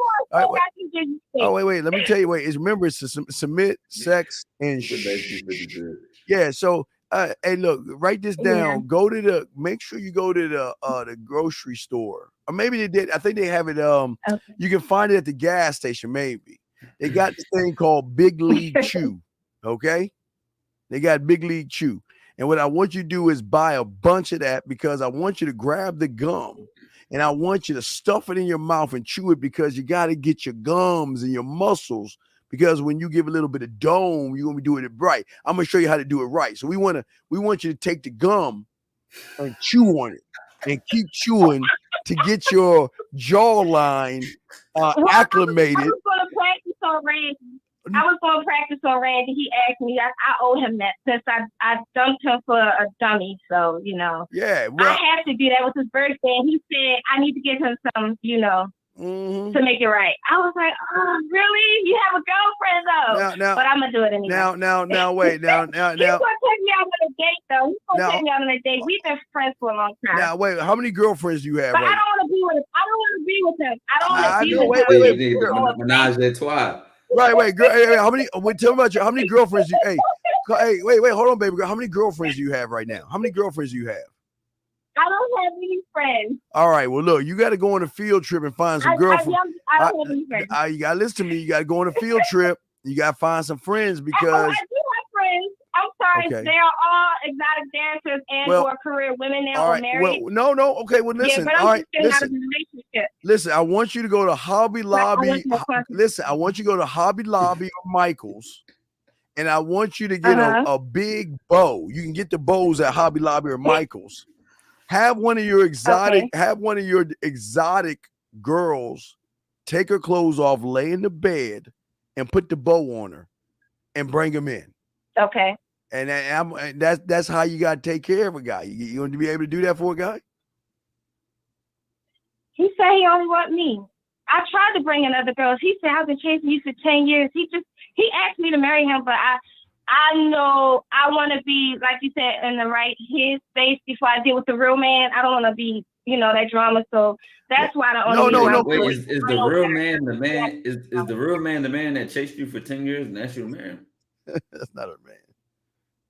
wait. Let me tell you. Remember. It's submit, sex, and yeah. So. Hey, look, write this down. Yeah. Make sure you go to the grocery store, or maybe they did. I think they have it. You can find it at the gas station. Maybe they got this thing called Big League Chew. Okay, they got Big League Chew, and what I want you to do is buy a bunch of that because I want you to grab the gum, and I want you to stuff it in your mouth and chew it because you got to get your gums and your muscles. Because when you give a little bit of dome, you're gonna be doing it right. I'm gonna show you how to do it right. So we want you to take the gum and chew on it and keep chewing to get your jawline acclimated. I was gonna practice already. I was going to practice on Randy. He asked me. I owe him that since I dumped him for a dummy. So, you know. Yeah. Well, I have to do that. It was his birthday. And he said, I need to give him some, you know, to make it right. I was like, oh, really? You have a girlfriend, though? Now, but I'm going to do it anyway. Now, wait. Now. He's going to take me out on a date, though. He's going to take me out on a date. We've been friends for a long time. Now, wait. How many girlfriends do you have? But right I don't want to be with him. I don't want to be with him. I don't want to be with him. Wait. Menage a trois. Right, girl. Hey, how many? Wait, tell me about how many girlfriends you? Hey, wait, hold on, baby girl. How many girlfriends do you have right now? How many girlfriends do you have? I don't have any friends. All right, well, look, you got to go on a field trip and find some girlfriends. I don't have any friends. You got to listen to me. You got to go on a field trip. You got to find some friends because. I do have friends. I'm sorry. Okay. They are all exotic dancers and or career women now or married. Well, no. Okay, well, listen. Yeah, but all right, out of a relationship. Listen, I want you to go to Hobby Lobby. Listen, I want you to go to Hobby Lobby or Michael's, and I want you to get a big bow. You can get the bows at Hobby Lobby or Michael's. Have one of your exotic girls take her clothes off, lay in the bed, and put the bow on her, and bring them in. Okay. And that's how you got to take care of a guy. You want to be able to do that for a guy? He said he only want me. I tried to bring in other girls. He said I've been chasing you for 10 years. He asked me to marry him, but I know I want to be, like you said, in the right headspace before I deal with the real man. I don't want to be, that drama. So that's why the only No. Wait, is the real man the man? Is the real man the man that chased you for 10 years and asked you to marry him? That's not a man.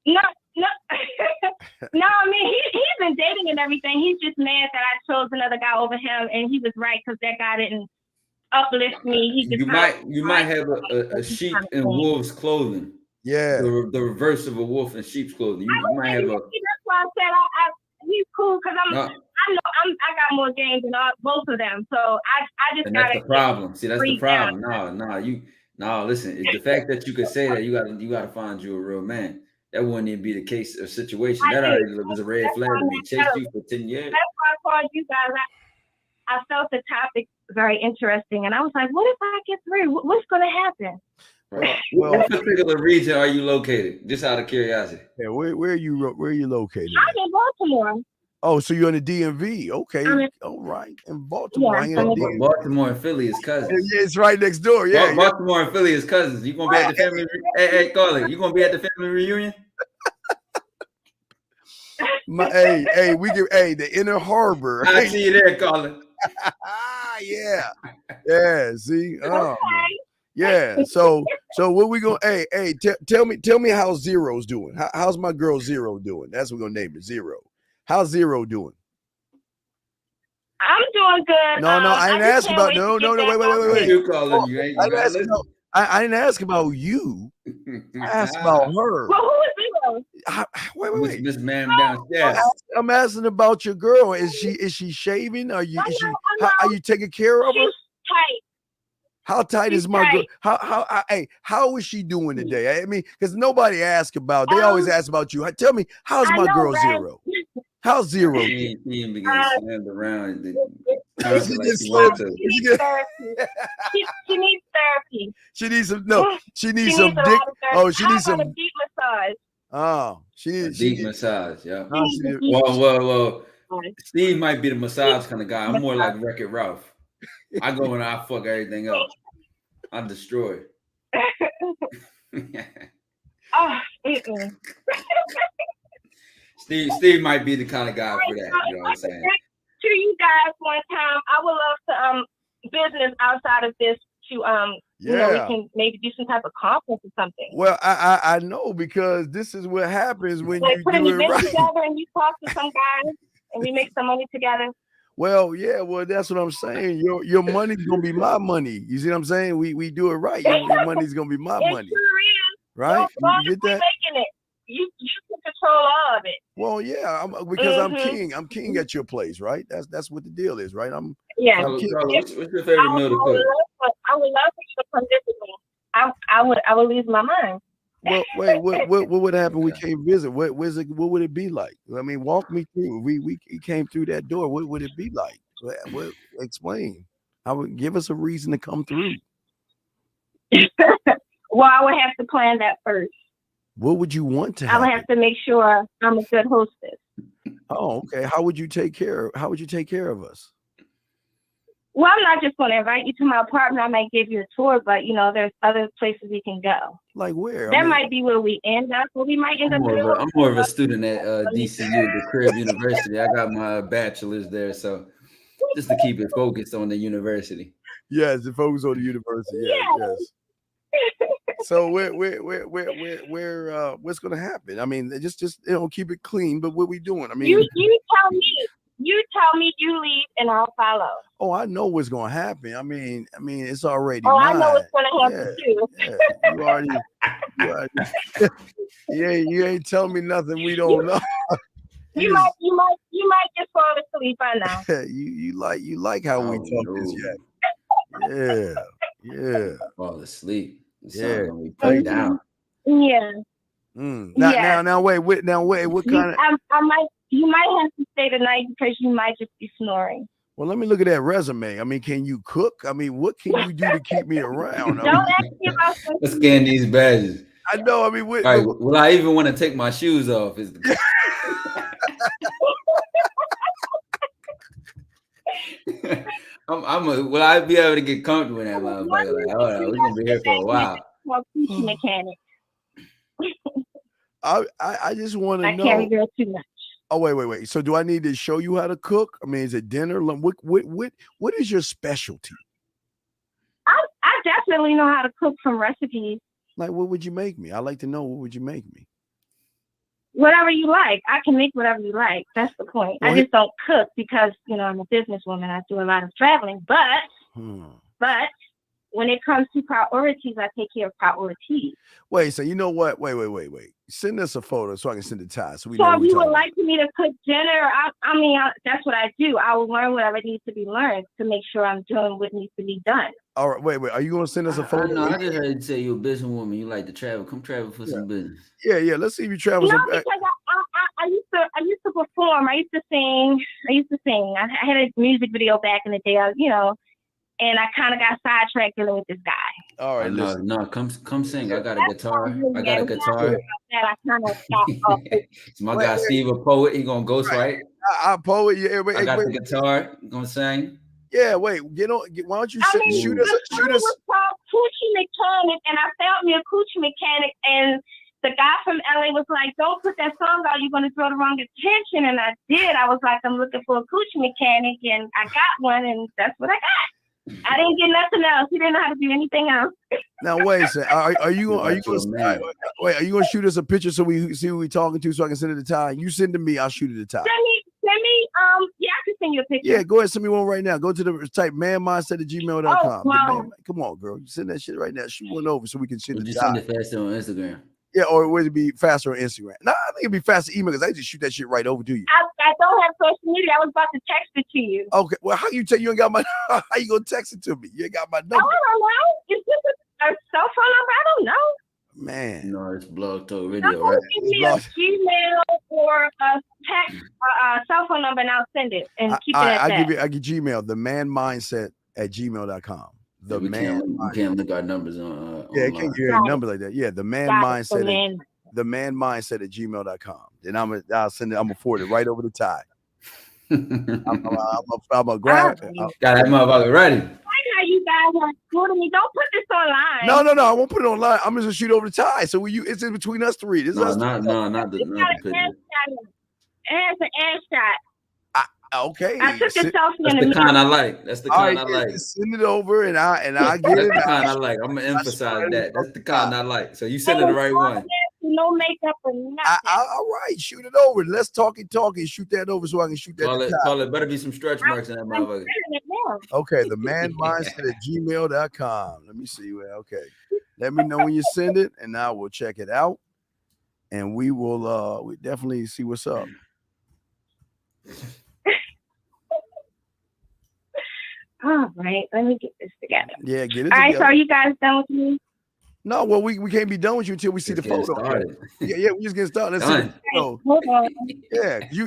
No. No, I mean he's been dating and everything. He's just mad that I chose another guy over him, and he was right because that guy didn't uplift me. You might have a sheep in wolf's clothing. Yeah, the reverse of a wolf in sheep's clothing. You might have a. That's why I said he's cool because I know I got more games than both of them. So I just got that's the problem. See, that's the problem. No. Listen, it's the fact that you could say that you got to find you a real man. That wouldn't even be the case or situation. That already was a red flag to me. Chased you for 10 years. That's why I called you guys. I felt the topic very interesting, and I was like, "What if I get through? What's going to happen?" Right. What particular region are you located? Just out of curiosity. Yeah, where are you located? I'm in Baltimore. Oh, so you're in the DMV? Okay, all right. In Baltimore, Baltimore and Philly is cousins. Yeah, it's right next door. Yeah, Baltimore and Philly is cousins. You gonna be at the family? Hey, Carly, you gonna be at the family reunion? The Inner Harbor. I see you there, Colin. Yeah. See, yeah. So what we gonna? Tell me how Zero's doing. How's my girl Zero doing? That's what we're gonna name it, Zero. How's Zero doing? I'm doing good. No, I didn't ask about no. Wait. You calling you? I didn't ask about you. I asked about her. Well, who is Zero? Wait. Miss Ma'am downstairs. I'm asking about your girl. Is she shaving? Are you taking care of her? She's tight. How tight is my girl? How is she doing today? I mean, because nobody asks about. They always ask about you. Tell me, how's my girl Zero? How's Zero? She ain't beginning to stand around. She needs therapy. She needs some. No, she needs some dick. Oh, she needs some deep massage. Oh, she needs deep massage. Yeah. Well. Steve might be the massage kind of guy. I'm more like Wreck-It Ralph. I go and I fuck everything up. I destroy. Steve might be the kind of guy for that. You know what I'm saying? To you guys one time, I would love to business outside of this to we can maybe do some type of conference or something. Well, I know because this is what happens when you put an do it event right. together and you talk to some guys and we make some money together. Well, that's what I'm saying. Your money's gonna be my money. You see what I'm saying? We do it right. Your money's gonna be my money. Sure is. Right? You get that? Making it. You can control all of it. Well, yeah, because I'm king. I'm king at your place, right? That's what the deal is, right? What's your favorite meal to cook? I would love for you to come visit me. I would lose my mind. Well, wait, what would happen? We can't visit. What would it be like? I mean, walk me through. We came through that door. What would it be like? Explain. I would give us a reason to come through. Well, I would have to plan that first. What would you want to I would happen? have to make sure I'm a good hostess. Oh, okay. How would you take care of us? Well, I'm not just going to invite you to my apartment. I might give you a tour, but you know, there's other places we can go. Like where? That might be where we end up, or we might end up. I'm more of a student at DCU, the Crib University. I got my bachelor's there, so just to keep it focused on the university. Yes, the focus on the university. Yes. So what's gonna happen? I mean, just keep it clean. But what we doing? I mean, you tell me you leave, and I'll follow. Oh, I know what's gonna happen. I mean, it's already. Oh, mine. I know what's gonna happen too. You already. You ain't telling me nothing we don't know. You might just fall asleep. I know. you like how we talk this yet? Yeah. Fall asleep. Yeah. We put down. Yeah. Now wait. What kind of? You might have to stay tonight because you might just be snoring. Well, let me look at that resume. I mean, can you cook? I mean, what can you do to keep me around? Don't ask me about Let's scan these badges. I know. I mean, all right, will I even want to take my shoes off? Will I be able to get comfortable in that motherfucker? Like, hold on, we're gonna be here for a while. Coochie mechanic. I just want to know. I carry girl too much. Oh wait. So do I need to show you how to cook? I mean, is it dinner? What is your specialty? I definitely know how to cook from recipes. Like, what would you make me? I like to know, what would you make me? Whatever you like. I can make whatever you like. That's the point. Well, I just don't cook because, I'm a businesswoman. I do a lot of traveling. But when it comes to priorities, I take care of priorities. Wait, so you know what? Wait. Send us a photo so I can send it to Ty. So if you would like me to cook dinner, that's what I do. I will learn whatever needs to be learned to make sure I'm doing what needs to be done. All right, wait. Are you going to send us a photo? No, I just heard you say you're a businesswoman. You like to travel. Come travel for some business. Yeah. Let's see if you travel. Because I used to perform. I used to sing. I had a music video back in the day. And I kind of got sidetracked dealing with this guy. All right, no, come sing. I got a guitar. I kind of stopped off. My guy Steve, a poet. He gonna ghost right. I'm a poet. Yeah, I got the guitar. You gonna sing? Yeah, wait. Why don't you shoot us? It was called Coochie Mechanic, and I found me a coochie mechanic, and the guy from LA was like, "Don't put that song out. You're gonna draw the wrong attention." And I did. I was like, "I'm looking for a coochie mechanic," and I got one, and that's what I got. I didn't get nothing else. He didn't know how to do anything else. Now wait a second. Are you gonna shoot us a picture so we see who we talking to so I can send it to Ty? You send it to me, I'll shoot it to Ty. Send me. Yeah, I can send you a picture. Yeah, go ahead, send me one right now. Go to the type manmindset@gmail.com. Oh, wow. Come on, girl. You send that shit right now. Shoot one over so we can send it to Ty. Send it faster on Instagram. Yeah, or would it be faster on Instagram? No, I think it'd be faster email because I just shoot that shit right over to you. I don't have social media. I was about to text it to you. Okay, well, how you ain't got my? How you gonna text it to me? You ain't got my number. I don't know. Is this a cell phone number? I don't know. Man, no, it's Blog Talk Radio. Right? Give me a Gmail or a text, cell phone number, and I'll send it and keep it at that. I give Gmail, themanmindset@gmail.com. The we can't link our numbers on. Yeah, it can't get a number like that. Yeah, the man mindset. The man mindset@gmail.com. Then I'll send it. I'm gonna forward it right over to Ty. I'm gonna grab it. Got that motherfucker ready. I know you guys are good me. Don't put this online. No, I won't put it online. I'm just gonna shoot over to Ty. So it's in between us three. This is not the picture. It has an air shot. Okay. I took a selfie. That's the kind I like. That's the kind I like. Send it over and I get it. That's the kind I like. I'm gonna emphasize that. That's the kind I like. So you send it the right one. No makeup or nothing. All right, shoot it over. Let's talk. Shoot that over so I can shoot that. Call it. Better be some stretch marks in that motherfucker. Okay, the man mindset@gmail.com. Let me see. Okay. Let me know when you send it, and I will check it out. And we will we definitely see what's up. All right, let me get this together. Yeah, get it all together. Right, so are you guys done with me? No, well, we can't be done with you until we see the photo. Yeah, we just getting started. Let's see the photo. Hold on. Yeah, you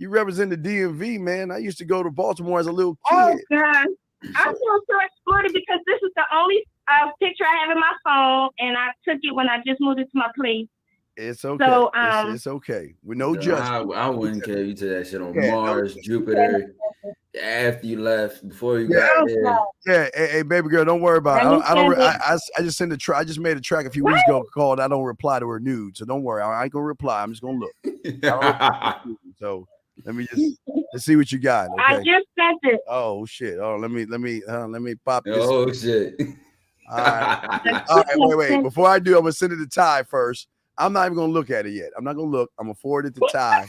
represent the DMV, man. I used to go to Baltimore as a little kid. Oh, God. I feel so exploited because this is the only picture I have in my phone, and I took it when I just moved into my place. It's okay. So, it's okay. With no No, judgment. I wouldn't care. You to that shit on Yeah, Mars, Jupiter, after you left, before you Yeah, got there. yeah. Hey, baby girl, don't worry about it. Let me I don't. send it. I just sent a track. I just made a track a few weeks ago called "I Don't Reply to Her Nude." So don't worry. I ain't gonna reply. I'm just gonna look. I don't reply to her nude. So let me just let's see what you got. Okay. I just sent it. Oh shit. Oh, let me pop this. Oh shit. All right. All right. Wait. Before I do, I'm gonna send it to Ty first. I'm not even gonna look at it yet. I'm not gonna look. I'm gonna forward it to Ty.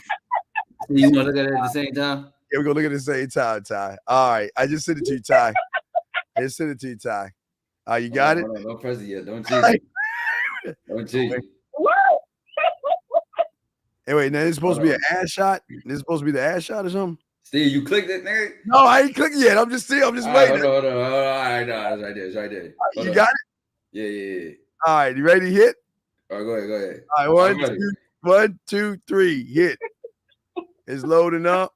You want to look at it at the same time? Yeah, we're gonna look at it at the same time, Ty. All right. I just sent it to you, Ty. I just sent it to you, Ty. You got it? Hold on, don't press it yet. Don't cheat. Don't cheat. Hey, wait, now this is supposed to be an ass shot? This is supposed to be the ass shot or something? Steve, you clicked it, nigga? No, I ain't clicking yet. I'm just waiting. Hold on. All right, no, it's right there. It's right there. Hold You on. got it? Yeah. All right, you ready to hit? All right, go ahead. All right, I'm ready. 1, 2, 3, hit. It's loading up.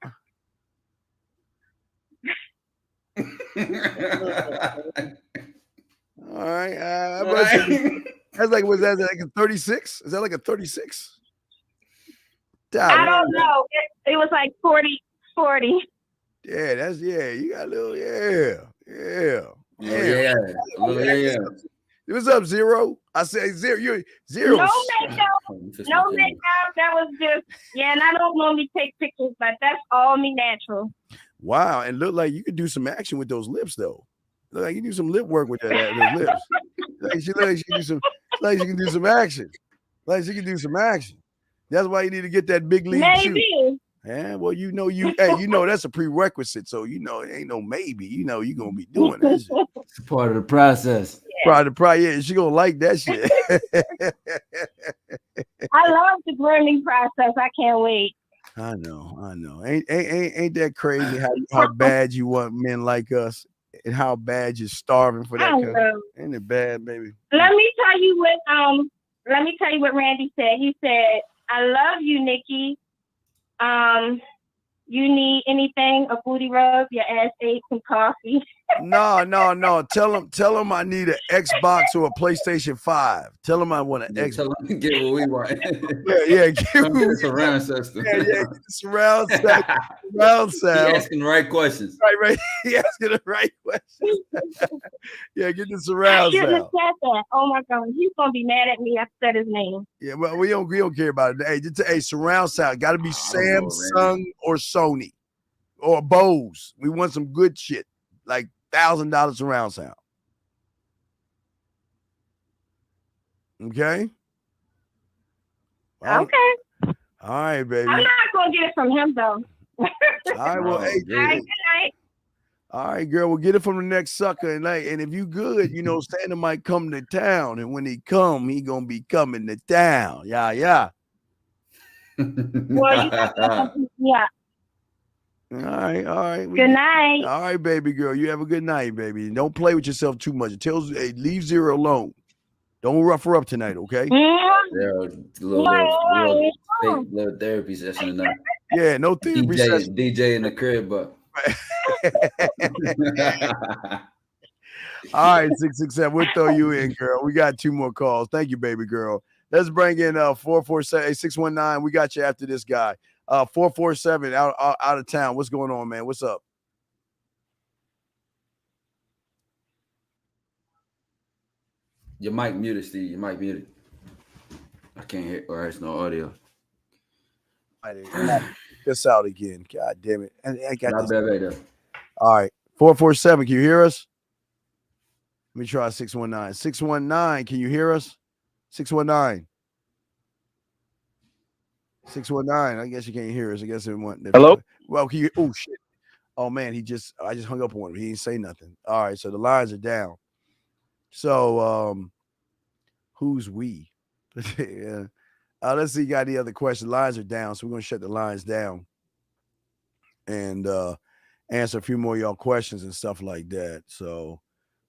All right. That's like, was that like a 36? Is that like a 36? I don't know. It was like 40. Yeah, you got a little, yeah. Yeah. What's up, Zero? I say zero. You're zero. No makeup. No makeup. That was just, and I don't normally take pictures, but that's all me natural. Wow, and look like you could do some action with those lips, though. Look like you do some lip work with those lips. Like she can do some. Like she can do some action. Like she can do some action. That's why you need to get that big league shoe. Maybe. Yeah, well, that's a prerequisite. So it ain't no maybe. You're gonna be doing that shit. It's part of the process. Yeah, she gonna like that shit. I love the grooming process. I can't wait. I know. Ain't that crazy how bad you want men like us and how bad you're starving for that? Ain't it bad, baby? Let me tell you what Randy said. He said, "I love you, Nikki. You need anything? A booty rub? Your ass ate some coffee." No. Tell him I need an Xbox or a PlayStation 5. Tell him I want an Xbox. Tell him to get what we want. Yeah. Get the surround system. Yeah, get the surround sound. Surround sound. He asking the right questions. Right. He asking the right questions. Yeah, get the I surround shouldn't have sound. said that. Oh my God, he's gonna be mad at me. I said his name. Yeah, well, we don't care about it. Hey, surround sound. Got to be Samsung or Sony or Bose. We want some good shit, like $1,000 surround sound. Okay. Okay. All right, baby. I'm not gonna get it from him though. All right, well, hey, All right, good night. all right, girl, we'll get it from the next sucker. And if you good, Santa might come to town. And when he come, he gonna be coming to town. Yeah. Well, yeah. All right. Good night. All right, baby girl. You have a good night, baby. Don't play with yourself too much. Leave Zero alone. Don't rough her up tonight, okay? Little therapy session tonight. Yeah, no therapy session. DJ in the crib, but. All right, 667. We'll throw you in, girl. We got 2 more calls. Thank you, baby girl. Let's bring in 447-619. We got you after this guy. 447 out of town. What's going on, man? What's up? Your mic muted, Steve. Your mic muted. I can't hear. Or there's no audio. This out again. God damn it. I got Not this. bad right there. All right. 447. Can you hear us? Let me try 619. 619. Can you hear us? 619. 619. I guess you can't hear us. I guess it went. Hello? Well, can you? Oh, shit. Oh, man. I just hung up on him. He didn't say nothing. All right. So the lines are down. So, who's we? Yeah. Let's see. Got any other questions? Lines are down. So we're going to shut the lines down and answer a few more of y'all questions and stuff like that. So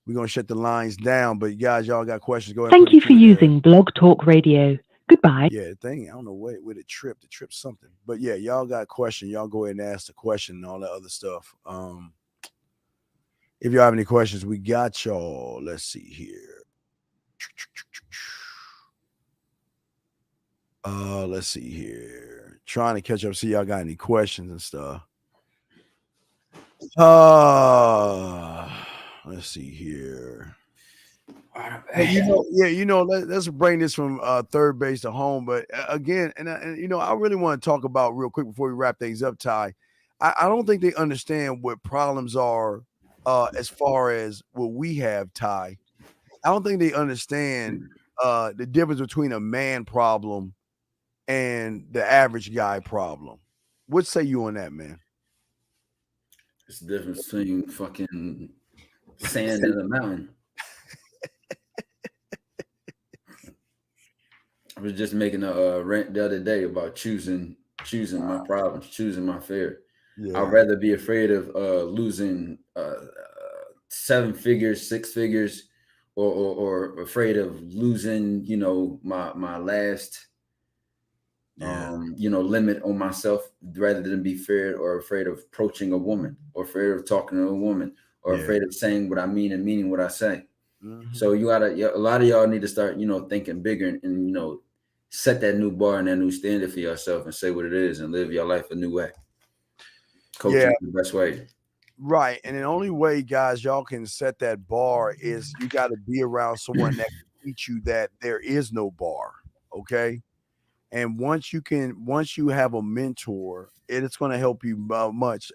we're going to shut the lines down. But guys, y'all got questions? Go ahead. Thank you for using Blog Talk Radio. Goodbye. Yeah, thing. I don't know where it tripped. It tripped something. But yeah, y'all got questions. Y'all go ahead and ask the question and all that other stuff. If y'all have any questions, we got y'all. Let's see here. Let's see here. Trying to catch up, see y'all got any questions and stuff. Let's see here. Let's bring this from third base to home. But again, and I really want to talk about real quick before we wrap things up, Ty. I don't think they understand what problems are as far as what we have, Ty. I don't think they understand the difference between a man problem and the average guy problem. What say you on that, man? It's the difference between fucking sand and a mountain. I was just making a rant the other day about choosing my problems, choosing my fear. Yeah. I'd rather be afraid of losing 7 figures, 6 figures, or afraid of losing, my last limit on myself, rather than be feared or afraid of approaching a woman, or afraid of talking to a woman, or afraid of saying what I mean and meaning what I say. Mm-hmm. So a lot of y'all need to start, thinking bigger and set that new bar and that new standard for yourself and say what it is and live your life a new way. Coaching is the best way. Right. And the only way, guys, y'all can set that bar is you got to be around someone that can teach you that there is no bar. Okay. And once you have a mentor, it's going to help you much.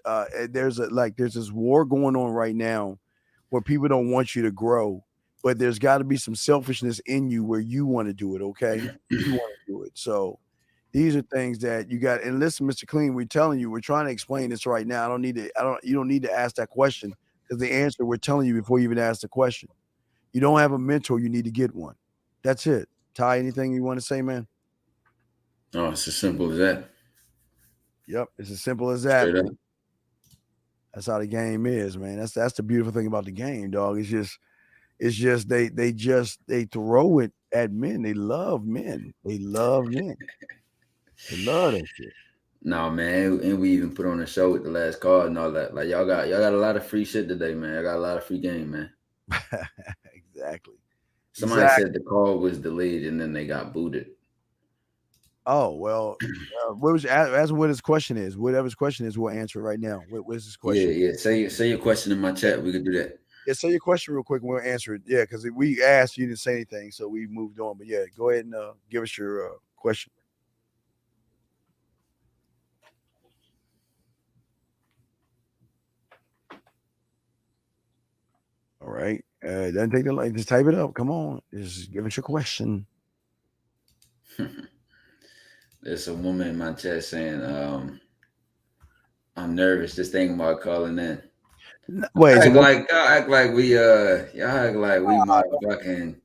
There's this war going on right now where people don't want you to grow, but there's got to be some selfishness in you where you want to do it. Okay. You want to do it. So these are things that you got. And listen, Mr. Clean, we're telling you, we're trying to explain this right now. You don't need to ask that question, because the answer we're telling you before you even ask the question. You don't have a mentor, you need to get one. That's it. Ty, anything you want to say, man? Oh, it's as simple as that. Yep, it's as simple as that. That's how the game is, man. That's the beautiful thing about the game, dog. It's just they throw it at men. They love men. They love men. They love that shit. No, man, and we even put on a show with the last call and all that. Like y'all got a lot of free shit today, man. I got a lot of free game, man. Exactly. Somebody said the call was delayed and then they got booted. Oh, well, ask what his question is. Whatever his question is, we'll answer it right now. What's his question? Yeah. Say your question in my chat. We could do that. Yeah, say your question real quick and we'll answer it. Yeah, because we asked, you didn't say anything, so we moved on. But yeah, go ahead and give us your question. All right. Doesn't take the just type it up. Come on. Just give us your question. There's a woman in my chat saying, I'm nervous just thinking about calling in. Wait, y'all act like we motherfucking.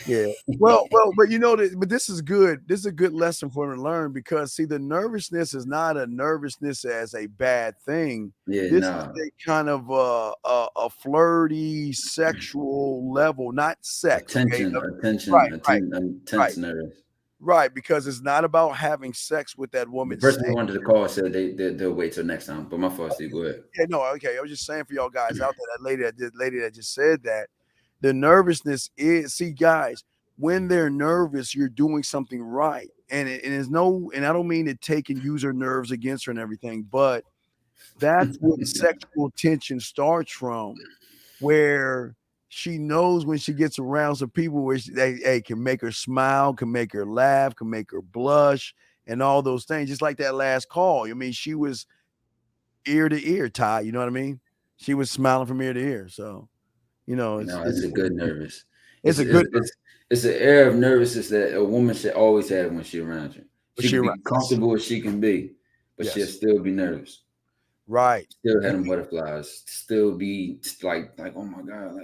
Yeah. Well, but but this is good. This is a good lesson for him to learn, because see, the nervousness is not a nervousness as a bad thing. Yeah, this is a kind of a flirty sexual level, not sex. Attention, nervous. Right, because it's not about having sex with that woman. The person who wanted to call said they'll wait till next time. But my fault, Steve. Go ahead. Yeah, no, okay. I was just saying for y'all guys out there, that lady that just said that, the nervousness is, see, guys, when they're nervous, you're doing something right, and I don't mean to take and use her nerves against her and everything, but that's what sexual tension starts from, where she knows when she gets around some people where they can make her smile, can make her laugh, can make her blush, and all those things. Just like that last call. I mean, she was ear to ear, Ty. You know what I mean? She was smiling from ear to ear. So, it's a good nervous. It's an air of nervousness that a woman should always have when she's around you. She can be comfortable as she can be, but she'll still be nervous. Right. Still had them butterflies. Still be like, oh my God,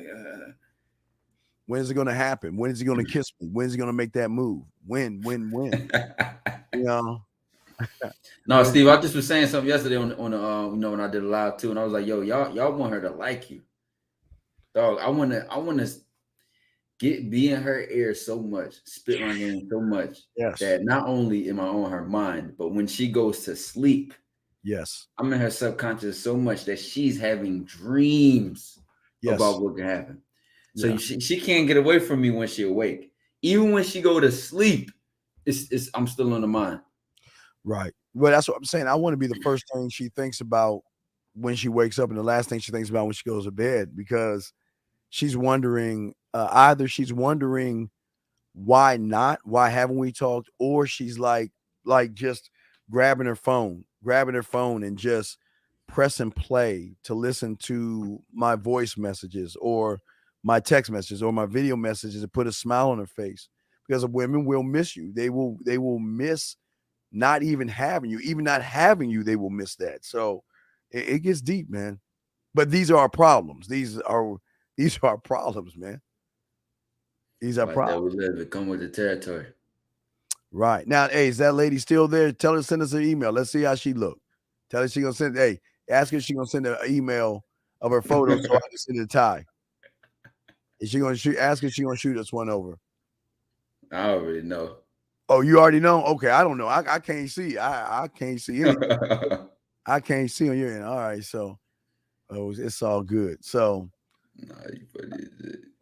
when is it going to happen? When is he going to kiss me? When is he going to make that move? When? No, Steve, I just was saying something yesterday on when I did a live too, and I was like, yo, y'all want her to like you, dog. I want to be in her ear so much, spit my name so much, that not only am I on her mind, but when she goes to sleep. Yes, I'm in her subconscious so much that she's having dreams about what can happen. So Yeah. she can't get away from me when she awake. Even when she go to sleep, it's I'm still on the mind. Right. Well, that's what I'm saying. I want to be the first thing she thinks about when she wakes up and the last thing she thinks about when she goes to bed, because she's wondering, either she's wondering why haven't we talked, or she's like just grabbing her phone and just pressing play to listen to my voice messages or my text messages or my video messages and put a smile on her face, because women will miss you. They will miss not even having you. Even not having you, they will miss that. So it gets deep, man. But these are our problems. These are our problems, man. These are Like problems. that we live, it come with the territory. Right. Now, hey, is that lady still there? Tell her to send us an email. Let's see how she look. Tell her she gonna send, hey, ask her if she gonna send an email of her photo so I can send it to Ty. Is she gonna shoot? Ask her if she gonna shoot us one over. I already know. Oh, you already know? Okay, I don't know. I can't see. I can't see anything. I can't see on your end. All right, so it's all good. So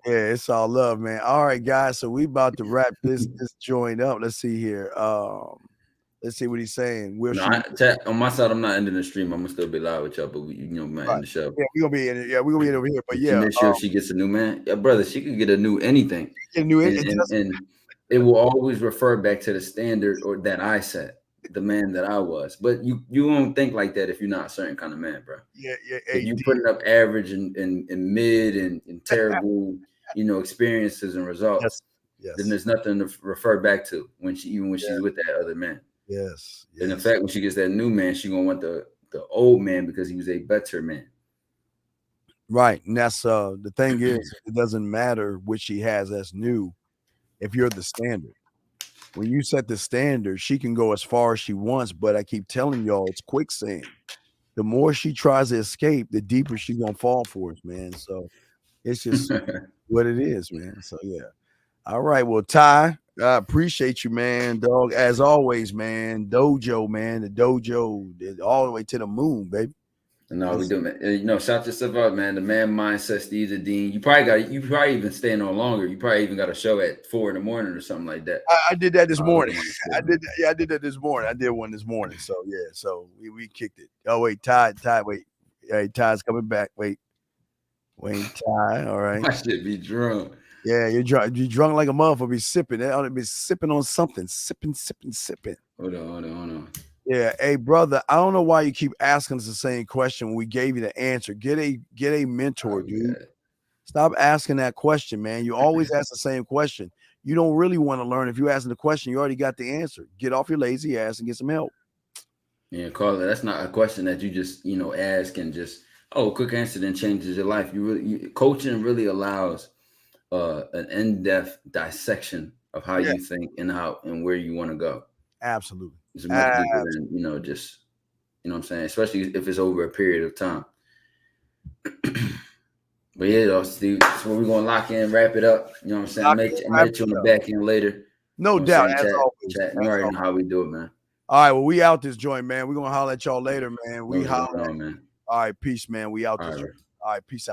yeah, it's all love, man. All right, guys. So we about to wrap this joint up. Let's see here. Let's see what he's saying. On my side, I'm not ending the stream. I'm gonna still be live with y'all, but we might end the show. Yeah, we're gonna be in it. Yeah, we're gonna be in over here. But yeah, make sure if she gets a new man, yeah, brother, she could get a new anything. And it will always refer back to the standard or that I set, the man that I was. But you won't think like that if you're not a certain kind of man, bro. Yeah. If you putting up average and mid and terrible, experiences and results, then there's nothing to refer back to when she's with that other man. Yes. And in fact, when she gets that new man, she's gonna want the old man because he was a better man. Right. And that's the thing is, it doesn't matter what she has that's new if you're the standard. When you set the standard, she can go as far as she wants, but I keep telling y'all, it's quicksand. The more she tries to escape, the deeper she's gonna fall for us, man. So it's just what it is, man. So yeah. All right. Well, Ty, I appreciate you, man, dog. As always, man. Dojo, man. The dojo all the way to the moon, baby. No, we do, man. Shout yourself out, man. The man mindset, Steve the Dean. You probably even staying on longer. You probably even got a show at 4 a.m. or something like that. I did that this morning. I did that this morning. I did one this morning. So yeah, so we kicked it. Oh wait, Ty, wait. Hey, Ty's coming back. Wait, Ty. All right. I should be drunk. Yeah, you're drunk. You're drunk like a motherfucker. Be sipping. They ought to be sipping on something. Sipping. Hold on. Yeah, hey brother, I don't know why you keep asking us the same question when we gave you the answer. Get a mentor, dude. Stop asking that question, man. You always ask the same question. You don't really want to learn. If you're asking the question, you already got the answer. Get off your lazy ass and get some help. Yeah, Carla, that's not a question that you just ask and just quick answer then changes your life. Coaching really allows an in-depth dissection of how you think and where you want to go. Absolutely. It's much deeper than just what I'm saying, especially if it's over a period of time. But yeah, though, Steve, that's where we're gonna lock in, wrap it up. You know what I'm saying? I met you on the back end later. No doubt, as always. Chat. You already know how we do it, man. All right, well, we out this joint, man. We're gonna holler at y'all later, man. We holler, man. All right, peace, man. We out this joint. All right, peace out.